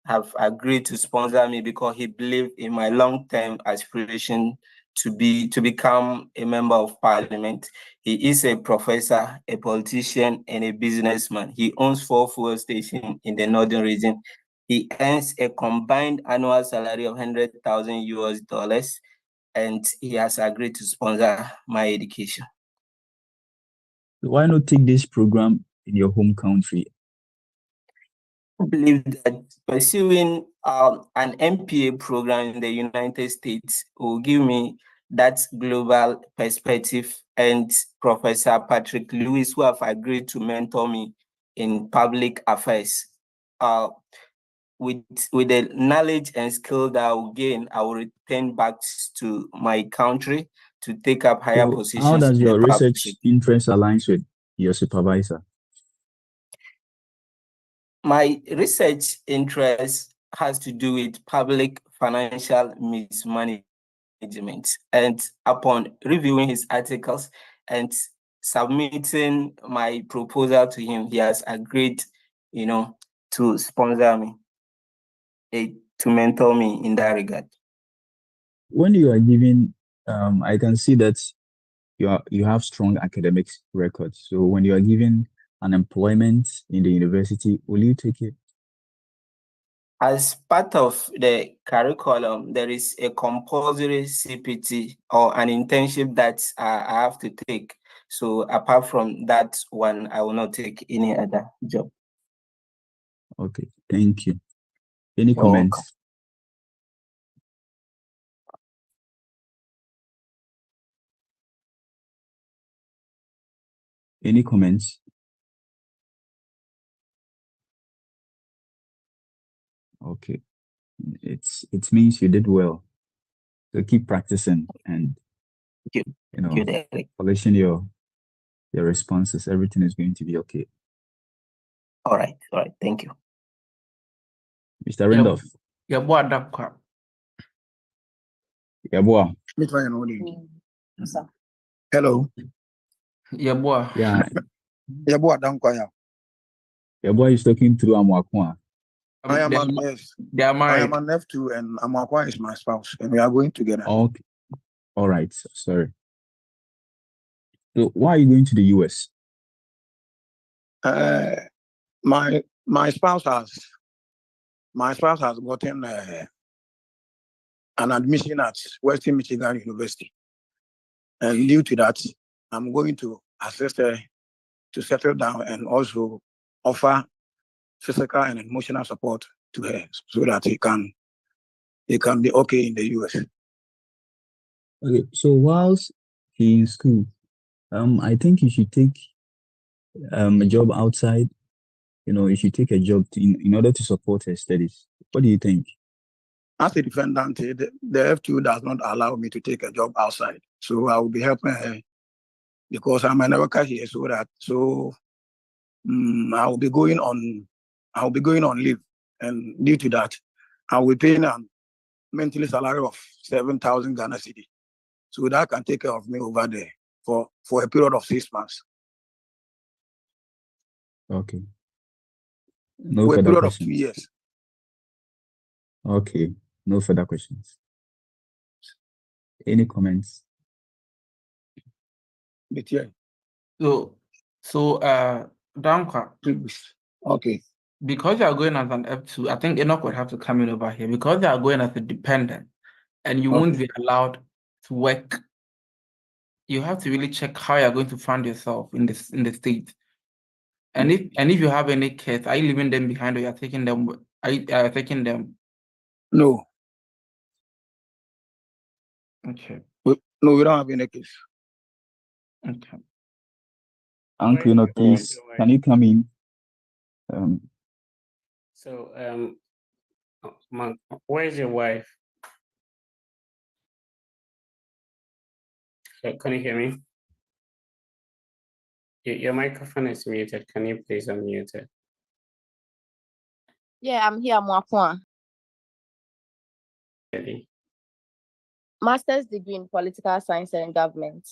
Speaker 4: have agreed to sponsor me because he believed in my long-term aspiration to become a member of parliament. He is a professor, a politician, and a businessman. He owns 4 fuel stations in the northern region. He earns a combined annual salary of $100,000, and he has agreed to sponsor my education.
Speaker 15: Why not take this program in your home country?
Speaker 4: I believe that pursuing an MPA program in the United States will give me that global perspective, and Professor Patrick Lewis, who have agreed to mentor me in public affairs, with the knowledge and skill that I will gain, I will return back to my country to take up higher positions.
Speaker 15: How does your research interest align with your supervisor?
Speaker 4: My research interest has to do with public financial mismanagement. And upon reviewing his articles and submitting my proposal to him, he has agreed, to sponsor me, to mentor me in that regard.
Speaker 15: When you are giving, I can see that you have strong academic records. So when you are given an employment in the university, will you take it?
Speaker 4: As part of the curriculum, there is a compulsory CPT or an internship that I have to take. So apart from that one, I will not take any other job.
Speaker 15: Okay, thank you. Any comments? Any comments? Okay, it means you did well. So keep practicing and polishing your responses. Everything is going to be okay.
Speaker 4: All right. Thank you.
Speaker 15: Mr. Randolph.
Speaker 22: Yeah,
Speaker 15: Yeah, boy.
Speaker 14: Hello.
Speaker 22: Yeah, boy.
Speaker 15: Yeah,
Speaker 14: Yeah, boy, don't cry.
Speaker 15: your boy is talking through Amakwa.
Speaker 14: I am an F.
Speaker 22: They are
Speaker 14: I am
Speaker 22: married.
Speaker 14: an F2 and Amakwa is my spouse, and we are going together.
Speaker 15: Okay. All right. Sorry. So why are you going to the US?
Speaker 14: My spouse has gotten an admission at Western Michigan University, and due to that, I'm going to assist her to settle down and also offer physical and emotional support to her so that he can be okay in the US.
Speaker 15: Okay. So whilst he's in school, I think you should take a job outside. You should take a job in order to support her studies. What do you think?
Speaker 14: As a defendant, the F2 does not allow me to take a job outside. So I will be helping her because I'm an worker here. I will be going on leave. And due to that, I will pay a monthly salary of 7,000 Ghana cedi. So that can take care of me over there for a period of 6 months.
Speaker 15: Okay. No
Speaker 14: For a
Speaker 15: further
Speaker 14: period of 2
Speaker 15: questions.
Speaker 14: years.
Speaker 15: Okay. No further questions. Any comments?
Speaker 22: Danka.
Speaker 14: Okay.
Speaker 22: Because you are going as an F2, I think Enoch would have to come in over here because you are going as a dependent and you won't be allowed to work. You have to really check how you are going to fund yourself in the state. And if you have any kids, are you leaving them behind or you are taking them? Are you taking them?
Speaker 14: No.
Speaker 22: Okay.
Speaker 14: No, we don't have any kids.
Speaker 22: Okay.
Speaker 15: Uncle, please, can you come in?
Speaker 11: So, where's your wife? Can you hear me? Your microphone is muted. Can you please unmute it?
Speaker 13: Yeah, I'm here, Mwafua. Master's degree in political science and government.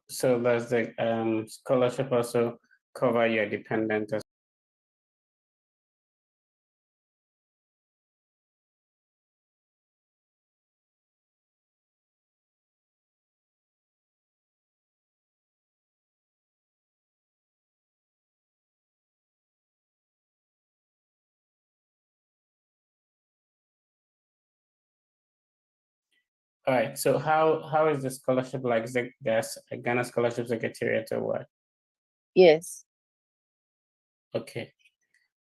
Speaker 11: So does the scholarship also cover your dependent as All right. So how is the scholarship like? Is it there's a Ghana Scholarship Secretariat or what?
Speaker 13: Yes.
Speaker 11: Okay.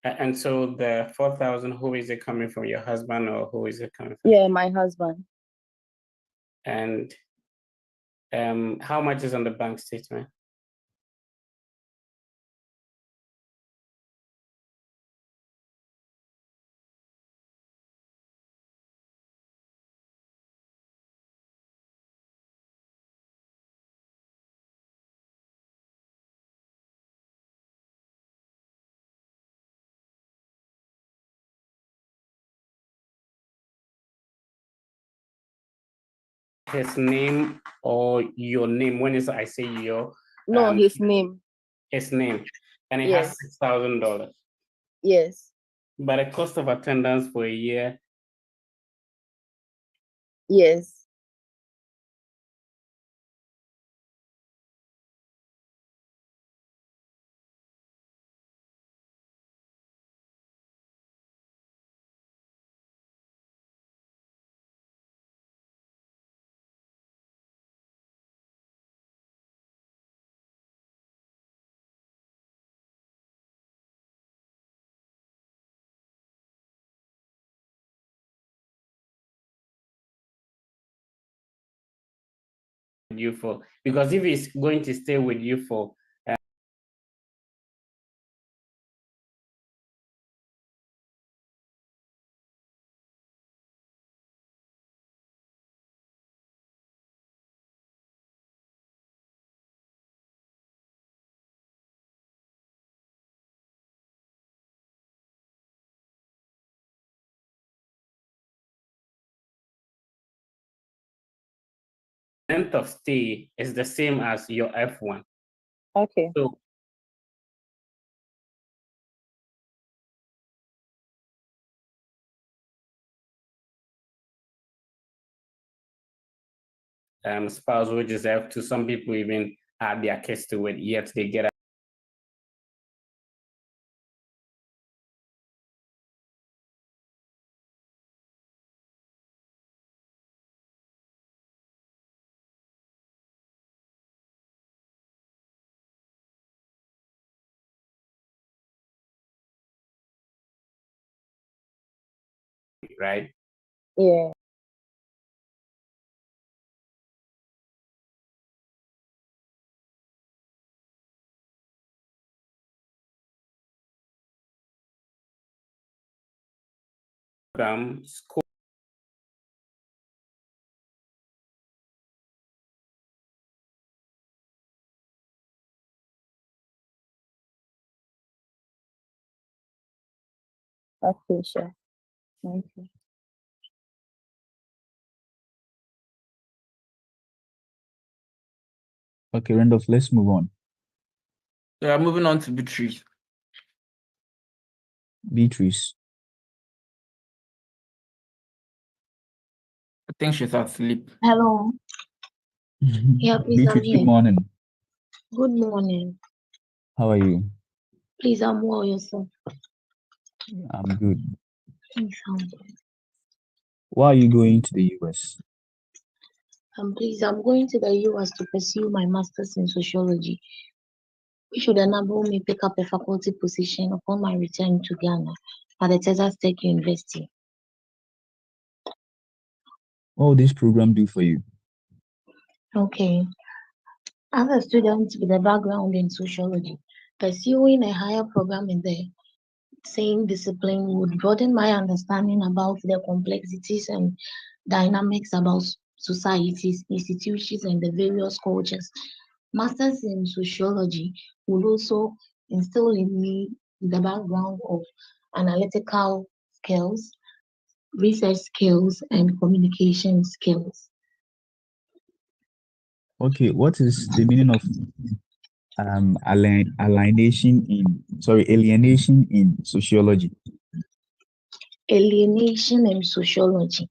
Speaker 11: And so the 4,000, who is it coming from? Your husband or who is it coming from?
Speaker 13: Yeah, my husband.
Speaker 11: And how much is on the bank statement? His name or your name? When is I say your
Speaker 13: No, his name.
Speaker 11: His name. And it
Speaker 13: Yes.
Speaker 11: has $6,000.
Speaker 13: Yes.
Speaker 11: But the cost of attendance for a year.
Speaker 13: Yes.
Speaker 11: You for, because if he's going to stay with you for length of stay is the same as your F1.
Speaker 13: Okay.
Speaker 11: So spouse which is F2, some people even add their kids to it, yet they get right?
Speaker 13: Yeah.
Speaker 11: School
Speaker 13: Okay, sure. Thank you.
Speaker 15: Okay, Randolph, let's move on.
Speaker 22: Yeah, moving on to Beatrice.
Speaker 15: Beatrice.
Speaker 22: I think she's asleep.
Speaker 2: Hello. Yeah, please, I'm
Speaker 15: Beatrice, good
Speaker 2: here.
Speaker 15: morning.
Speaker 2: Good morning.
Speaker 15: How are you?
Speaker 2: Please, I'm well yourself.
Speaker 15: I'm good.
Speaker 2: Please,
Speaker 15: Why are you going to the US?
Speaker 2: please, I'm going to the US to pursue my master's in sociology, which should enable me pick up a faculty position upon my return to Ghana at the Texas Tech University.
Speaker 15: What will this program do for you?
Speaker 2: Okay. As a student with a background in sociology, pursuing a higher program in the same discipline would broaden my understanding about the complexities and dynamics about societies, institutions, and the various cultures. Masters in sociology would also instill in me the background of analytical skills, research skills, and communication skills.
Speaker 15: Okay, what is the meaning of alienation in sociology?
Speaker 2: Alienation in sociology.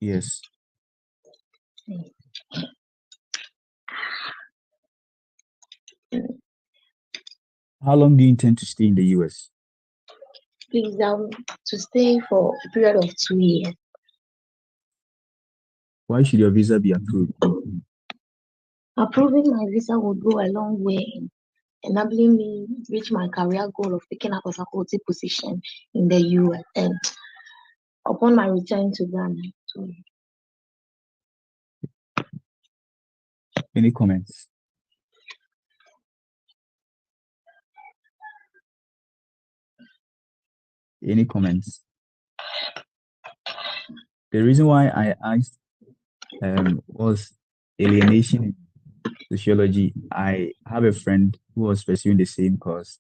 Speaker 15: Yes. How long do you intend to stay in the US?
Speaker 2: Please, to stay for a period of 2 years.
Speaker 15: Why should your visa be approved?
Speaker 2: Approving my visa would go a long way in enabling me reach my career goal of picking up a faculty position in the US and upon my return to Ghana. So,
Speaker 15: Any comments? Any comments? The reason why I asked was alienation in sociology. I have a friend who was pursuing the same course,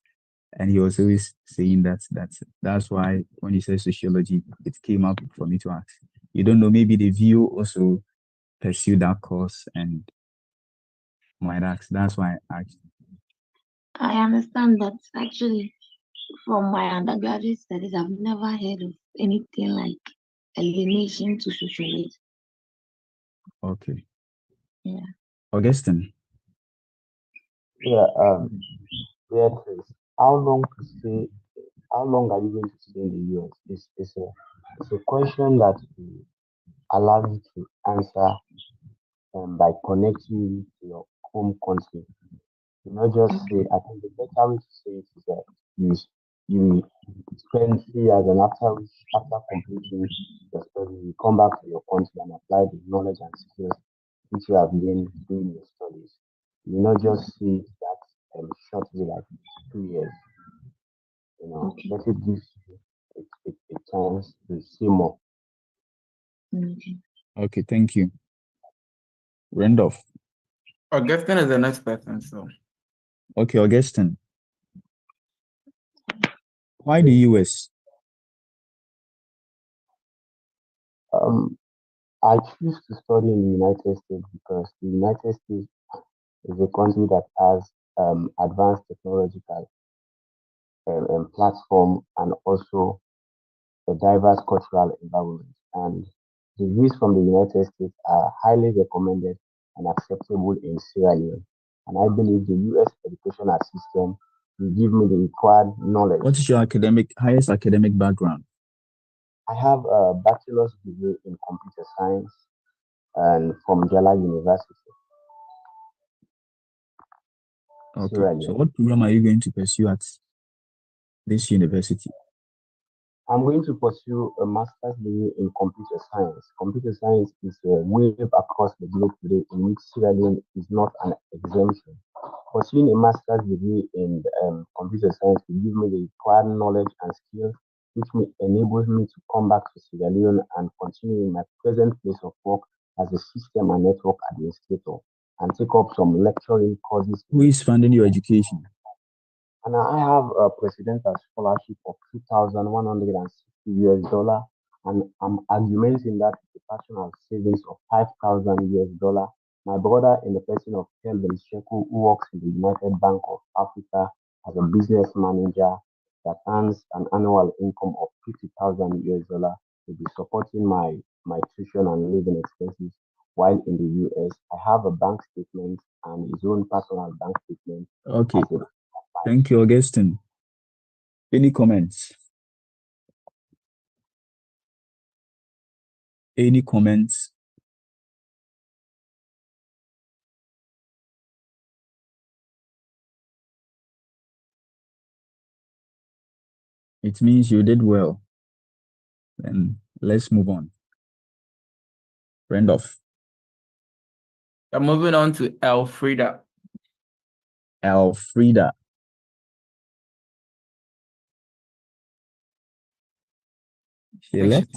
Speaker 15: and he was always saying that's why when he said sociology, it came up for me to ask. You don't know, maybe the view also pursue that course and might ask. That's why I asked.
Speaker 2: I understand that actually from my undergraduate studies, I've never heard of anything like alienation to sociology.
Speaker 15: Okay.
Speaker 2: Yeah.
Speaker 15: Augustine.
Speaker 21: Yeah, Beatrice, how long are you going to stay in the US? It's a question that will allow you to answer by connecting you to your home country. You not just say, I think the better way to say it is that you spend 3 years and after completing your study, you come back to your country and apply the knowledge and skills which you have gained during your studies. You not just see that shortly like 2 years. Let it give you a chance to see more.
Speaker 15: Okay, thank you. Randolph.
Speaker 22: Augustine is the next person, so.
Speaker 15: Okay, Augustine. Why the US?
Speaker 21: I choose to study in the United States because the United States is a country that has advanced technological platform and also a diverse cultural environment. And degrees from the United States are highly recommended and acceptable in Sierra Leone. And I believe the US educational system will give me the required knowledge.
Speaker 15: What is your highest academic background?
Speaker 21: I have a bachelor's degree in computer science and from Jala University.
Speaker 15: Okay.
Speaker 21: Sierra
Speaker 15: So
Speaker 21: Leone.
Speaker 15: what program are you going to pursue at this university?
Speaker 21: I'm going to pursue a master's degree in computer science. Computer science is a wave across the globe today in which Sierra Leone is not an exemption. Pursuing a master's degree in computer science will give me the required knowledge and skills which enables me to come back to Sierra Leone and continue in my present place of work as a system and network administrator and take up some lecturing courses.
Speaker 15: Who is funding your education?
Speaker 21: And I have a presidential scholarship of $2,160 and I'm augmenting that with a personal savings of $5,000. My brother, in the person of Kelvin Sheku, who works in the United Bank of Africa as a business manager that earns an annual income of $50,000, will be supporting my tuition and living expenses while in the US. I have a bank statement and his own personal bank statement.
Speaker 15: Okay. Thank you, Augustine. Any comments? Any comments? It means you did well. Then let's move on. Randolph.
Speaker 22: I'm moving on to Elfrida.
Speaker 15: Elfrida. She left.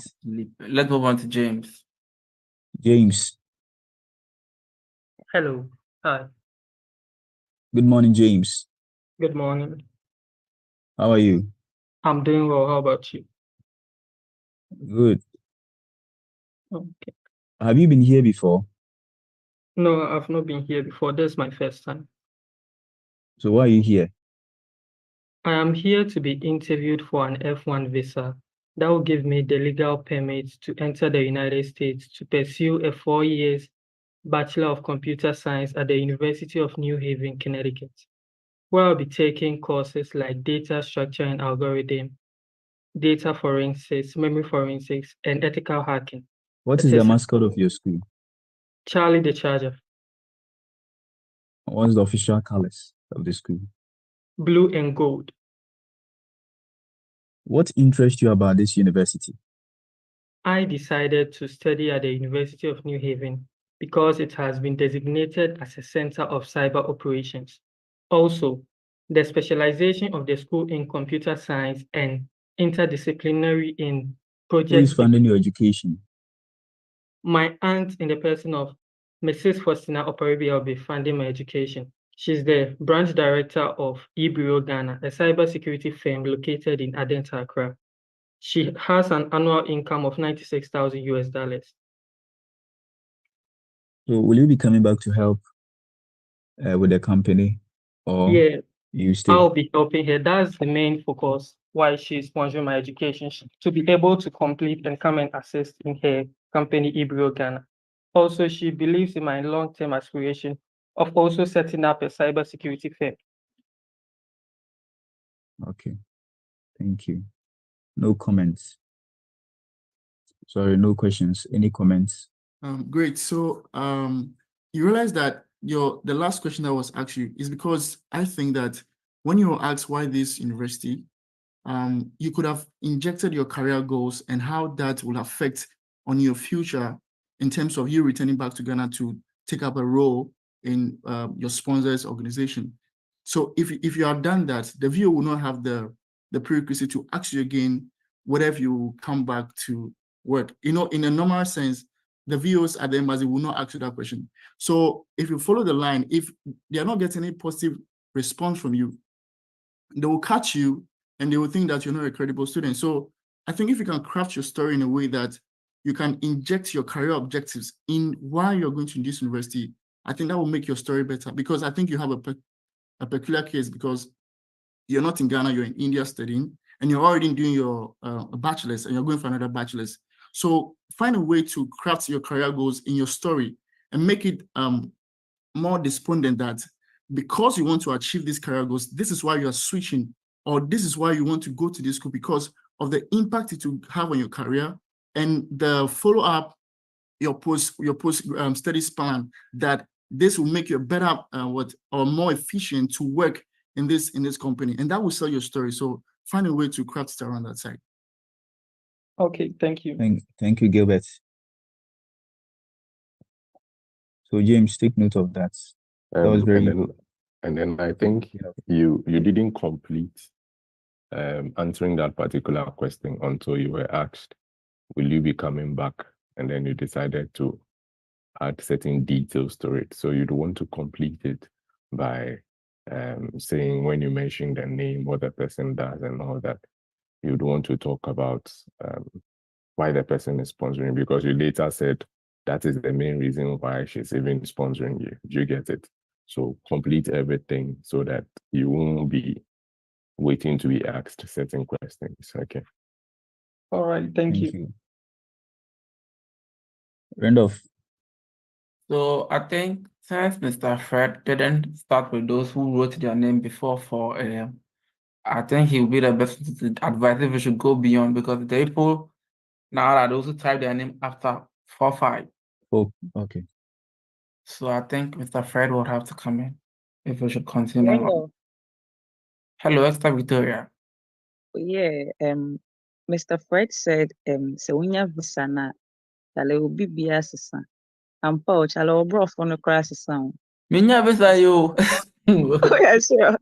Speaker 22: Let's move on to James.
Speaker 15: James.
Speaker 9: Hello. Hi.
Speaker 15: Good morning, James.
Speaker 9: Good morning.
Speaker 15: How are you?
Speaker 9: I'm doing well. How about you?
Speaker 15: Good.
Speaker 9: Okay.
Speaker 15: Have you been here before?
Speaker 9: No, I've not been here before. This is my first time.
Speaker 15: So why are you here?
Speaker 9: I am here to be interviewed for an F-1 visa that will give me the legal permit to enter the United States to pursue a 4 years Bachelor of Computer Science at the University of New Haven, Connecticut, where I'll be taking courses like data structure and algorithm, data forensics, memory forensics, and ethical hacking.
Speaker 15: What is the mascot of your school?
Speaker 9: Charlie the Charger.
Speaker 15: What's the official colors of the school?
Speaker 9: Blue and gold.
Speaker 15: What interests you about this university?
Speaker 9: I decided to study at the University of New Haven because it has been designated as a center of cyber operations. Also, the specialization of the school in computer science and interdisciplinary in project.
Speaker 15: Who is funding your education?
Speaker 9: My aunt, in the person of Mrs. Faustina Oparibi, will be funding my education. She's the branch director of eBureau Ghana, a cybersecurity firm located in Adenta, Accra. She has an annual income of $96,000.
Speaker 15: So will you be coming back to help with the company, or
Speaker 9: Yeah,
Speaker 15: you stay?
Speaker 9: I'll be helping her. That's the main focus why she's sponsoring my education, to be able to complete and come and assist in her company, eBureau Ghana. Also, she believes in my long-term aspiration of also setting up a cybersecurity firm.
Speaker 15: Okay, thank you. No comments. Sorry, no questions. Any comments?
Speaker 7: Great. So you realize that the last question that was asked you is because I think that when you were asked why this university, you could have injected your career goals and how that will affect on your future in terms of you returning back to Ghana to take up a role in your sponsor's organization. So if you have done that, the viewer will not have the prerequisite to ask you again whether you come back to work. You know, in a normal sense, the viewers at the embassy will not ask you that question. So if you follow the line, if they are not getting any positive response from you, they will catch you and they will think that you're not a credible student. So I think if you can craft your story in a way that you can inject your career objectives in why you're going to this university. I think that will make your story better, because I think you have a peculiar case, because you're not in Ghana, you're in India studying, and you're already doing your bachelor's, and you're going for another bachelor's. So find a way to craft your career goals in your story and make it more despondent that because you want to achieve these career goals, this is why you are switching, or this is why you want to go to this school, because of the impact it will have on your career and the follow-up, your post studies plan, that this will make you a better or more efficient to work in this company, and that will sell your story. So find a way to craft it around that side.
Speaker 9: Okay, thank you.
Speaker 15: Thank you, Gilbert. So James, take note of that. That was very
Speaker 6: and then I think you didn't complete answering that particular question until you were asked, will you be coming back? And then you decided to add certain details to it. So you'd want to complete it by saying, when you mention the name, what the person does and all that, you'd want to talk about why the person is sponsoring, because you later said that is the main reason why she's even sponsoring you. Do you get it? So complete everything so that you won't be waiting to be asked certain questions. Okay.
Speaker 9: All right, thank you.
Speaker 15: Randolph.
Speaker 22: So I think since Mr. Fred didn't start with those who wrote their name before for I think he will be the best advice if we should go beyond, because the people now are those who type their name after 4-5.
Speaker 15: Oh, okay.
Speaker 22: So I think Mr. Fred will have to come in if we should continue. Hello, Esther Victoria.
Speaker 18: Yeah, Mr. Fred said, so when you visa na dale obi bia sesa. Ampa o chala obro for no crash sound.
Speaker 22: Minya visa yo.
Speaker 18: Oh yeah, sure.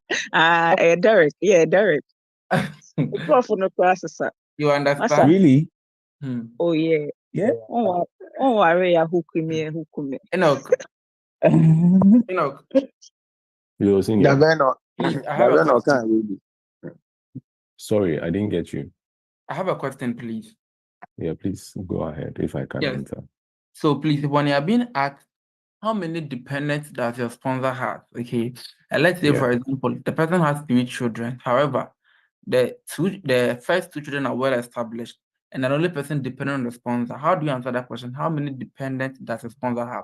Speaker 18: Derek. Yeah, Derek. Obro for no crash sesa.
Speaker 22: You understand?
Speaker 15: Really?
Speaker 18: Oh yeah.
Speaker 15: Yeah.
Speaker 18: Oh worry ya hukumi.
Speaker 22: Enoch. Enoch.
Speaker 6: You're senior.
Speaker 22: Please, I have a question.
Speaker 6: Sorry, I didn't get you.
Speaker 22: I have a question, please.
Speaker 6: Yeah, please go ahead if I can answer.
Speaker 22: So please, when you are being asked how many dependents does your sponsor have, okay? And let's say, for example, the person has 3 children. However, the first 2 children are well established, and the only person dependent on the sponsor. How do you answer that question? How many dependents does the sponsor have?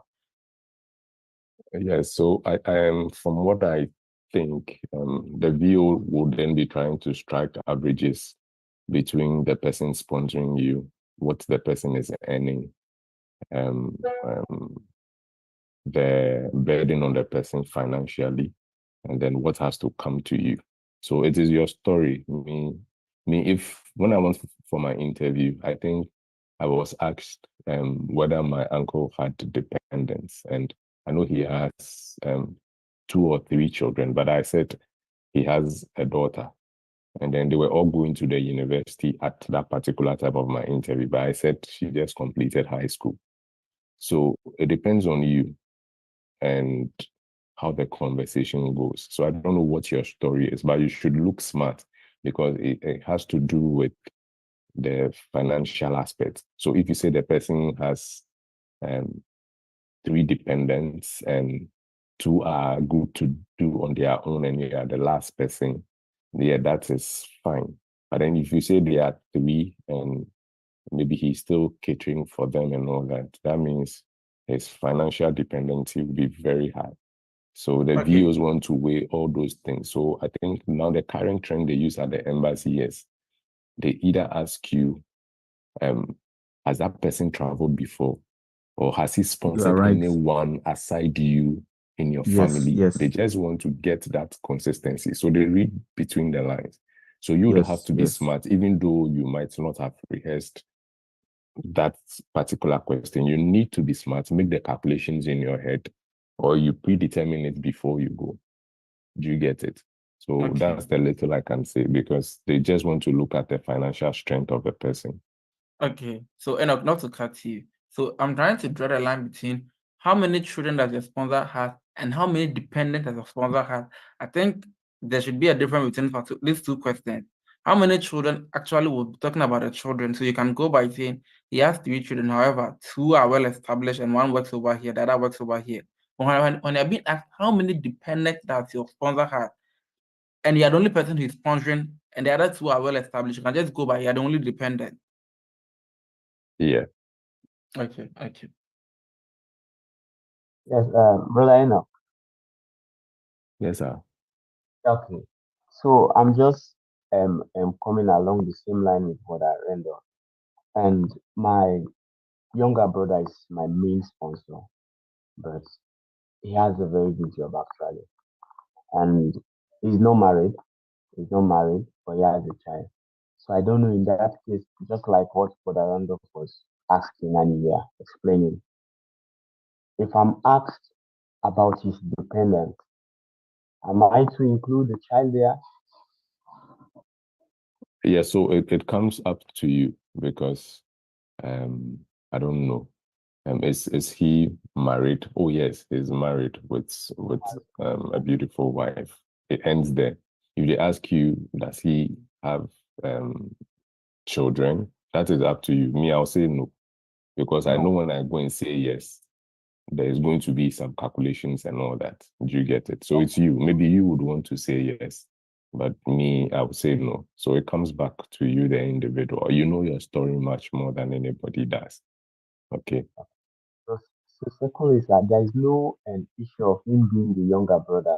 Speaker 6: Yes, so I am, from what I think, the VO would then be trying to strike averages between the person sponsoring you, what the person is earning, the burden on the person financially, and then what has to come to you. So it is your story. If when I went for my interview, I think I was asked whether my uncle had dependents, and I know he has 2 or 3 children, but I said he has a daughter. And then they were all going to the university at that particular type of my interview, but I said she just completed high school. So it depends on you and how the conversation goes. So I don't know what your story is, but you should look smart, because it has to do with the financial aspect. So if you say the person has 3 dependents and 2 are good to do on their own and you are the last person, yeah, that is fine. But then if you say there are 3 and maybe he's still catering for them and all that, that means his financial dependency will be very high. So the VOs want to weigh all those things. So I think now the current trend they use at the embassy is they either ask you, has that person traveled before? Or has he sponsored anyone aside you in your family?
Speaker 15: Yes.
Speaker 6: They just want to get that consistency. So they read between the lines. So you would have to be smart, even though you might not have rehearsed that particular question. You need to be smart, make the calculations in your head, or you predetermine it before you go. Do you get it? So that's the little I can say, because they just want to look at the financial strength of the person.
Speaker 22: Okay, so Enoch, not to cut you. So I'm trying to draw the line between how many children does your sponsor have and how many dependents does your sponsor have. I think there should be a difference between these 2 questions. how many children actually we're talking about the children. So you can go by saying he has 3 children, however, 2 are well established and 1 works over here, the other works over here. When you're being asked how many dependents does your sponsor have, and you're the only person who's sponsoring, and the other 2 are well established, you can just go by you're the only dependent.
Speaker 6: Yeah.
Speaker 22: Okay.
Speaker 21: Yes, Brother Enoch.
Speaker 6: Yes, sir.
Speaker 21: Okay. So I'm just coming along the same line with Brother Rendo. And my younger brother is my main sponsor, but he has a very good job actually. And he's not married. But he has a child. So I don't know in that case, just like what Brother Randolph was asking and we are explaining. If I'm asked about his dependent, am I to include the child there?
Speaker 6: Yeah, so it comes up to you because I don't know. Is he married? Oh yes, he's married with a beautiful wife. It ends there. If they ask you, does he have children? That is up to you. Me, I'll say no. Because I know when I go and say yes, there is going to be some calculations and all that. Do you get it? So it's you. Maybe you would want to say yes, but me, I would say no. So it comes back to you, the individual. You know your story much more than anybody does. Okay.
Speaker 21: So second is that there is no issue of him being the younger brother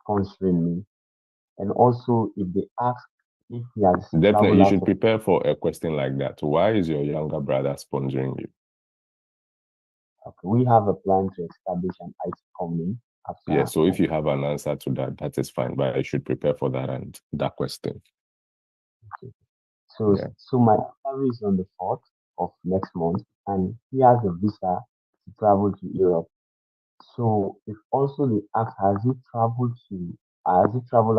Speaker 21: sponsoring me. And also, if they ask if he has
Speaker 6: Definitely, you
Speaker 21: traveled
Speaker 6: should
Speaker 21: out of,
Speaker 6: prepare for a question like that. Why is your younger brother sponsoring you?
Speaker 21: okay, we have a plan to establish an IT company.
Speaker 6: Yeah, so if you have an answer to that, that is fine. But I should prepare for that and that question.
Speaker 21: Okay. So,
Speaker 6: Yeah.
Speaker 21: so my salary is on the 4th of next month, and he has a visa to travel to Europe. So, if also they ask, has he traveled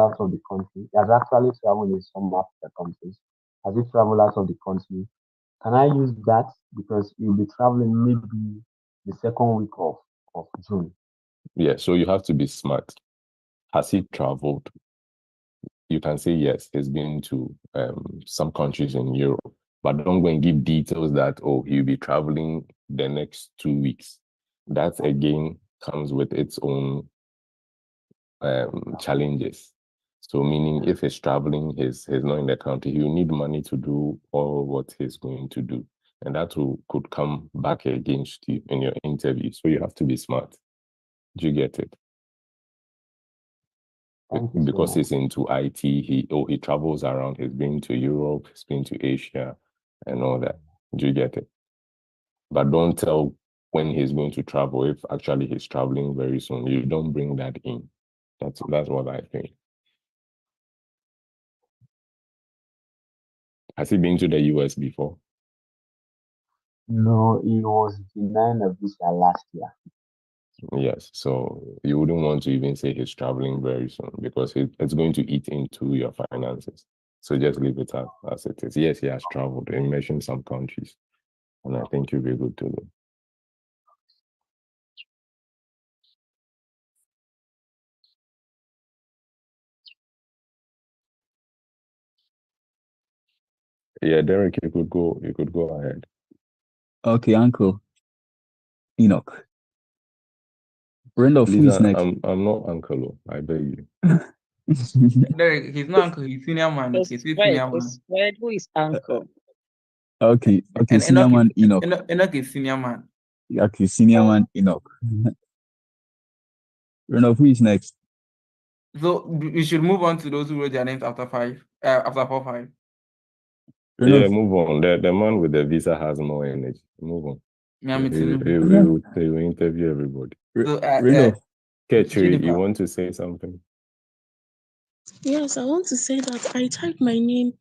Speaker 21: out of the country? He has actually traveled in some African countries. Has he traveled out of the country? Can I use that because he'll be traveling maybe the second week of June?
Speaker 6: Yeah, so you have to be smart. Has he traveled? You can say yes, he's been to some countries in Europe, but don't go and give details that, oh, he'll be traveling the next 2 weeks. That again comes with its own challenges. So meaning if he's traveling, he's not in the country, he'll need money to do all what he's going to do. And that could come back against you in your interview. So you have to be smart. Do you get it? Because he's into IT, he travels around, he's been to Europe, he's been to Asia and all that. Do you get it? But don't tell when he's going to travel. If actually he's traveling very soon, you don't bring that in. That's what I think. Has he been to the US before?
Speaker 21: No, he was denied a visa last year.
Speaker 6: Yes, so you wouldn't want to even say he's traveling very soon because it's going to eat into your finances. So just leave it as it is. Yes, he has traveled. He mentioned some countries, and I think you'll be good to do. Yeah, Derek, you could go ahead.
Speaker 15: Okay, Uncle Enoch. Randolph, who
Speaker 6: Please,
Speaker 15: is next?
Speaker 6: I'm not Uncle. I beg you.
Speaker 22: Derek, he's not uncle, he's senior man.
Speaker 18: It's
Speaker 22: He's
Speaker 18: spread.
Speaker 22: senior
Speaker 18: It's
Speaker 22: man.
Speaker 18: spread. Who is uncle?
Speaker 15: Okay,
Speaker 22: And
Speaker 15: senior man Enoch.
Speaker 22: Enoch is senior man.
Speaker 15: Okay, senior man Enoch. Randolph, who is next?
Speaker 22: So we should move on to those who wrote their names after 5, after 4-5.
Speaker 6: Yeah, move on. The man with the visa has more energy. Move on.
Speaker 22: Yeah,
Speaker 6: He will interview everybody.
Speaker 22: So,
Speaker 6: Ketri, you want to say something?
Speaker 16: Yes, I want to say that I typed my name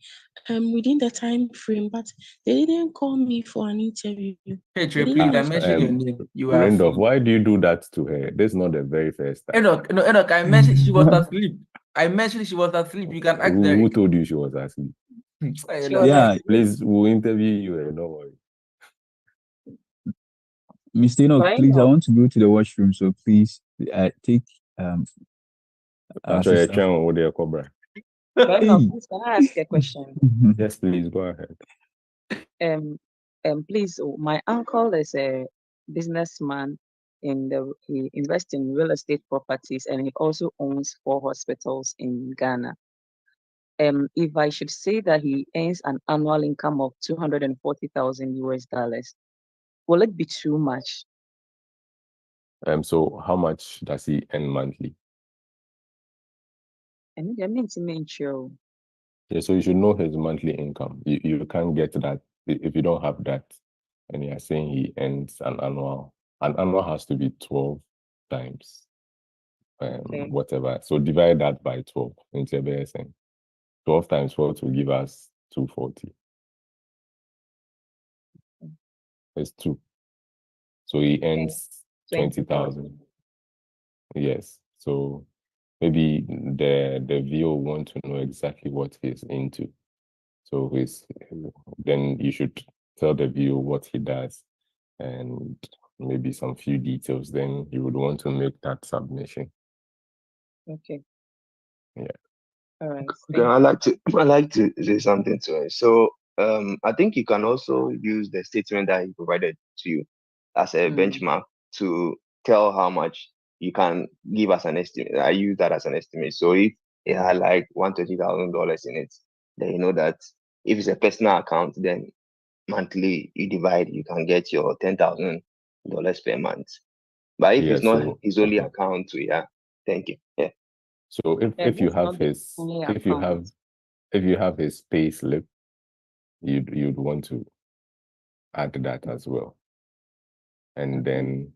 Speaker 16: within the time frame, but they didn't call me for an interview.
Speaker 22: Hey, Trey, please, I mentioned your name. You are
Speaker 6: Randolph,
Speaker 22: asleep.
Speaker 6: why do you do that to her? This is not the very first time.
Speaker 22: Enoch, I mentioned she was asleep. You can ask Derek.
Speaker 6: Who told you she was asleep?
Speaker 15: Yeah.
Speaker 6: Please, we'll interview you. Don't worry.
Speaker 15: Mr. Enoch, please, I want to go to the washroom, so please take
Speaker 6: Actually, with your cobra.
Speaker 18: Well, please, can I ask a question?
Speaker 6: Yes, please go ahead.
Speaker 18: Please, my uncle is a businessman he invests in real estate properties, and he also owns 4 hospitals in Ghana. If I should say that he earns an annual income of $240,000 US, will it be too much?
Speaker 6: So how much does he earn monthly?
Speaker 18: And I mean to mention.
Speaker 6: Yeah, so you should know his monthly income. You can't get that if you don't have that. And you're saying he earns an annual. An annual has to be 12 times whatever. So divide that by 12 into a BSN. 12 times 4 will give us 240. It's 2. So he earns 20,000. Yes. So maybe the VO want to know exactly what he's into. So then you should tell the VO what he does and maybe some few details. Then you would want to make that submission.
Speaker 18: Okay.
Speaker 6: Yeah.
Speaker 18: All right.
Speaker 19: Okay, I like to say something to it. So I think you can also use the statement that he provided to you as a benchmark to tell how much you can give as an estimate. I use that as an estimate. So if it had like $120,000 in it, then you know that if it's a personal account, then monthly you divide, you can get your $10,000 per month. But if it's not his only account, thank you. Yeah.
Speaker 6: So if you have his pay slip, you'd want to add that as well, and then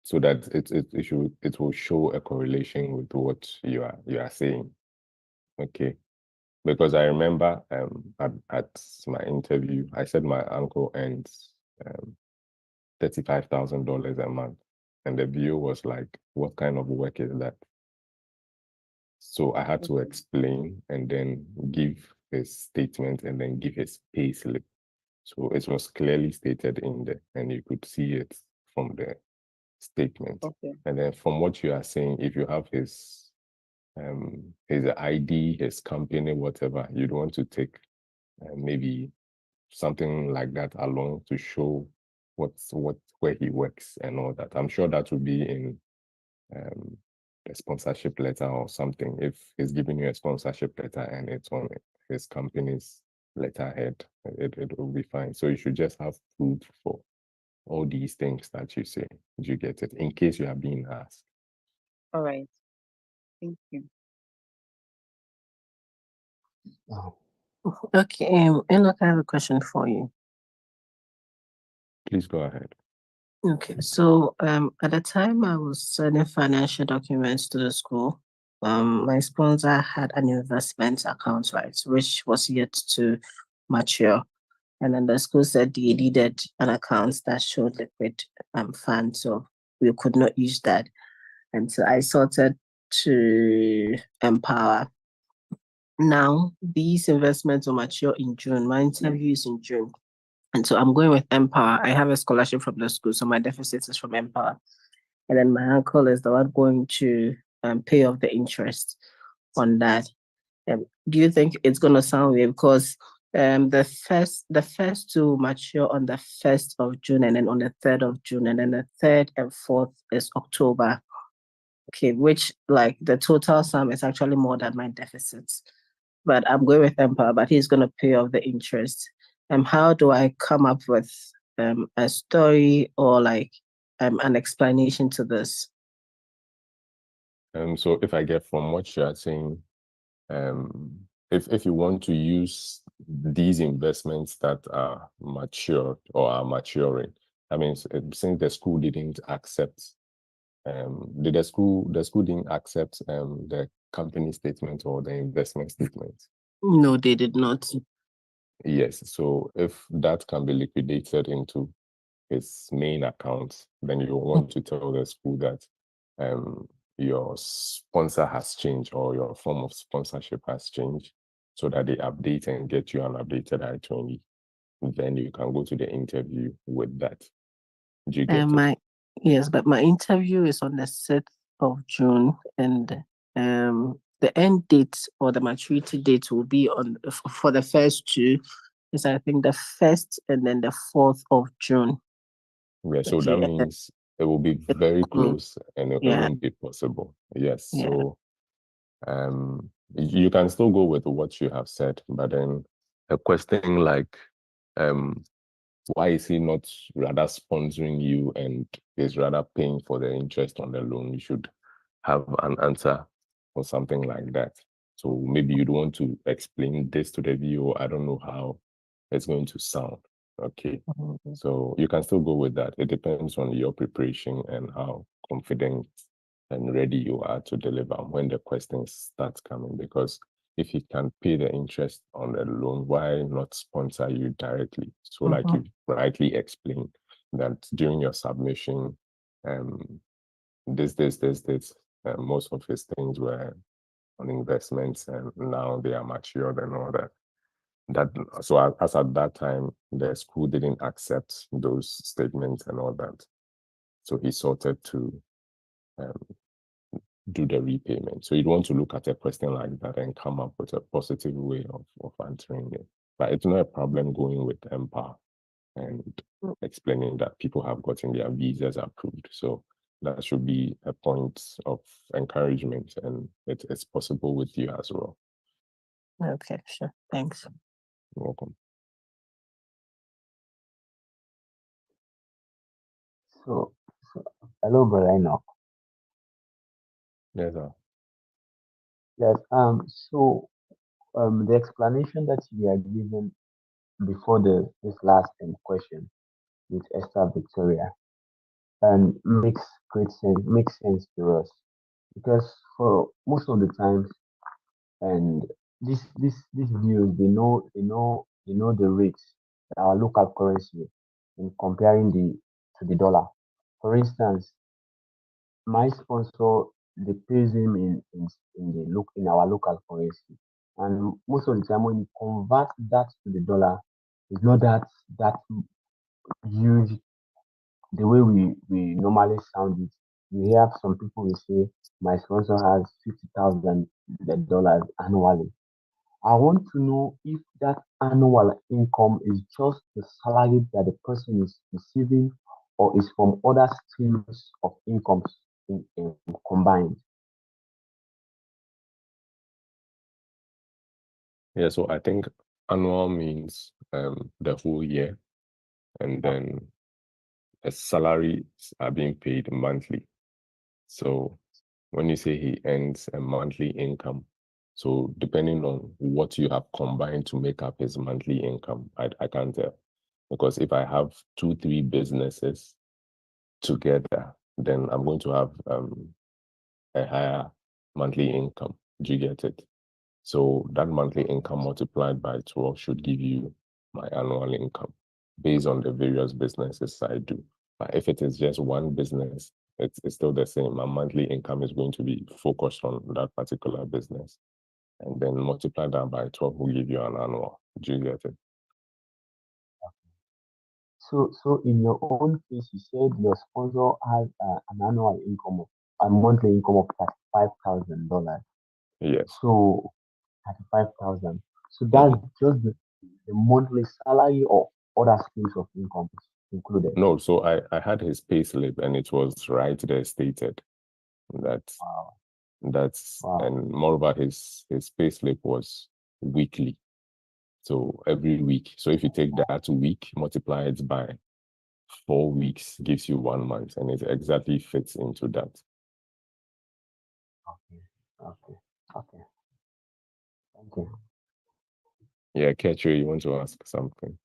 Speaker 6: so that it will show a correlation with what you are saying. Okay, because I remember at my interview I said my uncle earns $35,000 a month, and the view was like, what kind of work is that? So I had to explain and then give his statement and then give his pay slip. So it was clearly stated in there, and you could see it from the statement.
Speaker 18: Okay.
Speaker 6: And then from what you are saying, if you have his ID, his company, whatever, you'd want to take maybe something like that along to show where he works and all that. I'm sure that will be in a sponsorship letter or something. If he's giving you a sponsorship letter and it's on his company's letterhead, it will be fine. So you should just have proof for all these things that you say. Did you get it? In case you are being asked.
Speaker 18: All right. Thank you.
Speaker 5: Okay, Enoch, I have a question for you.
Speaker 6: Please go ahead.
Speaker 5: Okay, so at the time I was sending financial documents to the school, my sponsor had an investment account, right, which was yet to mature. And then the school said they needed an account that showed liquid funds, so we could not use that. And so I sorted to Empower. Now, these investments will mature in June. My interview is in June. And so I'm going with Empower. I have a scholarship from the school, so my deficit is from Empower. And then my uncle is the one going to pay off the interest on that. Do you think it's going to sound weird? Because the first to mature on the 1st of June, and then on the 3rd of June, and then the 3rd and 4th is October. Okay, which like the total sum is actually more than my deficits. But I'm going with Empower, but he's going to pay off the interest. How do I come up with a story or like an explanation to this?
Speaker 6: So if I get from what you are saying, if you want to use these investments that are matured or are maturing, I mean, since the school didn't accept, the school didn't accept the company statement or the investment statement?
Speaker 5: No, they did not.
Speaker 6: Yes, so if that can be liquidated into his main account, then you want to tell the school that your sponsor has changed or your form of sponsorship has changed, so that they update and get you an updated I-20. Then you can go to the interview with that. Do you get it?
Speaker 5: Yes, but my interview is on the 6th of June, and the end date or the maturity date will be on for the first two. Is I think the 1st and then the 4th of June.
Speaker 6: Yeah, so that means it will be very close and it won't be possible. Yes.
Speaker 5: Yeah.
Speaker 6: So you can still go with what you have said, but then a question like why is he not rather sponsoring you and is rather paying for the interest on the loan? You should have an answer for something like that. So maybe you'd want to explain this to the VO. I don't know how it's going to sound. Okay. So you can still go with that. It depends on your preparation and how confident and ready you are to deliver when the questions start coming. Because if he can pay the interest on the loan, why not sponsor you directly? So like you rightly explained that during your submission, this, most of his things were on investments and now they are matured and all that. So as at that time, the school didn't accept those statements and all that. So he sorted to do the repayment. So you'd want to look at a question like that and come up with a positive way of answering it. But it's not a problem going with MPA and explaining that people have gotten their visas approved. So that should be a point of encouragement, and it's possible with you as well.
Speaker 5: Okay, sure. Thanks.
Speaker 6: You're welcome.
Speaker 21: So hello, brother Enoch.
Speaker 6: Yes, sir.
Speaker 21: Yes. So the explanation that you are given before this last question with Esther Victoria and makes sense to us, because for most of the times, and these views, they know the rates, our local currency, in comparing to the dollar. For instance, my sponsor, they pays him in our local currency, and most of the time when you convert that to the dollar, it's not that huge the way we normally sound it. You hear some people will say my sponsor has $50,000 annually. I want to know if that annual income is just the salary that the person is receiving or is from other streams of incomes in combined.
Speaker 6: Yeah, so I think annual means the whole year, and then the salaries are being paid monthly. So when you say he earns a monthly income, so depending on what you have combined to make up his monthly income, I can't tell. Because if I have 2-3 businesses together, then I'm going to have a higher monthly income. Do you get it? So that monthly income multiplied by 12 should give you my annual income based on the various businesses I do. But if it is just one business, it's still the same. My monthly income is going to be focused on that particular business. And then multiply that by 12 will give you an annual. Do you get it?
Speaker 21: So in your own case, you said your sponsor has an annual income of a monthly income of $35,000.
Speaker 6: Yes.
Speaker 21: So 35,000. So that's just the monthly salary of other streams of income included.
Speaker 6: No, so I had his pay slip and it was right there stated that and moreover his pay slip was weekly. So every week. So if you take that week, multiply it by 4 weeks, gives you 1 month, and it exactly fits into that.
Speaker 21: Okay. Thank you.
Speaker 6: Yeah, Ketri, you want to ask something?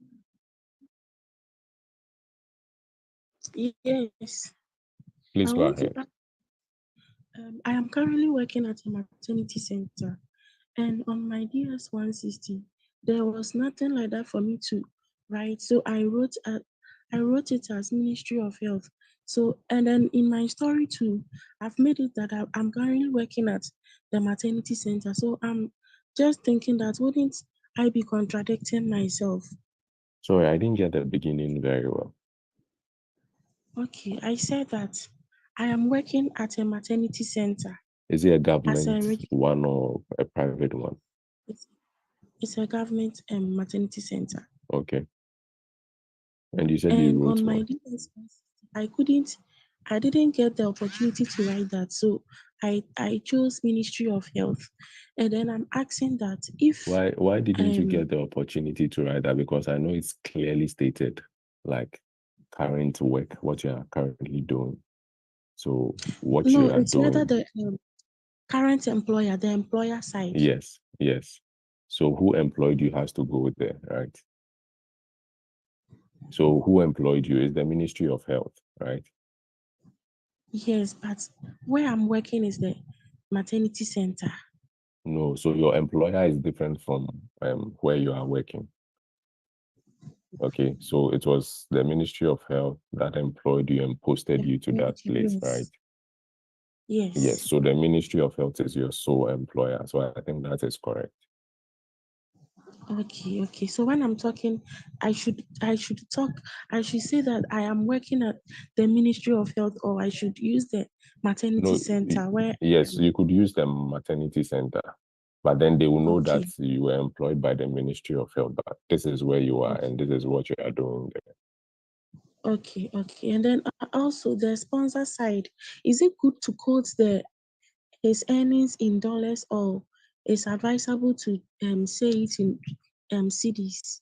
Speaker 16: Yes.
Speaker 6: Please
Speaker 16: I
Speaker 6: go
Speaker 16: want to
Speaker 6: ahead.
Speaker 16: I am currently working at a maternity center, and on my DS 160, there was nothing like that for me to write. So I wrote it as Ministry of Health. So, and then in my story too, I've made it that I'm currently working at the maternity center. So I'm just thinking that wouldn't I be contradicting myself?
Speaker 6: Sorry, I didn't get the beginning very well.
Speaker 16: Okay, I said that I am working at a maternity center.
Speaker 6: Is it a
Speaker 16: as a
Speaker 6: government
Speaker 16: reg-
Speaker 6: one or a private one?
Speaker 16: it's a government maternity center.
Speaker 6: Okay. And you said you wrote
Speaker 16: On my
Speaker 6: one.
Speaker 16: DS, I didn't get the opportunity to write that, so I chose Ministry of Health, and then I'm asking that if
Speaker 6: Why didn't you get the opportunity to write that? Because I know it's clearly stated, like current work, what you are currently doing. So what you
Speaker 16: no,
Speaker 6: are
Speaker 16: it's rather
Speaker 6: doing.
Speaker 16: the current employer, the employer side.
Speaker 6: Yes, yes. So who employed you has to go there, right? So who employed you is the Ministry of Health, right?
Speaker 16: Yes, but where I'm working is the maternity center.
Speaker 6: No, so your employer is different from where you are working. Okay, so it was the Ministry of Health that employed you and posted you to that place, right?
Speaker 16: Yes.
Speaker 6: Yes, so the Ministry of Health is your sole employer. So I think that is correct.
Speaker 16: Okay. So when I'm talking, I should say that I am working at the Ministry of Health, or I should use the maternity
Speaker 6: No,
Speaker 16: center where
Speaker 6: yes, you could use the maternity center, but then they will know that
Speaker 16: Okay.
Speaker 6: you were employed by the Ministry of Health, but this is where you are and this is what you are doing there.
Speaker 16: Okay. And then also the sponsor side, is it good to quote his earnings in dollars, or is advisable to say it in cedis?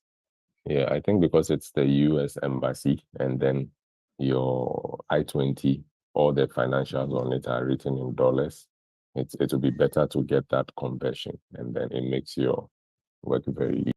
Speaker 6: Yeah, I think because it's the US Embassy and then your I-20, all the financials on it are written in dollars. It will be better to get that conversion, and then it makes your work very easy.